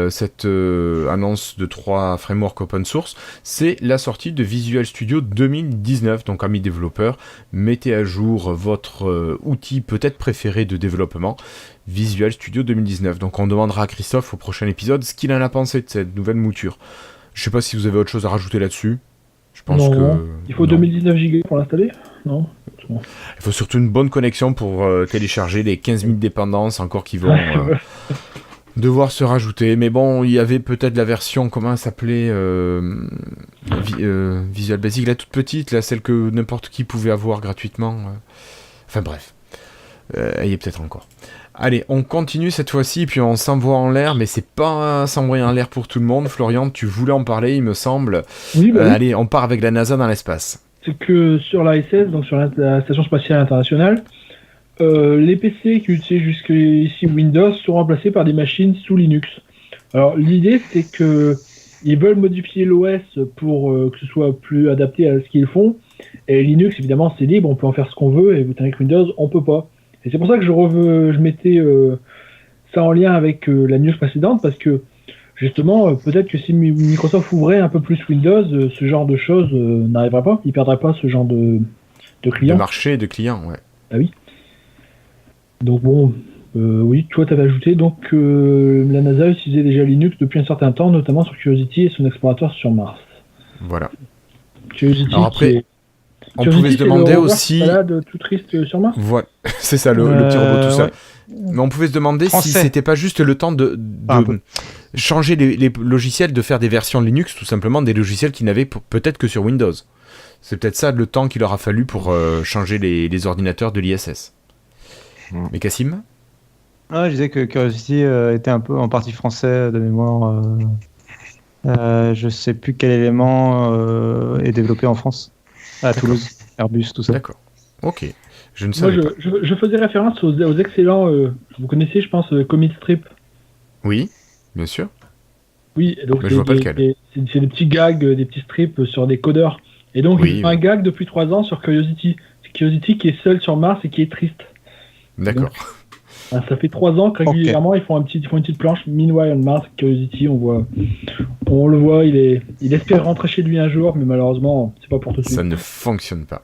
[SPEAKER 1] cette annonce de 3 frameworks open source. C'est la sortie de Visual Studio 2019. Donc, amis développeurs, mettez à jour votre outil peut-être préféré de développement, Visual Studio 2019. Donc, on demandera à Christophe au prochain épisode ce qu'il en a pensé de cette nouvelle mouture. Je sais pas si vous avez autre chose à rajouter là-dessus. Je pense
[SPEAKER 3] il faut 2019 Go pour l'installer. Non.
[SPEAKER 1] Il faut surtout une bonne connexion pour télécharger les 15 000 dépendances encore qui vont devoir se rajouter. Mais bon, il y avait peut-être la version, comment elle s'appelait, Visual Basic, la toute petite, là, celle que n'importe qui pouvait avoir gratuitement. Enfin bref, elle y est peut-être encore. Allez, on continue cette fois-ci, puis on s'envoie en l'air, mais c'est pas s'envoyer en l'air pour tout le monde. Florian, tu voulais en parler, il me semble.
[SPEAKER 3] Oui, oui.
[SPEAKER 1] Allez, on part avec la NASA dans l'espace.
[SPEAKER 3] C'est que sur l'ISS, donc sur la Station Spatiale Internationale, les PC qui utilisaient jusqu'ici Windows sont remplacés par des machines sous Linux. Alors l'idée, c'est que ils veulent modifier l'OS pour que ce soit plus adapté à ce qu'ils font. Et Linux, évidemment, c'est libre, on peut en faire ce qu'on veut, et vous savez que Windows, on peut pas. Et c'est pour ça que je mettais ça en lien avec la news précédente, parce que justement, peut-être que si Microsoft ouvrait un peu plus Windows, ce genre de choses n'arriverait pas, ils perdraient pas ce genre de clients.
[SPEAKER 1] De marché, de clients, ouais.
[SPEAKER 3] Ah oui. Donc bon, oui, toi t'avais ajouté, donc la NASA utilisait déjà Linux depuis un certain temps, notamment sur Curiosity et son explorateur sur Mars.
[SPEAKER 1] Voilà.
[SPEAKER 3] Curiosity.
[SPEAKER 1] Alors après, on pouvait se demander aussi.
[SPEAKER 3] Balade tout triste sur Mars.
[SPEAKER 1] Voilà, c'est ça, le petit robot tout ça.
[SPEAKER 2] Ouais.
[SPEAKER 1] Mais on pouvait se demander si c'était pas juste le temps de changer les logiciels, de faire des versions Linux, tout simplement des logiciels qui n'avaient peut-être que sur Windows. C'est peut-être ça le temps qu'il leur a fallu pour changer les ordinateurs de l'ISS. Mais Cassim ?
[SPEAKER 2] Je disais que Curiosity était un peu en partie français de mémoire. Je sais plus quel élément est développé en France. À Toulouse, Airbus, tout ça.
[SPEAKER 1] D'accord. Ok. Je ne savais pas.
[SPEAKER 3] Je faisais référence aux excellents. Vous connaissez, je pense, Commit Strip.
[SPEAKER 1] Oui, bien sûr.
[SPEAKER 3] Oui, donc
[SPEAKER 1] mais je vois pas lequel.
[SPEAKER 3] C'est des petits gags, des petits strips sur des codeurs. Et donc, il fait un gag depuis 3 ans sur Curiosity. C'est Curiosity qui est seul sur Mars et qui est triste.
[SPEAKER 1] D'accord.
[SPEAKER 3] Donc, ça fait 3 ans que régulièrement ils font une petite planche. Meanwhile on Mars, Curiosity, on le voit, il espère rentrer chez lui un jour, mais malheureusement, c'est pas pour tout de suite.
[SPEAKER 1] Ça ne fonctionne pas.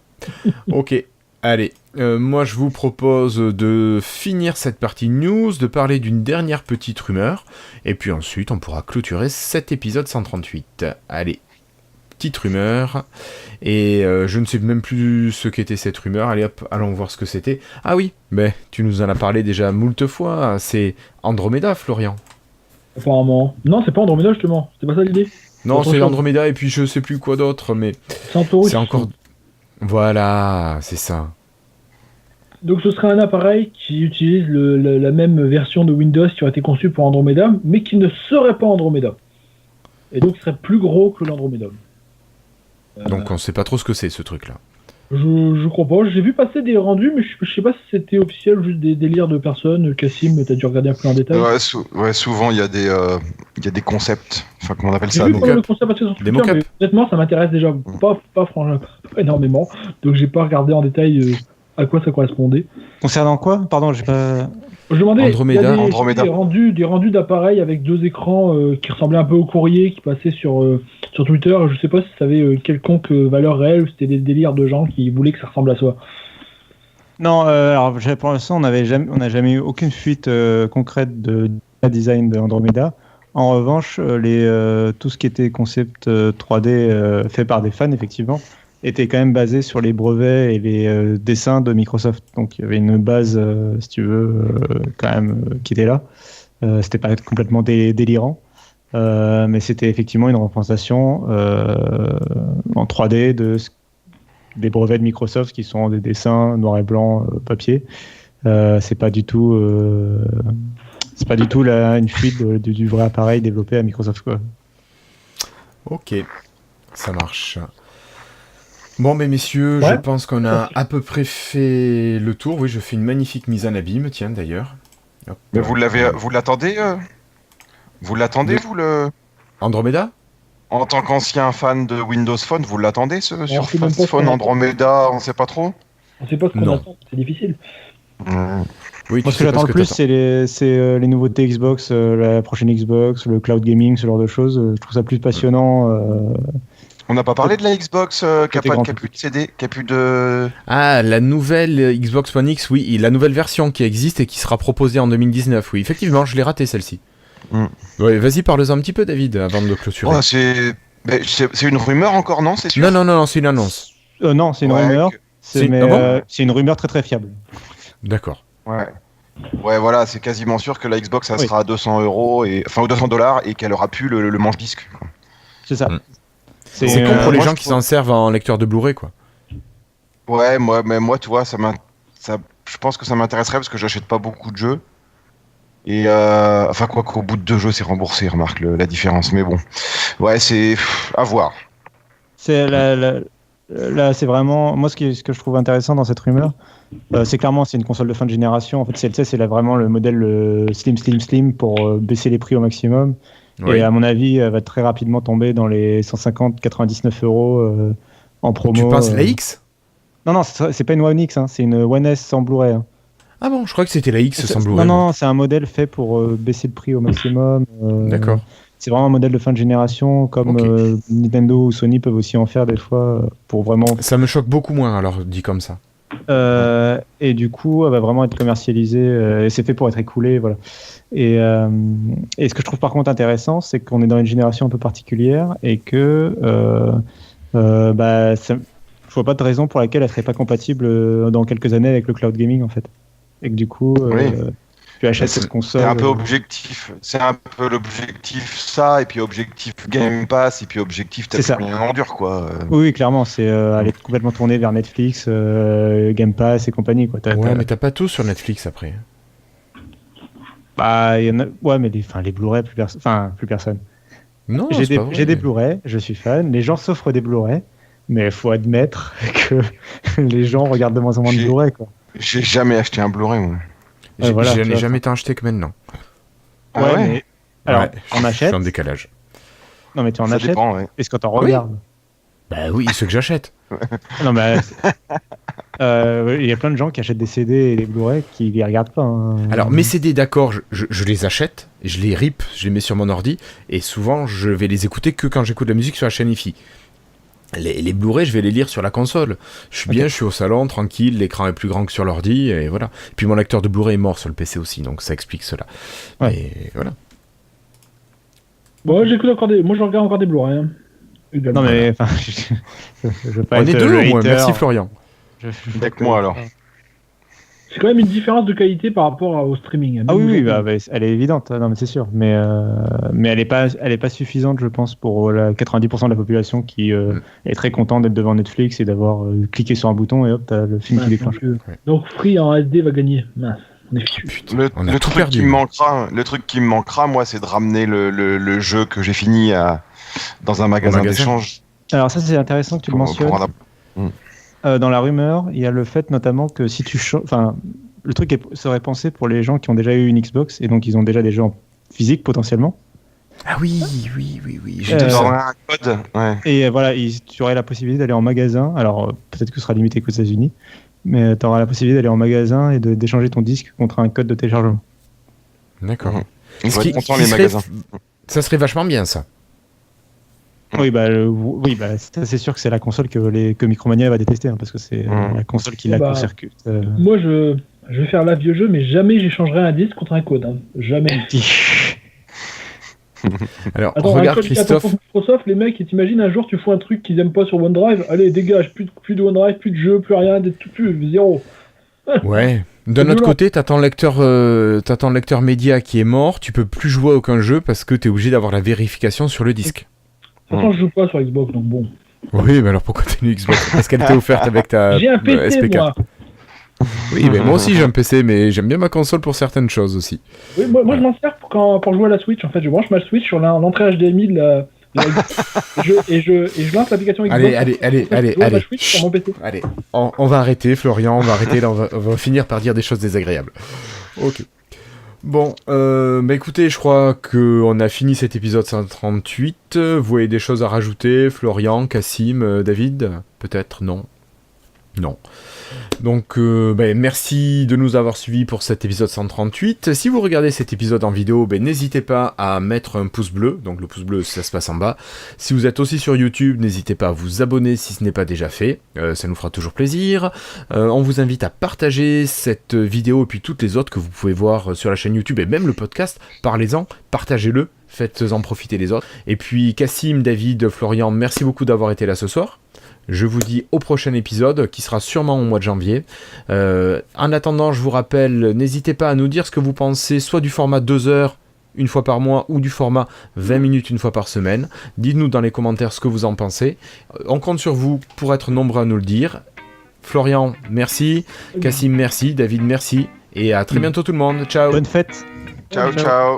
[SPEAKER 1] Ok. Allez, moi je vous propose de finir cette partie news, de parler d'une dernière petite rumeur, et puis ensuite on pourra clôturer cet épisode 138. Allez, petite rumeur, et je ne sais même plus ce qu'était cette rumeur, allez hop, allons voir ce que c'était. Ah oui, mais tu nous en as parlé déjà moult fois, c'est Andromeda, Florian.
[SPEAKER 3] Apparemment. Non, c'est pas Andromeda justement, c'est pas ça l'idée.
[SPEAKER 1] Non, c'est Andromeda, et puis je sais plus quoi d'autre, mais
[SPEAKER 3] Centaurus.
[SPEAKER 1] C'est encore... Voilà, c'est ça.
[SPEAKER 3] Donc ce serait un appareil qui utilise la même version de Windows qui aurait été conçu pour Andromeda, mais qui ne serait pas Andromeda. Et donc il serait plus gros que l'Andromeda.
[SPEAKER 1] Donc on sait pas trop ce que c'est ce truc-là.
[SPEAKER 3] Je crois pas. J'ai vu passer des rendus, mais je sais pas si c'était officiel ou juste des délires de personnes. Cassim, t'as dû regarder un peu en détail.
[SPEAKER 4] Ouais, souvent il y a des concepts. Enfin, comment on appelle ça?
[SPEAKER 3] J'ai vu le concept passer sur Twitter, mais honnêtement, ça m'intéresse déjà pas franchement pas énormément. Donc j'ai pas regardé en détail à quoi ça correspondait.
[SPEAKER 2] Concernant quoi? Pardon, j'ai pas...
[SPEAKER 3] Je demandais,
[SPEAKER 1] Andromeda.
[SPEAKER 3] Des rendus d'appareils avec 2 écrans qui ressemblaient un peu au courrier qui passaient sur Twitter. Je sais pas si ça avait quelconque valeur réelle ou c'était des délires de gens qui voulaient que ça ressemble à soi.
[SPEAKER 2] Non, alors pour l'instant, on n'a jamais eu aucune fuite concrète de design de Andromeda. En revanche, tout ce qui était concept 3D fait par des fans, effectivement, était quand même basé sur les brevets et les dessins de Microsoft. Donc il y avait une base, si tu veux, quand même, qui était là. C'était pas complètement délirant, mais c'était effectivement une représentation en 3D des brevets de Microsoft qui sont des dessins noir et blanc papier. C'est pas du tout une fuite du vrai appareil développé à Microsoft, quoi.
[SPEAKER 1] Ok, ça marche. Bon, mais messieurs,
[SPEAKER 3] Ouais.
[SPEAKER 1] je pense qu'on a à peu près fait le tour. Oui, je fais une magnifique mise en abîme, tiens, d'ailleurs. Hop.
[SPEAKER 4] Mais vous l'attendez Vous l'attendez, vous,
[SPEAKER 1] Andromeda?
[SPEAKER 4] en tant qu'ancien fan de Windows Phone, vous l'attendez, sur
[SPEAKER 3] sait même pas
[SPEAKER 4] Fast
[SPEAKER 3] ce
[SPEAKER 4] Phone,
[SPEAKER 3] qu'on
[SPEAKER 4] Andromeda, on sait pas trop
[SPEAKER 3] On sait pas ce qu'on
[SPEAKER 1] Non.
[SPEAKER 3] attend, c'est difficile.
[SPEAKER 1] Oui,
[SPEAKER 2] Moi, ce que j'attends le plus, c'est les nouveautés Xbox, la prochaine Xbox, le cloud gaming, ce genre de choses. Je trouve ça plus passionnant.
[SPEAKER 4] On n'a pas parlé de la Xbox qui a
[SPEAKER 2] grand
[SPEAKER 4] plus de CD, qui a plus de...
[SPEAKER 1] Ah, la nouvelle Xbox One X, oui, la nouvelle version qui existe et qui sera proposée en 2019, oui. Effectivement, je l'ai ratée, celle-ci. Ouais, vas-y, parle-en un petit peu, David, avant de le clôturer.
[SPEAKER 4] Oh, c'est une rumeur encore, non? C'est sûr?
[SPEAKER 1] Non, c'est une annonce.
[SPEAKER 2] Non, c'est une rumeur.
[SPEAKER 1] C'est-
[SPEAKER 2] Mais
[SPEAKER 1] ah bon
[SPEAKER 2] c'est une rumeur très très fiable.
[SPEAKER 1] D'accord.
[SPEAKER 4] Ouais. Ouais, voilà, c'est quasiment sûr que la Xbox, ça
[SPEAKER 2] Oui.
[SPEAKER 4] sera à 200 €, ou 200 $, et qu'elle aura plus le manche-disque. Quoi.
[SPEAKER 2] C'est ça.
[SPEAKER 1] Mm. C'est con pour les
[SPEAKER 4] moi,
[SPEAKER 1] gens
[SPEAKER 4] je
[SPEAKER 1] qui
[SPEAKER 4] trouve-
[SPEAKER 1] s'en servent en lecteur de Blu-ray, quoi.
[SPEAKER 4] Ouais, moi, tu vois, je pense que ça m'intéresserait parce que j'achète pas beaucoup de jeux. Et enfin, quoi qu'au bout de 2 jeux, c'est remboursé, remarque la différence. Mais bon, ouais, c'est à voir.
[SPEAKER 2] C'est là, c'est vraiment moi ce que je trouve intéressant dans cette rumeur, c'est clairement c'est une console de fin de génération. En fait, c'est vraiment le modèle slim pour baisser les prix au maximum.
[SPEAKER 1] Oui.
[SPEAKER 2] Et à mon avis, elle va très rapidement tomber dans les 150-99 € en promo.
[SPEAKER 1] Tu penses la X?
[SPEAKER 2] Non, c'est pas une One X, hein, c'est une One S sans Blu-ray. Hein.
[SPEAKER 1] Ah bon, je crois que c'était la X sans Blu-ray.
[SPEAKER 2] Non, c'est un modèle fait pour baisser le prix au maximum.
[SPEAKER 1] D'accord.
[SPEAKER 2] C'est vraiment un modèle de fin de génération, comme
[SPEAKER 1] Ok.
[SPEAKER 2] Nintendo ou Sony peuvent aussi en faire des fois, pour vraiment...
[SPEAKER 1] Ça me choque beaucoup moins, alors, dit comme ça.
[SPEAKER 2] Et du coup, elle va vraiment être commercialisée, et c'est fait pour être écoulé, voilà. Et ce que je trouve par contre intéressant, c'est qu'on est dans une génération un peu particulière, et que je vois pas de raison pour laquelle elle serait pas compatible dans quelques années avec le cloud gaming, en fait. Et que du coup...
[SPEAKER 4] Oui.
[SPEAKER 2] Tu achètes cette console.
[SPEAKER 4] C'est un peu objectif. C'est un peu l'objectif, ça, et puis objectif Game Pass, et puis objectif
[SPEAKER 2] C'est ça.
[SPEAKER 4] t'as plus rien en dur, quoi.
[SPEAKER 2] Oui, clairement, c'est aller complètement tourné vers Netflix, Game Pass et compagnie, quoi.
[SPEAKER 1] Ouais, mais t'as pas tout sur Netflix après.
[SPEAKER 2] Bah, il y en a... Ouais, mais les Blu-ray, plus personne.
[SPEAKER 1] Non,
[SPEAKER 2] J'ai
[SPEAKER 1] c'est pas vrai.
[SPEAKER 2] des Blu-ray, je suis fan. Les gens s'offrent des Blu-ray, mais il faut admettre que les gens regardent de moins en moins de Blu-ray, quoi.
[SPEAKER 4] J'ai jamais acheté un Blu-ray, moi.
[SPEAKER 2] Voilà,
[SPEAKER 1] J'en
[SPEAKER 2] tu
[SPEAKER 1] ai
[SPEAKER 2] vois.
[SPEAKER 1] jamais tant acheté que maintenant.
[SPEAKER 4] Ah ouais?
[SPEAKER 2] mais... Alors,
[SPEAKER 1] Ouais,
[SPEAKER 2] on
[SPEAKER 1] je
[SPEAKER 2] achète.
[SPEAKER 1] suis en décalage.
[SPEAKER 2] Non, mais tu en
[SPEAKER 4] Ça
[SPEAKER 2] achètes.
[SPEAKER 4] dépend, ouais.
[SPEAKER 2] Est-ce que t'en
[SPEAKER 1] Oui.
[SPEAKER 2] regardes?
[SPEAKER 1] Bah oui, ceux que j'achète.
[SPEAKER 2] Non, mais il y a plein de gens qui achètent des CD et des Blu-ray qui les regardent pas. Hein.
[SPEAKER 1] Alors, mes CD, d'accord, je les achète, je les rip, je les mets sur mon ordi, et souvent, je vais les écouter que quand j'écoute la musique sur la chaîne IFI. Les Blu-ray, je vais les lire sur la console. Je suis bien, je suis au salon, tranquille, l'écran est plus grand que sur l'ordi, et voilà. Puis mon lecteur de Blu-ray est mort sur le PC aussi, donc ça explique cela.
[SPEAKER 2] Ouais.
[SPEAKER 1] Et voilà.
[SPEAKER 3] Bon, moi je regarde encore des Blu-ray. Hein.
[SPEAKER 2] Non, mais enfin, je veux pas
[SPEAKER 1] On
[SPEAKER 2] être
[SPEAKER 1] est deux
[SPEAKER 2] le
[SPEAKER 1] au moins,
[SPEAKER 2] hater.
[SPEAKER 1] merci Florian.
[SPEAKER 2] Je veux
[SPEAKER 4] Avec
[SPEAKER 2] pas
[SPEAKER 4] moi,
[SPEAKER 2] être-
[SPEAKER 4] alors.
[SPEAKER 3] C'est quand même une différence de qualité par rapport au streaming.
[SPEAKER 2] Ah oui,
[SPEAKER 3] Même
[SPEAKER 2] oui,
[SPEAKER 3] aujourd'hui.
[SPEAKER 2] elle est évidente, non mais c'est sûr, mais elle est pas suffisante, je pense, pour la 90% de la population qui est très content d'être devant Netflix et d'avoir cliqué sur un bouton et hop, t'as le film qui
[SPEAKER 3] Ouais,
[SPEAKER 2] déclenche.
[SPEAKER 3] donc Free en SD va gagner. Mince, on est fichu.
[SPEAKER 1] Putain,
[SPEAKER 4] Le
[SPEAKER 1] on a tout
[SPEAKER 4] truc
[SPEAKER 1] perdu.
[SPEAKER 4] le truc qui me manquera, moi, c'est de ramener le jeu que j'ai fini dans un magasin d'échange.
[SPEAKER 2] Alors ça c'est intéressant que tu le mentionnes. Dans la rumeur, il y a le fait notamment que si tu le truc serait pensé pour les gens qui ont déjà eu une Xbox et donc ils ont déjà des jeux en physique potentiellement.
[SPEAKER 1] Ah oui. J'ai
[SPEAKER 2] Euh,
[SPEAKER 1] tout
[SPEAKER 4] Dans
[SPEAKER 1] ça.
[SPEAKER 4] un code, ouais.
[SPEAKER 2] Et voilà, tu aurais la possibilité d'aller en magasin. Alors peut-être que ce sera limité qu'aux États-Unis, mais tu auras la possibilité d'aller en magasin et d'échanger ton disque contre un code de téléchargement.
[SPEAKER 1] D'accord.
[SPEAKER 4] Ils
[SPEAKER 1] Ce
[SPEAKER 4] vont
[SPEAKER 1] qui-
[SPEAKER 4] être contents,
[SPEAKER 1] qui
[SPEAKER 4] les
[SPEAKER 1] serait-
[SPEAKER 4] magasins.
[SPEAKER 1] Ça serait vachement bien, ça.
[SPEAKER 2] Oui, ça, c'est sûr que c'est la console que Micromania va détester, hein, parce que c'est la console qui la
[SPEAKER 3] Bah,
[SPEAKER 2] court-circuite.
[SPEAKER 3] Moi je vais faire la vieux jeu, mais jamais j'échangerai un disque contre un code. Hein. Jamais.
[SPEAKER 1] Alors,
[SPEAKER 3] Attends,
[SPEAKER 1] regarde
[SPEAKER 3] un code qui attend
[SPEAKER 1] Christophe.
[SPEAKER 3] contre Microsoft, les mecs, t'imagines un jour tu fous un truc qu'ils aiment pas sur OneDrive, allez dégage, plus de OneDrive, plus de jeu, plus rien, plus zéro.
[SPEAKER 1] Ouais. D'un autre côté, t'as ton lecteur média qui est mort, tu peux plus jouer à aucun jeu parce que t'es obligé d'avoir la vérification sur le disque.
[SPEAKER 3] De toute façon, je joue pas sur Xbox, donc bon.
[SPEAKER 1] Oui, mais alors pourquoi t'as une Xbox? Parce qu'elle t'est offerte avec ta
[SPEAKER 3] J'ai un PC,
[SPEAKER 1] SP4.
[SPEAKER 3] moi.
[SPEAKER 1] Oui, mais moi aussi j'ai un PC, mais j'aime bien ma console pour certaines choses aussi.
[SPEAKER 3] Oui, moi je m'en sers pour jouer à la Switch. En fait, je branche ma Switch sur l'entrée HDMI Et je lance l'application Xbox.
[SPEAKER 1] Allez.
[SPEAKER 3] Sur mon PC.
[SPEAKER 1] Allez, on va arrêter, Florian, on va arrêter, là, on va finir par dire des choses désagréables. Ok. Bon, écoutez, je crois qu'on a fini cet épisode 138. Vous avez des choses à rajouter, Florian, Cassim, David? Peut-être, non. Donc, merci de nous avoir suivis pour cet épisode 138. Si vous regardez cet épisode en vidéo, n'hésitez pas à mettre un pouce bleu. Donc, le pouce bleu, ça se passe en bas. Si vous êtes aussi sur YouTube, n'hésitez pas à vous abonner si ce n'est pas déjà fait. Ça nous fera toujours plaisir. On vous invite à partager cette vidéo et puis toutes les autres que vous pouvez voir sur la chaîne YouTube et même le podcast. Parlez-en, partagez-le, faites-en profiter les autres. Et puis, Cassim, David, Florian, merci beaucoup d'avoir été là ce soir. Je vous dis au prochain épisode, qui sera sûrement au mois de janvier. En attendant, je vous rappelle, n'hésitez pas à nous dire ce que vous pensez, soit du format 2 heures, une fois par mois, ou du format 20 minutes, une fois par semaine. Dites-nous dans les commentaires ce que vous en pensez. On compte sur vous pour être nombreux à nous le dire. Florian, merci. Cassim, merci. David, merci. Et à très bientôt tout le monde. Ciao.
[SPEAKER 2] Bonne fête.
[SPEAKER 4] Ciao.